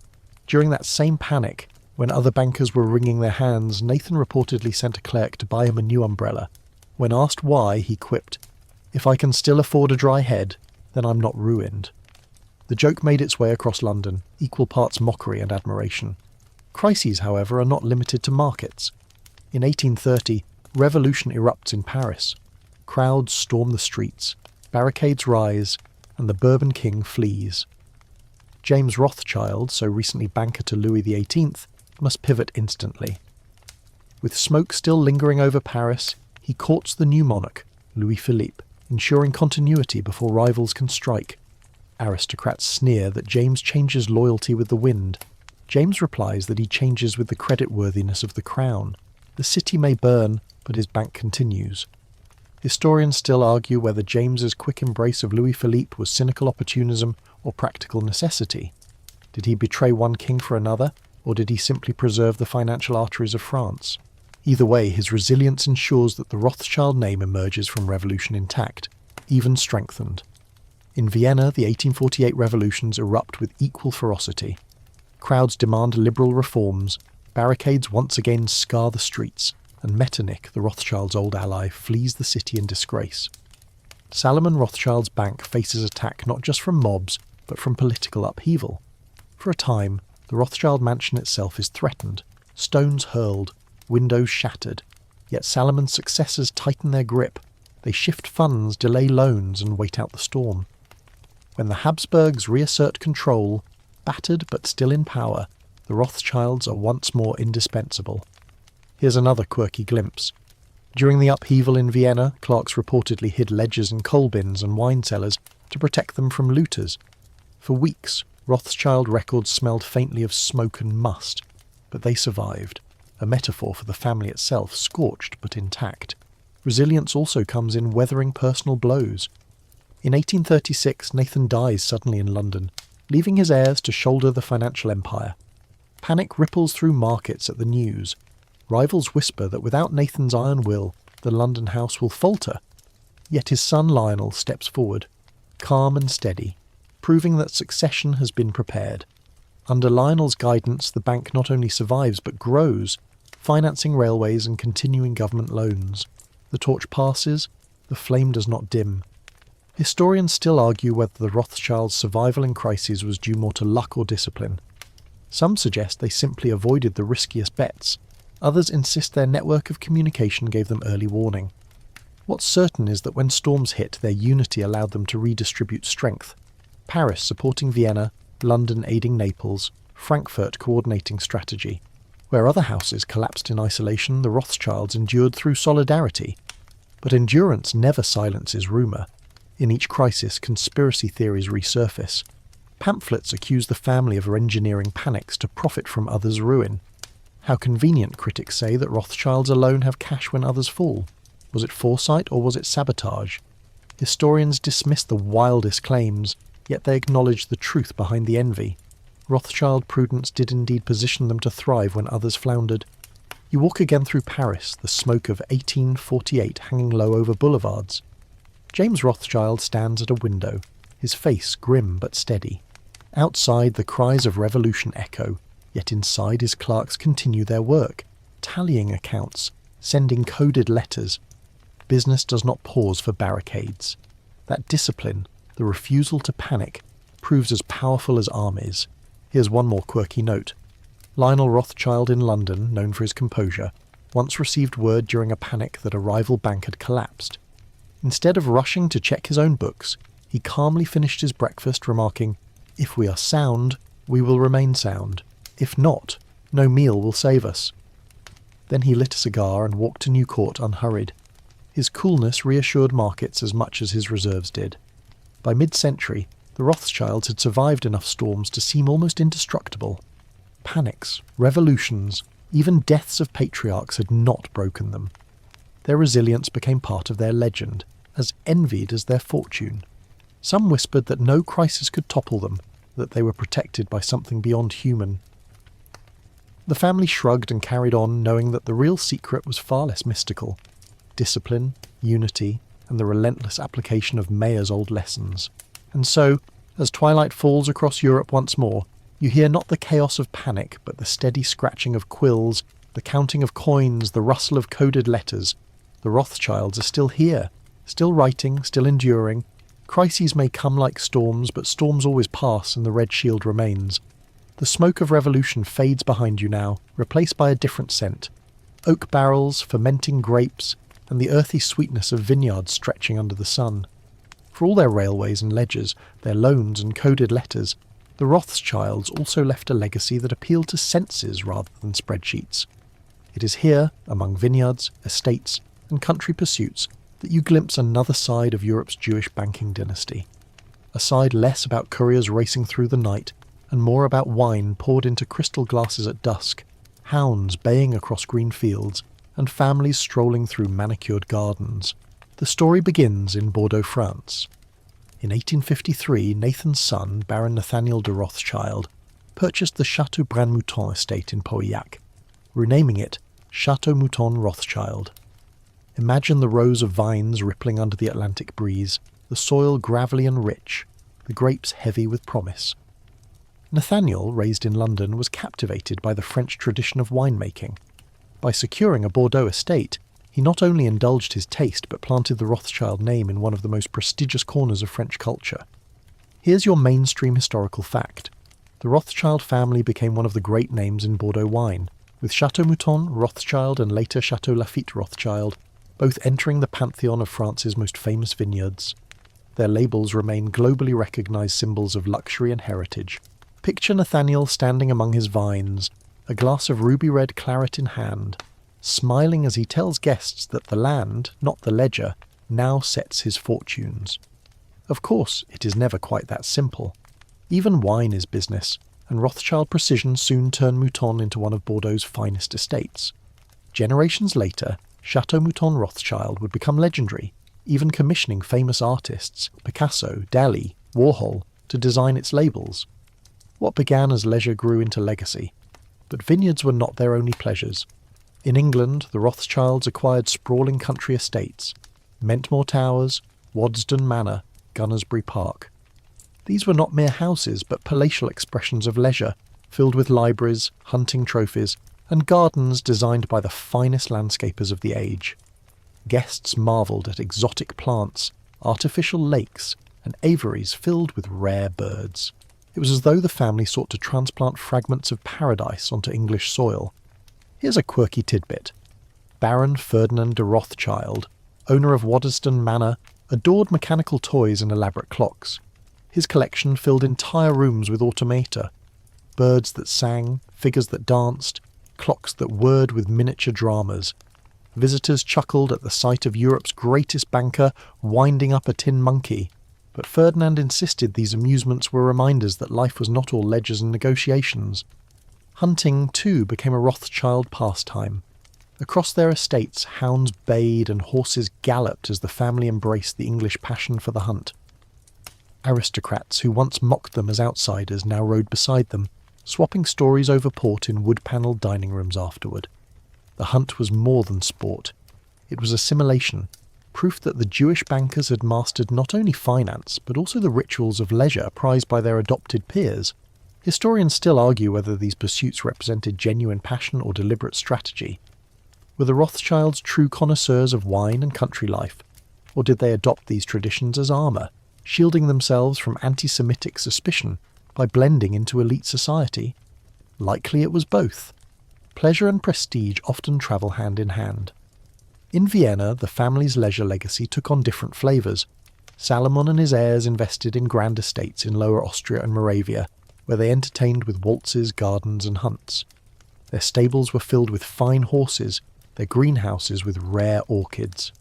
During that same panic, when other bankers were wringing their hands, Nathan reportedly sent a clerk to buy him a new umbrella. When asked why, he quipped, "If I can still afford a dry head, then I'm not ruined." The joke made its way across London, equal parts mockery and admiration. Crises, however, are not limited to markets. In 1830, revolution erupts in Paris. Crowds storm the streets, barricades rise, and the Bourbon king flees. James Rothschild, so recently banker to Louis XVIII, must pivot instantly. With smoke still lingering over Paris, he courts the new monarch, Louis Philippe, ensuring continuity before rivals can strike. Aristocrats sneer that James changes loyalty with the wind. James replies that he changes with the creditworthiness of the crown. The city may burn, but his bank continues. Historians still argue whether James's quick embrace of Louis Philippe was cynical opportunism or practical necessity. Did he betray one king for another, or did he simply preserve the financial arteries of France? Either way, his resilience ensures that the Rothschild name emerges from revolution intact, even strengthened. In Vienna, the 1848 revolutions erupt with equal ferocity. Crowds demand liberal reforms, barricades once again scar the streets, and Metternich, the Rothschilds' old ally, flees the city in disgrace. Salomon Rothschild's bank faces attack not just from mobs, but from political upheaval. For a time, the Rothschild mansion itself is threatened. Stones hurled, windows shattered, yet Salomon's successors tighten their grip. They shift funds, delay loans, and wait out the storm. When the Habsburgs reassert control, battered but still in power, the Rothschilds are once more indispensable. Here's another quirky glimpse. During the upheaval in Vienna, clerks reportedly hid ledgers in coal bins and wine cellars to protect them from looters. For weeks, Rothschild records smelled faintly of smoke and must, but they survived, a metaphor for the family itself, scorched but intact. Resilience also comes in weathering personal blows. In 1836, Nathan dies suddenly in London, leaving his heirs to shoulder the financial empire. Panic ripples through markets at the news. Rivals whisper that without Nathan's iron will, the London house will falter. Yet his son Lionel steps forward, calm and steady, proving that succession has been prepared. Under Lionel's guidance, the bank not only survives but grows, financing railways and continuing government loans. The torch passes, the flame does not dim. Historians still argue whether the Rothschilds' survival in crises was due more to luck or discipline. Some suggest they simply avoided the riskiest bets. Others insist their network of communication gave them early warning. What's certain is that when storms hit, their unity allowed them to redistribute strength. Paris supporting Vienna, London aiding Naples, Frankfurt coordinating strategy. Where other houses collapsed in isolation, the Rothschilds endured through solidarity. But endurance never silences rumour. In each crisis, conspiracy theories resurface. Pamphlets accuse the family of engineering panics to profit from others' ruin. How convenient, critics say, that Rothschilds alone have cash when others fall. Was it foresight or was it sabotage? Historians dismiss the wildest claims, yet they acknowledge the truth behind the envy. Rothschild prudence did indeed position them to thrive when others floundered. You walk again through Paris, the smoke of 1848 hanging low over boulevards. James Rothschild stands at a window, his face grim but steady. Outside, the cries of revolution echo, yet inside his clerks continue their work, tallying accounts, sending coded letters. Business does not pause for barricades. That discipline, the refusal to panic, proves as powerful as armies. Here's one more quirky note. Lionel Rothschild in London, known for his composure, once received word during a panic that a rival bank had collapsed. Instead of rushing to check his own books, he calmly finished his breakfast, remarking, "If we are sound, we will remain sound. If not, no meal will save us." Then he lit a cigar and walked to New Court unhurried. His coolness reassured markets as much as his reserves did. By mid-century, the Rothschilds had survived enough storms to seem almost indestructible. Panics, revolutions, even deaths of patriarchs had not broken them. Their resilience became part of their legend, as envied as their fortune. Some whispered that no crisis could topple them, that they were protected by something beyond human. The family shrugged and carried on, knowing that the real secret was far less mystical. Discipline, unity, and the relentless application of Mayer's old lessons. And so, as twilight falls across Europe once more, you hear not the chaos of panic, but the steady scratching of quills, the counting of coins, the rustle of coded letters. The Rothschilds are still here, still writing, still enduring. Crises may come like storms, but storms always pass and the red shield remains. The smoke of revolution fades behind you now, replaced by a different scent. Oak barrels, fermenting grapes, and the earthy sweetness of vineyards stretching under the sun. For all their railways and ledgers, their loans and coded letters, the Rothschilds also left a legacy that appealed to senses rather than spreadsheets. It is here, among vineyards, estates, and country pursuits, that you glimpse another side of Europe's Jewish banking dynasty. A side less about couriers racing through the night, and more about wine poured into crystal glasses at dusk, hounds baying across green fields, and families strolling through manicured gardens. The story begins in Bordeaux, France. In 1853, Nathan's son, Baron Nathaniel de Rothschild, purchased the Château Brun-Mouton estate in Pauillac, renaming it Château Mouton Rothschild. Imagine the rows of vines rippling under the Atlantic breeze, the soil gravelly and rich, the grapes heavy with promise. Nathaniel, raised in London, was captivated by the French tradition of winemaking. By securing a Bordeaux estate, he not only indulged his taste but planted the Rothschild name in one of the most prestigious corners of French culture. Here's your mainstream historical fact. The Rothschild family became one of the great names in Bordeaux wine, with Chateau Mouton, Rothschild, and later Chateau Lafite Rothschild both entering the pantheon of France's most famous vineyards. Their labels remain globally recognised symbols of luxury and heritage. Picture Nathaniel standing among his vines, a glass of ruby-red claret in hand, smiling as he tells guests that the land, not the ledger, now sets his fortunes. Of course, it is never quite that simple. Even wine is business, and Rothschild precision soon turned Mouton into one of Bordeaux's finest estates. Generations later, Chateau Mouton Rothschild would become legendary, even commissioning famous artists, Picasso, Dalí, Warhol, to design its labels. What began as leisure grew into legacy. But vineyards were not their only pleasures. In England, the Rothschilds acquired sprawling country estates, Mentmore Towers, Wadston Manor, Gunnersbury Park. These were not mere houses, but palatial expressions of leisure, filled with libraries, hunting trophies, and gardens designed by the finest landscapers of the age. Guests marvelled at exotic plants, artificial lakes, and aviaries filled with rare birds. It was as though the family sought to transplant fragments of paradise onto English soil. Here's a quirky tidbit. Baron Ferdinand de Rothschild, owner of Waddesdon Manor, adored mechanical toys and elaborate clocks. His collection filled entire rooms with automata, birds that sang, figures that danced, clocks that whirred with miniature dramas. Visitors chuckled at the sight of Europe's greatest banker winding up a tin monkey, but Ferdinand insisted these amusements were reminders that life was not all ledgers and negotiations. Hunting, too, became a Rothschild pastime. Across their estates, hounds bayed and horses galloped as the family embraced the English passion for the hunt. Aristocrats who once mocked them as outsiders now rode beside them, swapping stories over port in wood-panelled dining rooms afterward. The hunt was more than sport. It was assimilation, proof that the Jewish bankers had mastered not only finance, but also the rituals of leisure prized by their adopted peers. Historians still argue whether these pursuits represented genuine passion or deliberate strategy. Were the Rothschilds true connoisseurs of wine and country life, or did they adopt these traditions as armour, shielding themselves from anti-Semitic suspicion by blending into elite society? Likely it was both. Pleasure and prestige often travel hand in hand. In Vienna, the family's leisure legacy took on different flavours. Salomon and his heirs invested in grand estates in Lower Austria and Moravia, where they entertained with waltzes, gardens and hunts. Their stables were filled with fine horses, their greenhouses with rare orchids.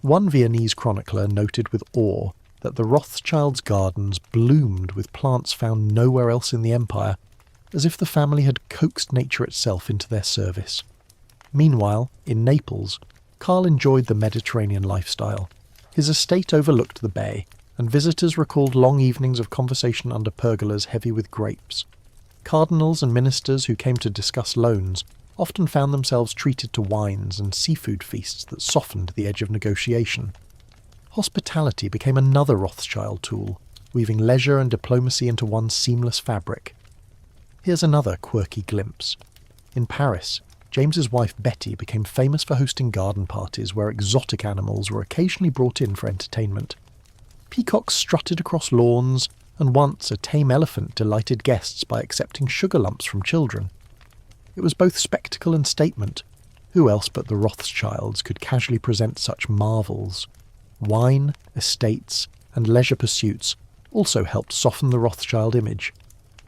One Viennese chronicler noted with awe that the Rothschilds' gardens bloomed with plants found nowhere else in the empire, as if the family had coaxed nature itself into their service. Meanwhile, in Naples, Karl enjoyed the Mediterranean lifestyle. His estate overlooked the bay, and visitors recalled long evenings of conversation under pergolas heavy with grapes. Cardinals and ministers who came to discuss loans often found themselves treated to wines and seafood feasts that softened the edge of negotiation. Hospitality became another Rothschild tool, weaving leisure and diplomacy into one seamless fabric. Here's another quirky glimpse. In Paris, James's wife Betty became famous for hosting garden parties where exotic animals were occasionally brought in for entertainment. Peacocks strutted across lawns, and once a tame elephant delighted guests by accepting sugar lumps from children. It was both spectacle and statement. Who else but the Rothschilds could casually present such marvels? Wine, estates, and leisure pursuits also helped soften the Rothschild image.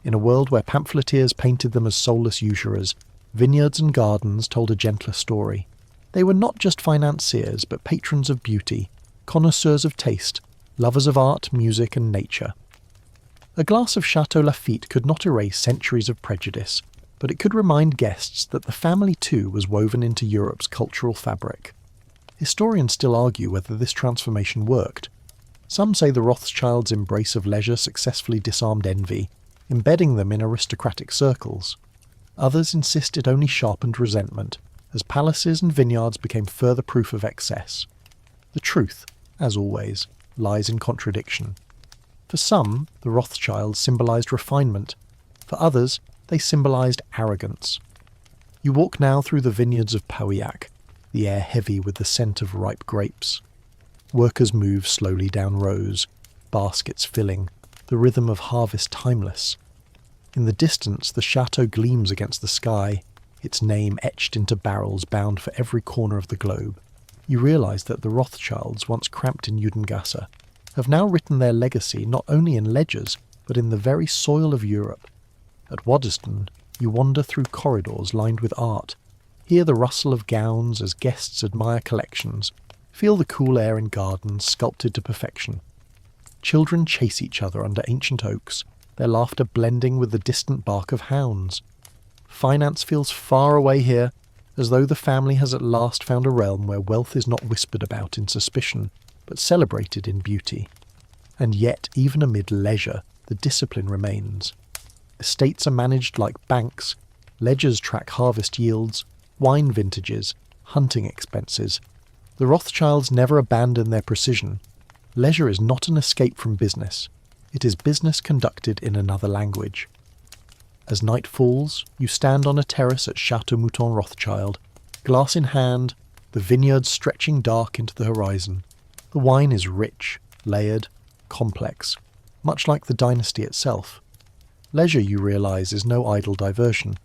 In a world where pamphleteers painted them as soulless usurers, vineyards and gardens told a gentler story. They were not just financiers, but patrons of beauty, connoisseurs of taste, lovers of art, music, and nature. A glass of Chateau Lafite could not erase centuries of prejudice, but it could remind guests that the family too was woven into Europe's cultural fabric. Historians still argue whether this transformation worked. Some say the Rothschilds' embrace of leisure successfully disarmed envy, embedding them in aristocratic circles. Others insist it only sharpened resentment, as palaces and vineyards became further proof of excess. The truth, as always, lies in contradiction. For some, the Rothschilds symbolised refinement. For others, they symbolised arrogance. You walk now through the vineyards of Pauillac, the air heavy with the scent of ripe grapes. Workers move slowly down rows, baskets filling, the rhythm of harvest timeless. In the distance, the chateau gleams against the sky, its name etched into barrels bound for every corner of the globe, you realise that the Rothschilds, once cramped in Judengasse, have now written their legacy not only in ledgers, but in the very soil of Europe. At Waddesdon, you wander through corridors lined with art, hear the rustle of gowns as guests admire collections, feel the cool air in gardens sculpted to perfection. Children chase each other under ancient oaks, their laughter blending with the distant bark of hounds. Finance feels far away here, as though the family has at last found a realm where wealth is not whispered about in suspicion, but celebrated in beauty. And yet, even amid leisure, the discipline remains. Estates are managed like banks, ledgers track harvest yields, wine vintages, hunting expenses. The Rothschilds never abandon their precision. Leisure is not an escape from business. It is business conducted in another language. As night falls, you stand on a terrace at Chateau Mouton Rothschild, glass in hand, the vineyards stretching dark into the horizon. The wine is rich, layered, complex, much like the Dynasty itself. Leisure, you realise, is no idle diversion.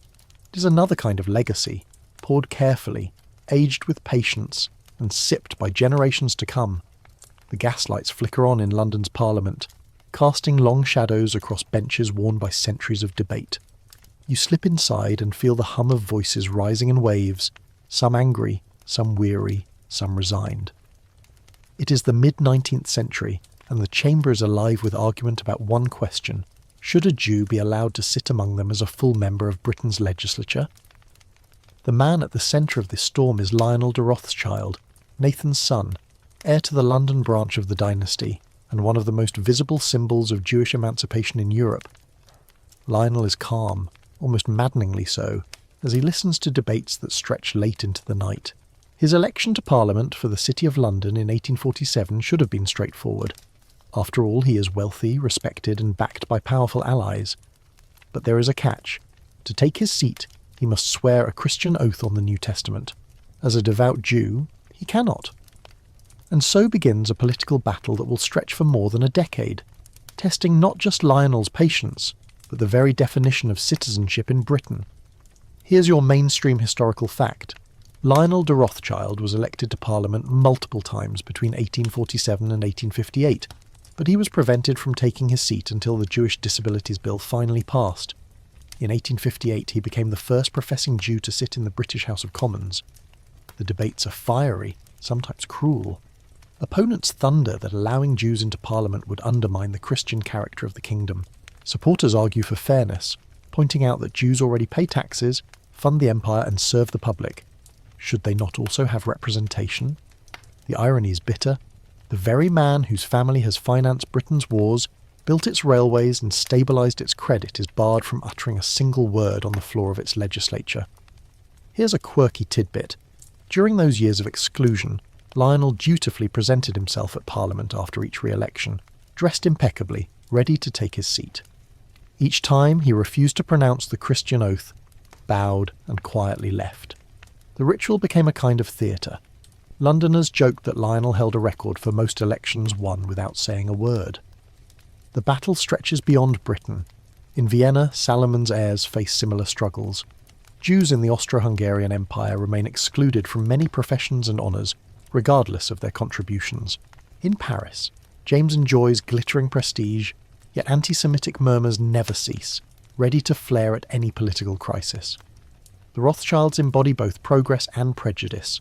It is another kind of legacy, poured carefully, aged with patience, and sipped by generations to come. The gaslights flicker on in London's Parliament, casting long shadows across benches worn by centuries of debate. You slip inside and feel the hum of voices rising in waves, some angry, some weary, some resigned. It is the mid-19th century, and the chamber is alive with argument about one question: should a Jew be allowed to sit among them as a full member of Britain's legislature? The man at the centre of this storm is Lionel de Rothschild, Nathan's son, heir to the London branch of the dynasty, and one of the most visible symbols of Jewish emancipation in Europe. Lionel is calm, almost maddeningly so, as he listens to debates that stretch late into the night. His election to Parliament for the City of London in 1847 should have been straightforward. After all, he is wealthy, respected, and backed by powerful allies. But there is a catch. To take his seat, he must swear a Christian oath on the New Testament. As a devout Jew, he cannot. And so begins a political battle that will stretch for more than a decade, testing not just Lionel's patience, but the very definition of citizenship in Britain. Here's your mainstream historical fact. Lionel de Rothschild was elected to Parliament multiple times between 1847 and 1858, but he was prevented from taking his seat until the Jewish Disabilities Bill finally passed. In 1858 he became the first professing Jew to sit in the British House of Commons. The debates are fiery, sometimes cruel. Opponents thunder that allowing Jews into Parliament would undermine the Christian character of the kingdom. Supporters argue for fairness, pointing out that Jews already pay taxes, fund the empire and serve the public. Should they not also have representation? The irony is bitter. The very man whose family has financed Britain's wars, built its railways and stabilised its credit is barred from uttering a single word on the floor of its legislature. Here's a quirky tidbit. During those years of exclusion, Lionel dutifully presented himself at Parliament after each re-election, dressed impeccably, ready to take his seat. Each time he refused to pronounce the Christian oath, bowed and quietly left. The ritual became a kind of theatre. Londoners joked that Lionel held a record for most elections won without saying a word. The battle stretches beyond Britain. In Vienna, Salomon's heirs face similar struggles. Jews in the Austro-Hungarian Empire remain excluded from many professions and honours, regardless of their contributions. In Paris, James enjoys glittering prestige, yet anti-Semitic murmurs never cease, ready to flare at any political crisis. The Rothschilds embody both progress and prejudice,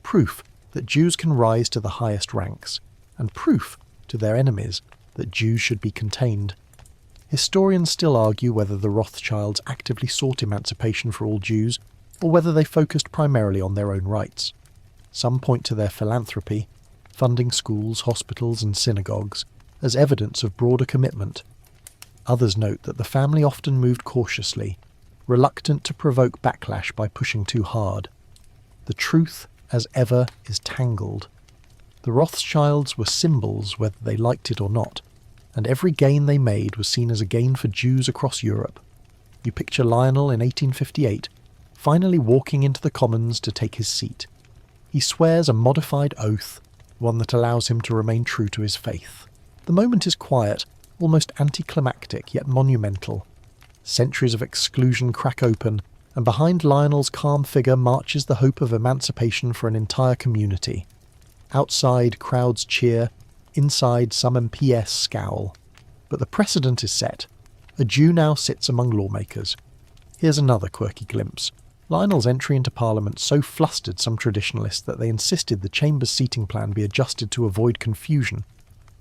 proof that Jews can rise to the highest ranks, and proof to their enemies that Jews should be contained. Historians still argue whether the Rothschilds actively sought emancipation for all Jews, or whether they focused primarily on their own rights. Some point to their philanthropy, funding schools, hospitals and synagogues, as evidence of broader commitment. Others note that the family often moved cautiously, reluctant to provoke backlash by pushing too hard. The truth, as ever, is tangled. The Rothschilds were symbols whether they liked it or not, and every gain they made was seen as a gain for Jews across Europe. You picture Lionel in 1858, finally walking into the Commons to take his seat. He swears a modified oath, one that allows him to remain true to his faith. The moment is quiet, almost anticlimactic yet monumental. Centuries of exclusion crack open, and behind Lionel's calm figure marches the hope of emancipation for an entire community. Outside, crowds cheer, inside, some MPs scowl. But the precedent is set. A Jew now sits among lawmakers. Here's another quirky glimpse. Lionel's entry into Parliament so flustered some traditionalists that they insisted the Chamber's seating plan be adjusted to avoid confusion.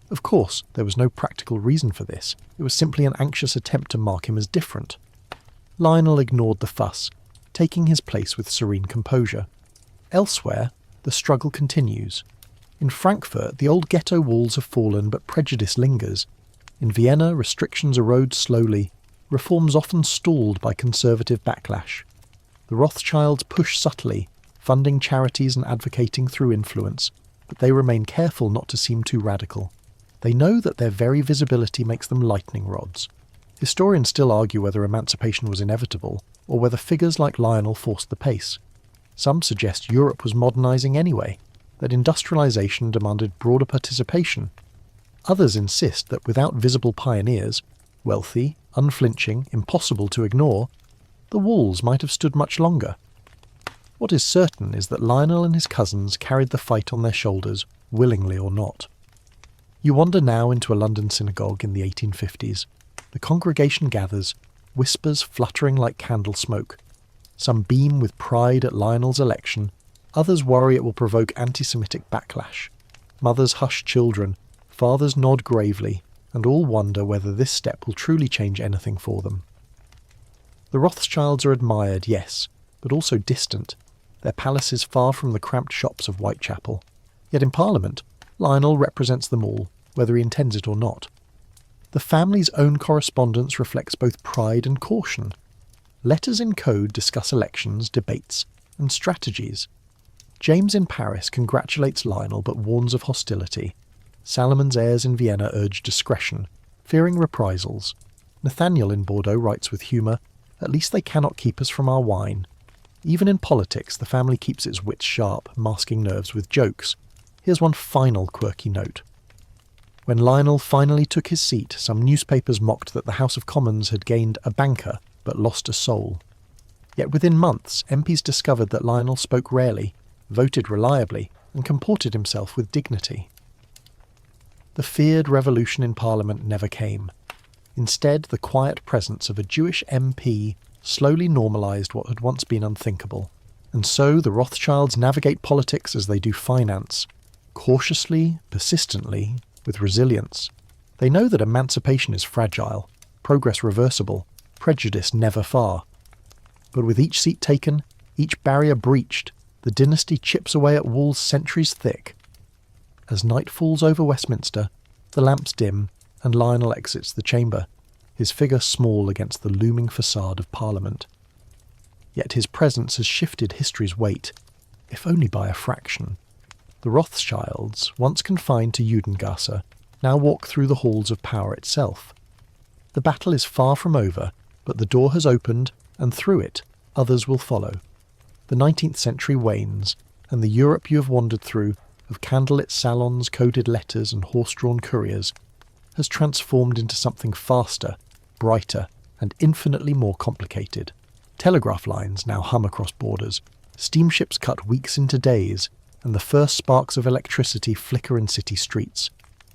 Of course, there was no practical reason for this. It was simply an anxious attempt to mark him as different. Lionel ignored the fuss, taking his place with serene composure. Elsewhere, the struggle continues. In Frankfurt, the old ghetto walls have fallen, but prejudice lingers. In Vienna, restrictions erode slowly, reforms often stalled by conservative backlash. The Rothschilds push subtly, funding charities and advocating through influence, but they remain careful not to seem too radical. They know that their very visibility makes them lightning rods. Historians still argue whether emancipation was inevitable, or whether figures like Lionel forced the pace. Some suggest Europe was modernising anyway, that industrialisation demanded broader participation. Others insist that without visible pioneers, wealthy, unflinching, impossible to ignore, the walls might have stood much longer. What is certain is that Lionel and his cousins carried the fight on their shoulders, willingly or not. You wander now into a London synagogue in the 1850s. The congregation gathers, whispers fluttering like candle smoke. Some beam with pride at Lionel's election, others worry it will provoke anti-Semitic backlash. Mothers hush children, fathers nod gravely, and all wonder whether this step will truly change anything for them. The Rothschilds are admired, yes, but also distant, their palaces far from the cramped shops of Whitechapel. Yet in Parliament, Lionel represents them all, whether he intends it or not. The family's own correspondence reflects both pride and caution. Letters in code discuss elections, debates, and strategies. James in Paris congratulates Lionel but warns of hostility. Salomon's heirs in Vienna urge discretion, fearing reprisals. Nathaniel in Bordeaux writes with humour, "At least they cannot keep us from our wine." Even in politics, the family keeps its wits sharp, masking nerves with jokes. Here's one final quirky note. When Lionel finally took his seat, some newspapers mocked that the House of Commons had gained a banker, but lost a soul. Yet within months, MPs discovered that Lionel spoke rarely, voted reliably, and comported himself with dignity. The feared revolution in Parliament never came. Instead, the quiet presence of a Jewish MP slowly normalised what had once been unthinkable. And so the Rothschilds navigate politics as they do finance, cautiously, persistently, with resilience. They know that emancipation is fragile, progress reversible, prejudice never far. But with each seat taken, each barrier breached, the dynasty chips away at walls centuries thick. As night falls over Westminster, the lamps dim, and Lionel exits the chamber, his figure small against the looming facade of Parliament. Yet his presence has shifted history's weight, if only by a fraction. The Rothschilds, once confined to Judengasse, now walk through the halls of power itself. The battle is far from over, but the door has opened, and through it, others will follow. The 19th century wanes, and the Europe you have wandered through, of candlelit salons, coded letters, and horse-drawn couriers, has transformed into something faster, brighter, and infinitely more complicated. Telegraph lines now hum across borders, steamships cut weeks into days, and the first sparks of electricity flicker in city streets.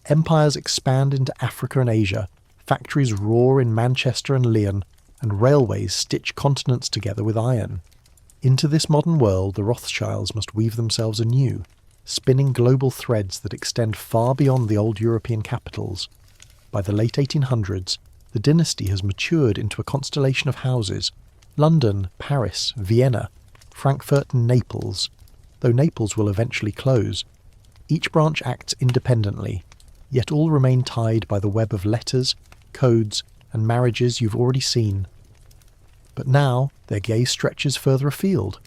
Empires expand into Africa and Asia, factories roar in Manchester and Lyon, and railways stitch continents together with iron. Into this modern world, the Rothschilds must weave themselves anew, spinning global threads that extend far beyond the old European capitals. By the late 1800s, the dynasty has matured into a constellation of houses: London, Paris, Vienna, Frankfurt and Naples, though Naples will eventually close. Each branch acts independently, yet all remain tied by the web of letters, codes, and marriages you've already seen. But now their gaze stretches further afield.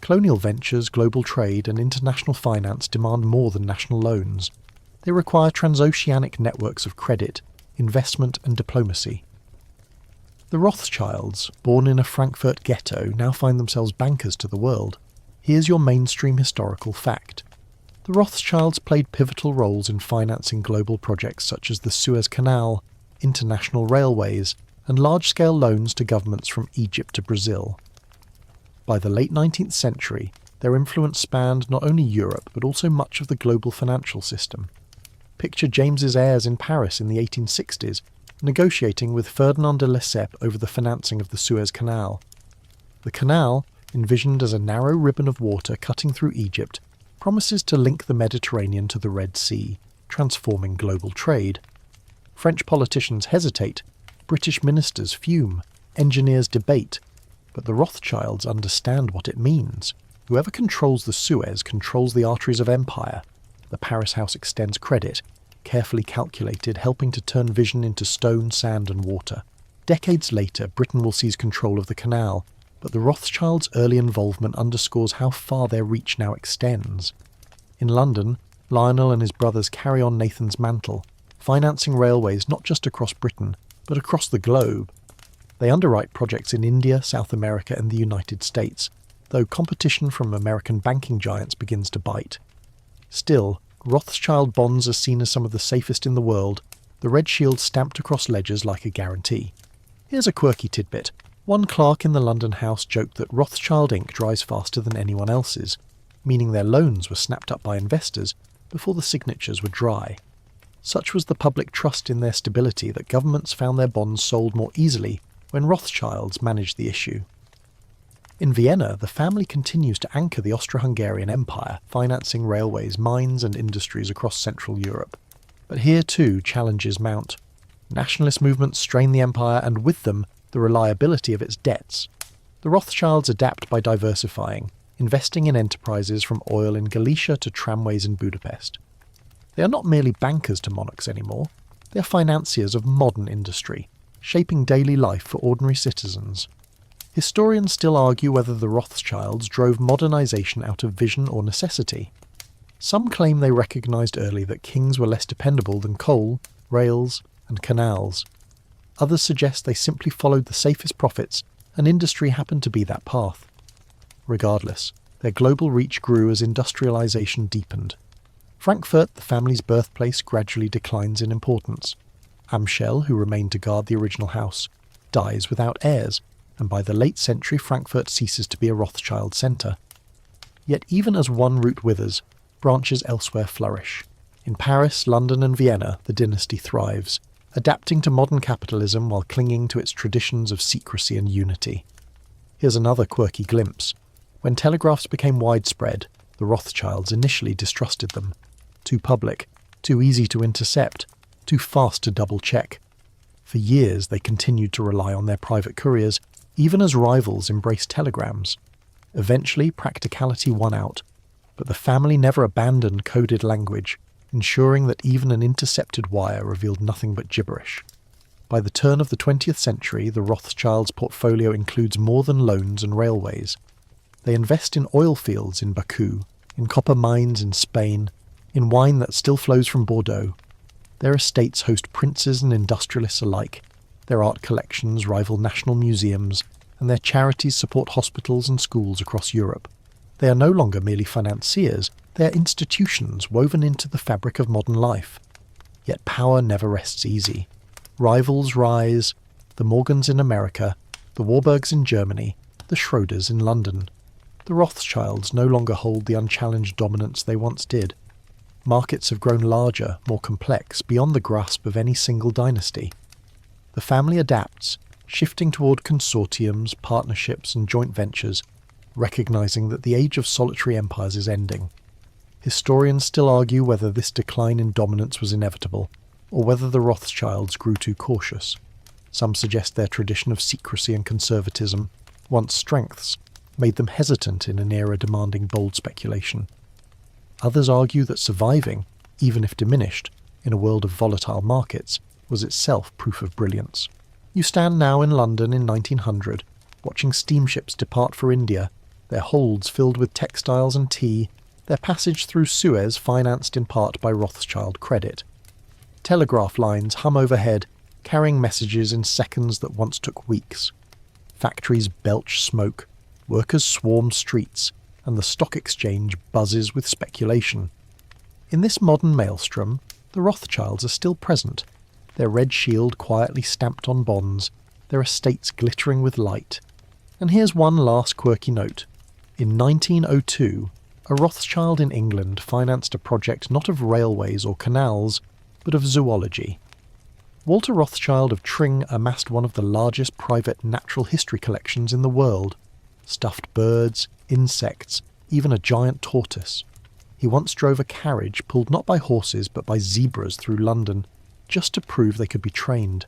Colonial ventures, global trade, and international finance demand more than national loans. They require transoceanic networks of credit, investment, and diplomacy. The Rothschilds, born in a Frankfurt ghetto, now find themselves bankers to the world. Here's your mainstream historical fact. The Rothschilds played pivotal roles in financing global projects such as the Suez Canal, international railways, and large-scale loans to governments from Egypt to Brazil. By the late 19th century, their influence spanned not only Europe but also much of the global financial system. Picture James's heirs in Paris in the 1860s, negotiating with Ferdinand de Lesseps over the financing of the Suez Canal. The canal, envisioned as a narrow ribbon of water cutting through Egypt, promises to link the Mediterranean to the Red Sea, transforming global trade. French politicians hesitate, British ministers fume, engineers debate, but the Rothschilds understand what it means. Whoever controls the Suez controls the arteries of empire. The Paris house extends credit, carefully calculated, helping to turn vision into stone, sand and water. Decades later, Britain will seize control of the canal, but the Rothschilds' early involvement underscores how far their reach now extends. In London, Lionel and his brothers carry on Nathan's mantle, financing railways not just across Britain, but across the globe. They underwrite projects in India, South America and the United States, though competition from American banking giants begins to bite. Still, Rothschild bonds are seen as some of the safest in the world, the red shield stamped across ledgers like a guarantee. Here's a quirky tidbit. One clerk in the London house joked that Rothschild ink dries faster than anyone else's, meaning their loans were snapped up by investors before the signatures were dry. Such was the public trust in their stability that governments found their bonds sold more easily when Rothschilds managed the issue. In Vienna, the family continues to anchor the Austro-Hungarian Empire, financing railways, mines and industries across Central Europe. But here too challenges mount. Nationalist movements strain the empire and with them the reliability of its debts. The Rothschilds adapt by diversifying, investing in enterprises from oil in Galicia to tramways in Budapest. They are not merely bankers to monarchs anymore, they are financiers of modern industry, shaping daily life for ordinary citizens. Historians still argue whether the Rothschilds drove modernisation out of vision or necessity. Some claim they recognised early that kings were less dependable than coal, rails, and canals. Others suggest they simply followed the safest profits, and industry happened to be that path. Regardless, their global reach grew as industrialisation deepened. Frankfurt, the family's birthplace, gradually declines in importance. Amschel, who remained to guard the original house, dies without heirs, and by the late century Frankfurt ceases to be a Rothschild centre. Yet even as one route withers, branches elsewhere flourish. In Paris, London and Vienna, the dynasty thrives, adapting to modern capitalism while clinging to its traditions of secrecy and unity. Here's another quirky glimpse. When telegraphs became widespread, the Rothschilds initially distrusted them. Too public, too easy to intercept, too fast to double-check. For years they continued to rely on their private couriers, even as rivals embraced telegrams. Eventually, practicality won out, but the family never abandoned coded language, ensuring that even an intercepted wire revealed nothing but gibberish. By the turn of the 20th century, the Rothschilds' portfolio includes more than loans and railways. They invest in oil fields in Baku, in copper mines in Spain, in wine that still flows from Bordeaux. Their estates host princes and industrialists alike. Their art collections rival national museums, and their charities support hospitals and schools across Europe. They are no longer merely financiers, they are institutions woven into the fabric of modern life. Yet power never rests easy. Rivals rise, the Morgans in America, the Warburgs in Germany, the Schroders in London. The Rothschilds no longer hold the unchallenged dominance they once did. Markets have grown larger, more complex, beyond the grasp of any single dynasty. The family adapts, shifting toward consortiums, partnerships and joint ventures, recognizing that the age of solitary empires is ending. Historians still argue whether this decline in dominance was inevitable, or whether the Rothschilds grew too cautious. Some suggest their tradition of secrecy and conservatism, once strengths, made them hesitant in an era demanding bold speculation. Others argue that surviving, even if diminished, in a world of volatile markets, was itself proof of brilliance. You stand now in London in 1900, watching steamships depart for India, their holds filled with textiles and tea, their passage through Suez financed in part by Rothschild credit. Telegraph lines hum overhead, carrying messages in seconds that once took weeks. Factories belch smoke, workers swarm streets, and the stock exchange buzzes with speculation. In this modern maelstrom, the Rothschilds are still present, their red shield quietly stamped on bonds, their estates glittering with light. And here's one last quirky note. In 1902, a Rothschild in England financed a project not of railways or canals, but of zoology. Walter Rothschild of Tring amassed one of the largest private natural history collections in the world. Stuffed birds, insects, even a giant tortoise. He once drove a carriage pulled not by horses but by zebras through London, just to prove they could be trained.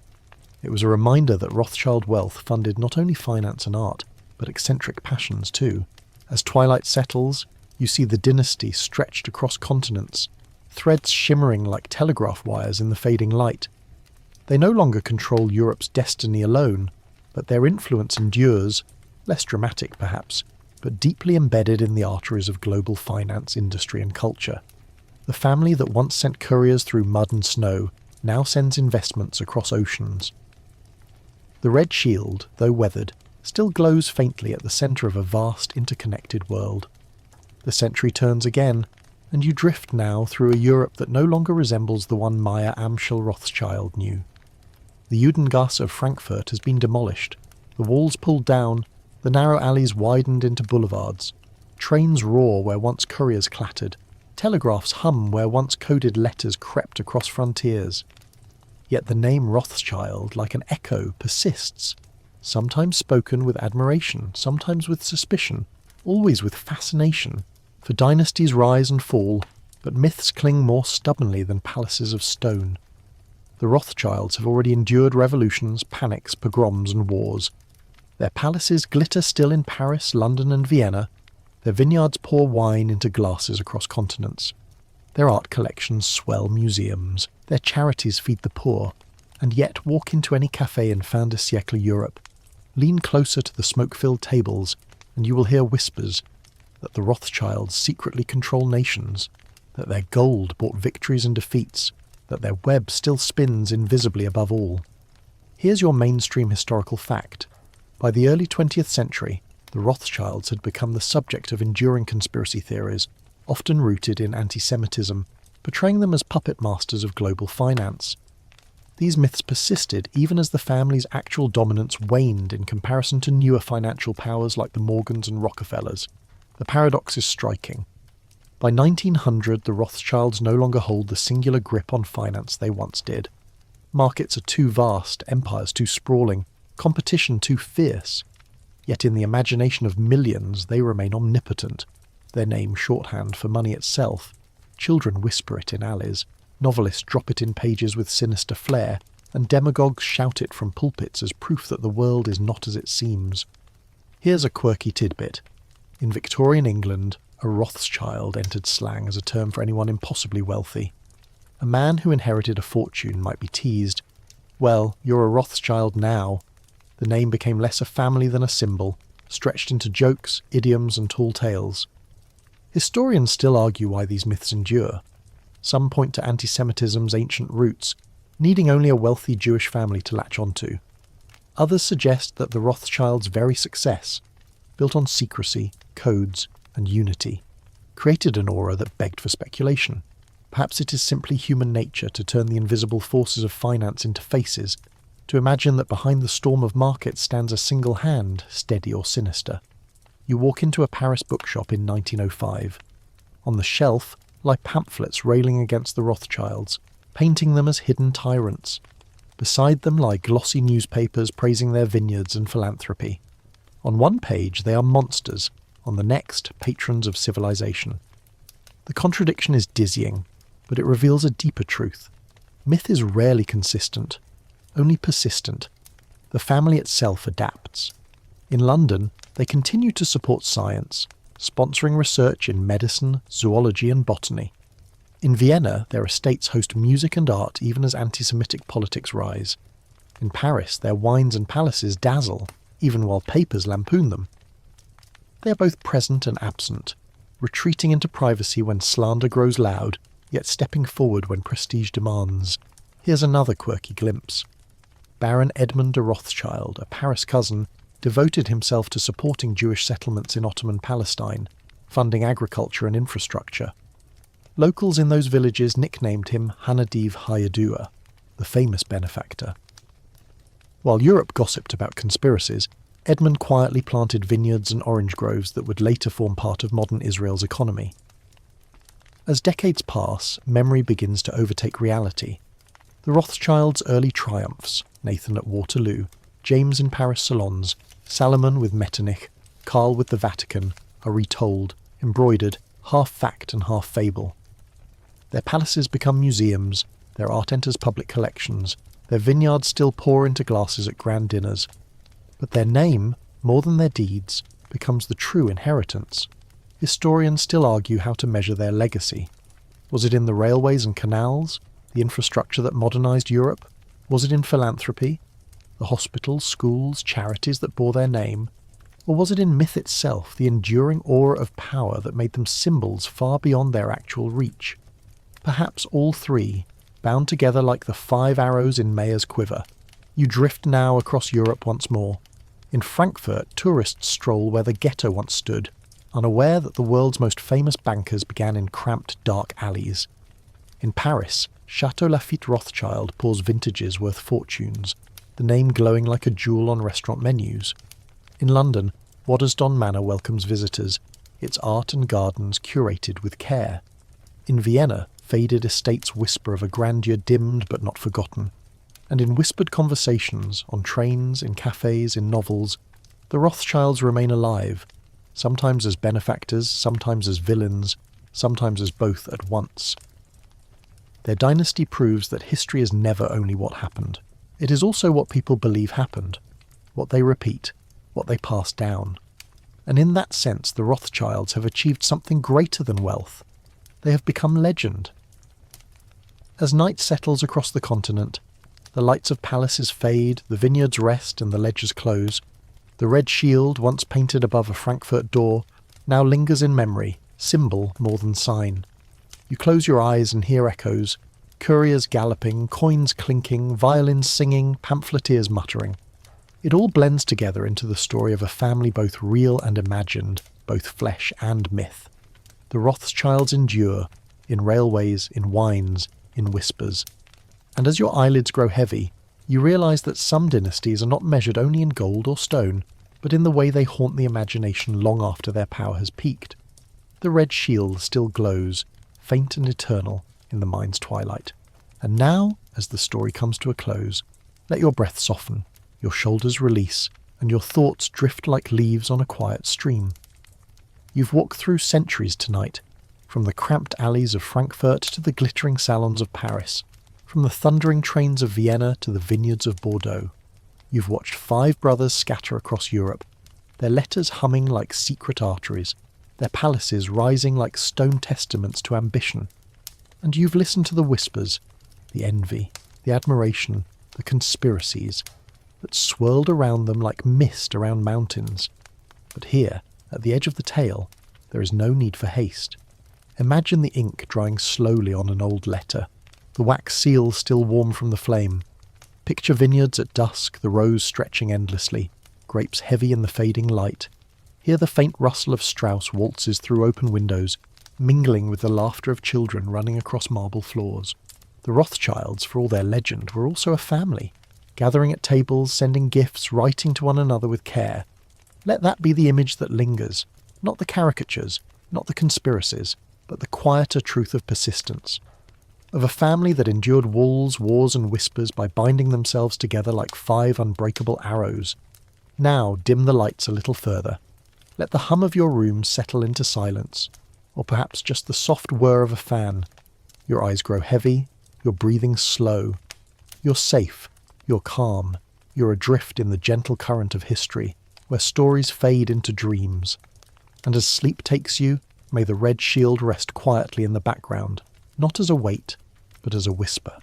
It was a reminder that Rothschild wealth funded not only finance and art, but eccentric passions too. As twilight settles, you see the dynasty stretched across continents, threads shimmering like telegraph wires in the fading light. They no longer control Europe's destiny alone, but their influence endures, less dramatic perhaps, but deeply embedded in the arteries of global finance, industry and culture. The family that once sent couriers through mud and snow now sends investments across oceans. The red shield, though weathered, still glows faintly at the centre of a vast interconnected world. The century turns again, and you drift now through a Europe that no longer resembles the one Meyer Amschel Rothschild knew. The Judengasse of Frankfurt has been demolished, the walls pulled down, the narrow alleys widened into boulevards. Trains roar where once couriers clattered, telegraphs hum where once coded letters crept across frontiers. Yet the name Rothschild, like an echo, persists, sometimes spoken with admiration, sometimes with suspicion, always with fascination, for dynasties rise and fall, but myths cling more stubbornly than palaces of stone. The Rothschilds have already endured revolutions, panics, pogroms and wars. Their palaces glitter still in Paris, London and Vienna. Their vineyards pour wine into glasses across continents. Their art collections swell museums. Their charities feed the poor. And yet walk into any café in fin de siècle Europe. Lean closer to the smoke-filled tables, and you will hear whispers that the Rothschilds secretly control nations, that their gold bought victories and defeats, that their web still spins invisibly above all. Here's your mainstream historical fact. By the early 20th century, the Rothschilds had become the subject of enduring conspiracy theories, often rooted in anti-Semitism, portraying them as puppet masters of global finance. These myths persisted even as the family's actual dominance waned in comparison to newer financial powers like the Morgans and Rockefellers. The paradox is striking. By 1900, the Rothschilds no longer hold the singular grip on finance they once did. Markets are too vast, empires too sprawling, competition too fierce. Yet in the imagination of millions, they remain omnipotent, their name shorthand for money itself. Children whisper it in alleys, novelists drop it in pages with sinister flair, and demagogues shout it from pulpits as proof that the world is not as it seems. Here's a quirky tidbit. In Victorian England, a Rothschild entered slang as a term for anyone impossibly wealthy. A man who inherited a fortune might be teased. Well, you're a Rothschild now. The name became less a family than a symbol, stretched into jokes, idioms and tall tales. Historians still argue why these myths endure. Some point to anti-Semitism's ancient roots, needing only a wealthy Jewish family to latch onto. Others suggest that the Rothschilds' very success, built on secrecy, codes and unity, created an aura that begged for speculation. Perhaps it is simply human nature to turn the invisible forces of finance into faces, to imagine that behind the storm of markets stands a single hand, steady or sinister. You walk into a Paris bookshop in 1905. On the shelf lie pamphlets railing against the Rothschilds, painting them as hidden tyrants. Beside them lie glossy newspapers praising their vineyards and philanthropy. On one page they are monsters, on the next patrons of civilization. The contradiction is dizzying, but it reveals a deeper truth. Myth is rarely consistent, only persistent. The family itself adapts. In London, they continue to support science, sponsoring research in medicine, zoology and botany. In Vienna, their estates host music and art even as anti-Semitic politics rise. In Paris, their wines and palaces dazzle, even while papers lampoon them. They are both present and absent, retreating into privacy when slander grows loud, yet stepping forward when prestige demands. Here's another quirky glimpse. Baron Edmund de Rothschild, a Paris cousin, devoted himself to supporting Jewish settlements in Ottoman Palestine, funding agriculture and infrastructure. Locals in those villages nicknamed him Hanadiv Hayadua, the famous benefactor. While Europe gossiped about conspiracies, Edmund quietly planted vineyards and orange groves that would later form part of modern Israel's economy. As decades pass, memory begins to overtake reality. The Rothschilds' early triumphs, Nathan at Waterloo, James in Paris salons, Salomon with Metternich, Karl with the Vatican, are retold, embroidered, half fact and half fable. Their palaces become museums, their art enters public collections, their vineyards still pour into glasses at grand dinners. But their name, more than their deeds, becomes the true inheritance. Historians still argue how to measure their legacy. Was it in the railways and canals, the infrastructure that modernised Europe? Was it in philanthropy, the hospitals, schools, charities that bore their name? Or was it in myth itself, the enduring aura of power that made them symbols far beyond their actual reach? Perhaps all three, bound together like the 5 arrows in Mayer's quiver. You drift now across Europe once more. In Frankfurt, tourists stroll where the ghetto once stood, unaware that the world's most famous bankers began in cramped, dark alleys. In Paris, Chateau Lafite Rothschild pours vintages worth fortunes, the name glowing like a jewel on restaurant menus. In London, Waddesdon Manor welcomes visitors, its art and gardens curated with care. In Vienna, faded estates whisper of a grandeur dimmed but not forgotten. And in whispered conversations, on trains, in cafes, in novels, the Rothschilds remain alive, sometimes as benefactors, sometimes as villains, sometimes as both at once. Their dynasty proves that history is never only what happened. It is also what people believe happened, what they repeat, what they pass down. And in that sense, the Rothschilds have achieved something greater than wealth. They have become legend. As night settles across the continent, the lights of palaces fade, the vineyards rest and the ledgers close. The red shield, once painted above a Frankfurt door, now lingers in memory, symbol more than sign. You close your eyes and hear echoes, couriers galloping, coins clinking, violins singing, pamphleteers muttering. It all blends together into the story of a family both real and imagined, both flesh and myth. The Rothschilds endure, in railways, in wines, in whispers. And as your eyelids grow heavy, you realise that some dynasties are not measured only in gold or stone, but in the way they haunt the imagination long after their power has peaked. The red shield still glows, faint and eternal, in the mind's twilight. And now, as the story comes to a close, let your breath soften, your shoulders release, and your thoughts drift like leaves on a quiet stream. You've walked through centuries tonight, from the cramped alleys of Frankfurt to the glittering salons of Paris, from the thundering trains of Vienna to the vineyards of Bordeaux. You've watched 5 brothers scatter across Europe, their letters humming like secret arteries, their palaces rising like stone testaments to ambition. And you've listened to the whispers, the envy, the admiration, the conspiracies that swirled around them like mist around mountains. But here, at the edge of the tale, there is no need for haste. Imagine the ink drying slowly on an old letter, the wax seal still warm from the flame. Picture vineyards at dusk, the rows stretching endlessly, grapes heavy in the fading light. Hear the faint rustle of Strauss waltzes through open windows, mingling with the laughter of children running across marble floors. The Rothschilds, for all their legend, were also a family, gathering at tables, sending gifts, writing to one another with care. Let that be the image that lingers, not the caricatures, not the conspiracies, but the quieter truth of persistence. Of a family that endured walls, wars and whispers by binding themselves together like 5 unbreakable arrows. Now dim the lights a little further. Let the hum of your room settle into silence, or perhaps just the soft whir of a fan. Your eyes grow heavy, your breathing slow. You're safe, you're calm, you're adrift in the gentle current of history, where stories fade into dreams. And as sleep takes you, may the red shield rest quietly in the background, not as a weight, but as a whisper.